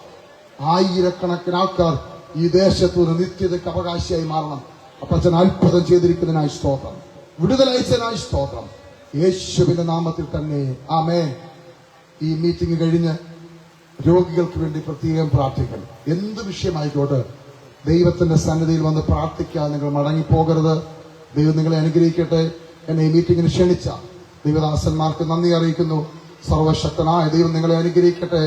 1000കണക്കിന് ആൾക്കാർ ഈ ദേശത്ത് ഒരു നിത്യതയ്ക്ക് അവകാശിയായി മാറണം. അപ്പച്ചൻ അത്ഭുതം ചെയ്തിരിക്കുന്നതിനായി സ്തോത്രം. വിടുതലയച്ചതിനായി സ്തോത്രം. യേശുവിന്റെ നാമത്തിൽ തന്നെ ആമേൻ. ഈ മീറ്റിംഗ് കഴിഞ്ഞ് രോഗികൾക്ക് വേണ്ടി പ്രത്യേകം പ്രാർത്ഥിക്കണം. എന്ത് വിഷയമായിക്കോട്ടെ, ദൈവത്തിന്റെ സന്നിധിയിൽ വന്ന് പ്രാർത്ഥിക്കാൻ നിങ്ങൾ മടങ്ങിപ്പോകരുത്. ദൈവം നിങ്ങളെ അനുഗ്രഹിക്കട്ടെ. എന്നെ ഈ മീറ്റിംഗിന് ക്ഷണിച്ച ദൈവദാസന്മാർക്ക് നന്ദി അറിയിക്കുന്നു. സർവശക്തനായ ദൈവം നിങ്ങളെ അനുഗ്രഹിക്കട്ടെ.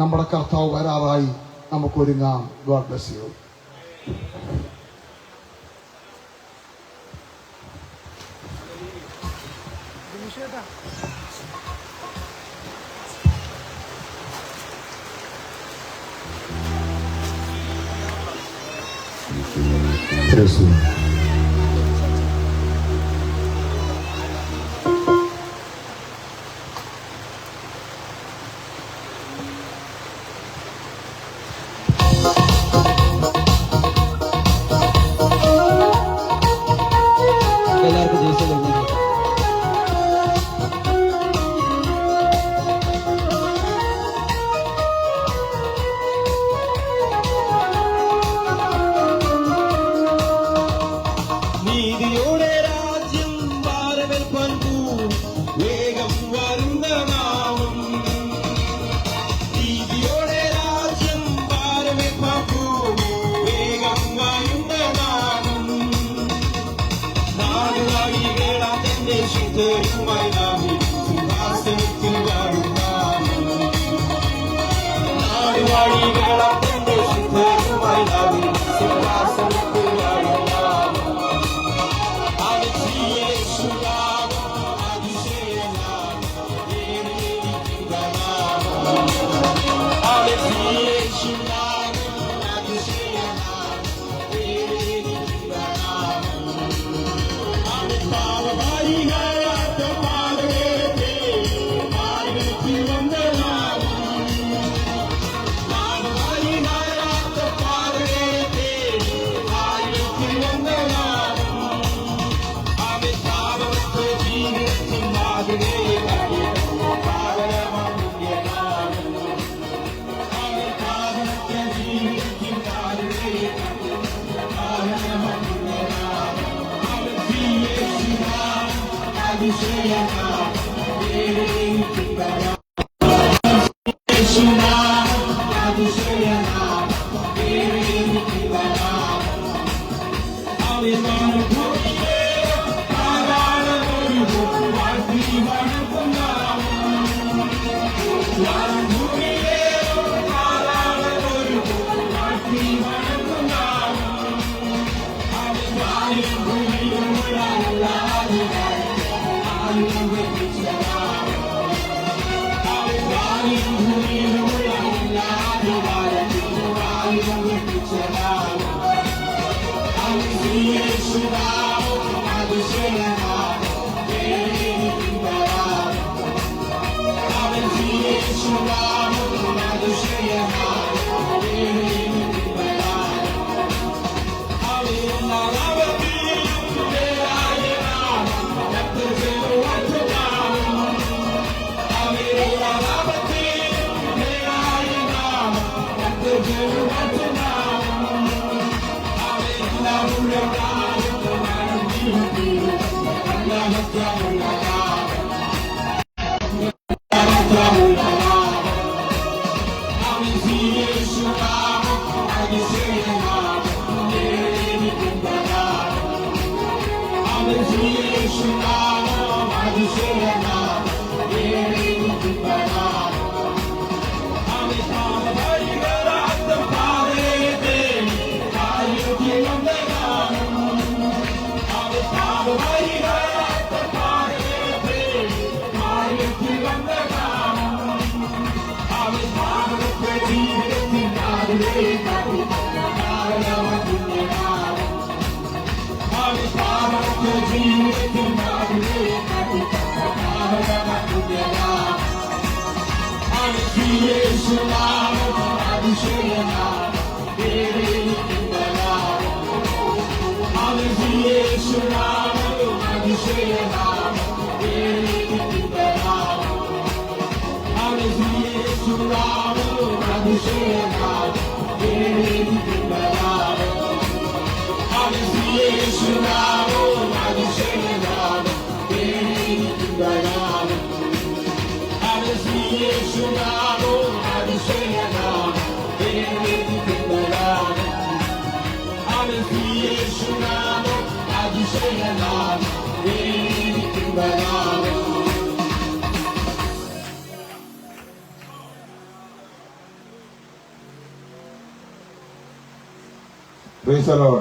നമ്മുടെ കർത്താവ് വരാറായി. നമുക്കൊരുങ്ങാം. God bless you.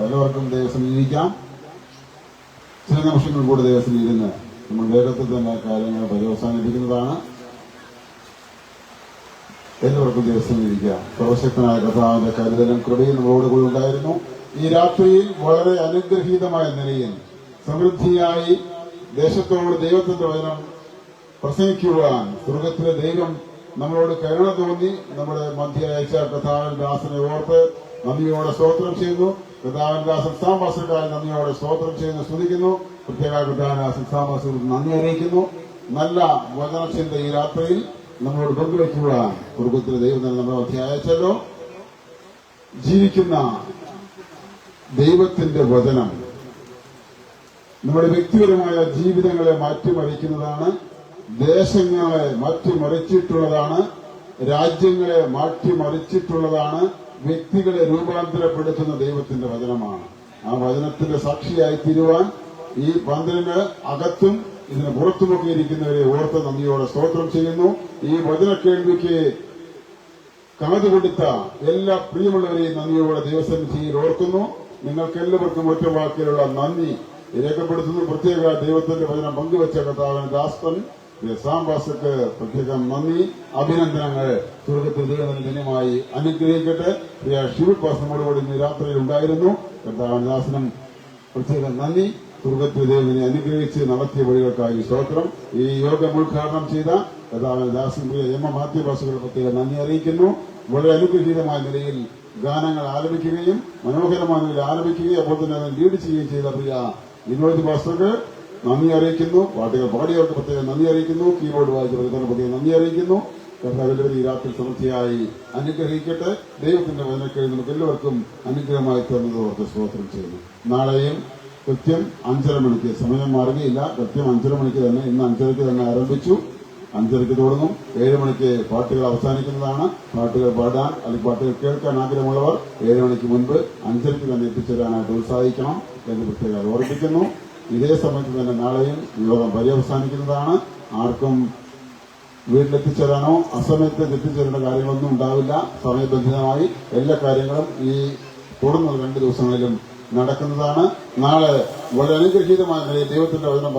എല്ലാവർക്കും ദൈവത്തിൽ ഇരിക്കാം. ചില നിമിഷങ്ങൾ കൂടെ ദൈവത്തിൽ ഇരുന്ന് നമ്മൾ വേഗത്തിൽ തന്നെ കാര്യങ്ങൾ പര്യവസാനിപ്പിക്കുന്നതാണ്. എല്ലാവർക്കും ദൈവത്തിൽ ഇരിക്കാം. സർവശക്തനായ കർത്താവിന്റെ കരുതലും കൃപയും നമ്മളോട് കൂടി ഉണ്ടായിരുന്നു. ഈ രാത്രിയിൽ വളരെ അനുഗ്രഹീതമായ നിലയിൽ സമൃദ്ധിയായി ദേശത്തോട് ദൈവത്തിന്റെ വചനം പ്രസംഗിക്കുവാൻ സ്വർഗത്തിലെ ദൈവം നമ്മളോട് കരുണ തോന്നി നമ്മുടെ മധ്യ അയച്ച കർത്താവിൻ ദാസനെ ഓർത്ത് നന്ദിയോടെ സ്തോത്രം ചെയ്യുന്നു. കർത്താവിൻ ദാസൻ സാംബാസക്കാരൻ നന്ദിയോടെ സ്തോത്രം ചെയ്യുന്നു, സ്തുതിക്കുന്നു. പ്രത്യേക കർത്താവിൻ സാംബാസ നന്ദി അറിയിക്കുന്നു. നല്ല വചനചിന്ത ഈ രാത്രിയിൽ നമ്മളോട് പങ്കുവയ്ക്കുവാൻ സ്വർഗത്തിലെ ദൈവം തന്നെ നമ്മളെ മധ്യ അയച്ചല്ലോ. ജീവിക്കുന്ന ദൈവത്തിന്റെ വചനം നമ്മുടെ വ്യക്തിപരമായ ജീവിതങ്ങളെ മാറ്റിമറിക്കുന്നതാണ്, ദേശങ്ങളെ മാറ്റിമറിച്ചിട്ടുള്ളതാണ്, രാജ്യങ്ങളെ മാറ്റിമറിച്ചിട്ടുള്ളതാണ്, വ്യക്തികളെ രൂപാന്തരപ്പെടുത്തുന്ന ദൈവത്തിന്റെ വചനമാണ്. ആ വചനത്തിന്റെ സാക്ഷിയായി തീരുവാൻ ഈ പന്തലിന് അകത്തും ഇതിന് പുറത്തുമൊക്കെ ഇരിക്കുന്നവരെ ഓർത്ത് നന്ദിയോടെ സ്തോത്രം ചെയ്യുന്നു. ഈ വചന കേൾവിക്ക് കാതു കൊടുത്ത എല്ലാ പ്രിയമുള്ളവരെയും നന്ദിയോടെ ദൈവസന്നിധിയിൽ ഓർക്കുന്നു. നിങ്ങൾക്ക് എല്ലാവർക്കും ഒറ്റ വാക്കിലുള്ള നന്ദി രേഖപ്പെടുത്തുന്നു. പ്രത്യേക ദൈവത്തിന്റെ വചനം പങ്കുവച്ച കർത്താവിന് ദാസൻ സാംബാസക്ക് പ്രത്യേകം നന്ദി, അഭിനന്ദനങ്ങൾ. സ്വർഗത്തിൽ ദൈവം ധന്യമായി അനുഗ്രഹിക്കട്ടെ. പ്രിയ ഷിബു പാസ്റ്ററോടുകൂടി ഇന്ന് രാത്രിയിൽ ഉണ്ടായിരുന്നു. കർത്താവിന് ദാസനും പ്രത്യേകം നന്ദി. സ്വർഗത്തിൽ ദൈവത്തിനെ അനുഗ്രഹിച്ച് നടത്തിയ വഴികൾക്കായി സ്തോത്രം. ഈ യോഗം ഉദ്ഘാടനം ചെയ്ത കർത്താവിന് ദാസൻ പ്രിയ എം മാത്യു പാസ്റ്ററുടെ പ്രത്യേകം നന്ദി അറിയിക്കുന്നു. വളരെ അനുഗ്രഹീതമായ നിലയിൽ ഗാനങ്ങൾ ആലപിക്കുകയും മനോഹരമായ നിലയിൽ ആലപിക്കുകയും അപ്പോൾ തന്നെ അത് ലീഡ് ചെയ്യുകയും ചെയ്ത പ്രിയ വിനോദ് പാസ്റ്റർക്ക് നന്ദി അറിയിക്കുന്നു. പാട്ടുകൾ പാടിയവർക്ക് പ്രത്യേകം നന്ദി അറിയിക്കുന്നു. കീബോർഡ് വായിച്ചവർക്ക് പ്രത്യേകം നന്ദി അറിയിക്കുന്നു. കർത്താവ് ഈ രാത്രി സമൃദ്ധിയായി അനുഗ്രഹിക്കട്ടെ. ദൈവത്തിന്റെ വചനക്കേൾ നമുക്ക് എല്ലാവർക്കും അനുഗ്രഹമായി തന്നത് ഓർത്ത് സ്തോത്രം ചെയ്യുന്നു. നാളെയും കൃത്യം 5:30 മണിക്ക്, സമയം മാറുകയില്ല, കൃത്യം 5:30 മണിക്ക് തന്നെ, ഇന്ന് 5:30 തന്നെ ആരംഭിച്ചു. 5:30 തുടങ്ങും. 7 മണിക്ക് പാട്ടുകൾ അവസാനിക്കുന്നതാണ്. പാട്ടുകൾ പാടാൻ അല്ലെങ്കിൽ പാട്ടുകൾ കേൾക്കാൻ ആഗ്രഹമുള്ളവർ 7 മണിക്ക് മുൻപ് 5:30 തന്നെ എത്തിച്ചേരാനായിട്ട് ഉത്സാഹിക്കണം എന്ന് പ്രത്യേകം ഓർമ്മിപ്പിക്കുന്നു. ഇതേ സമയത്ത് തന്നെ നാളെയും യോഗം പര്യവസാനിക്കുന്നതാണ്. ആർക്കും വീട്ടിലെത്തിച്ചേരാനോ അസമയത്ത് എത്തിച്ചേരേണ്ട കാര്യങ്ങളൊന്നും ഉണ്ടാവില്ല. സമയബന്ധിതമായി എല്ലാ കാര്യങ്ങളും ഈ തുടർന്ന് 2 ദിവസങ്ങളിലും നടക്കുന്നതാണ്. നാളെ വളരെ അനുഗ്രഹീതമായ നിലയിൽ ദൈവത്തിന്റെ വചനം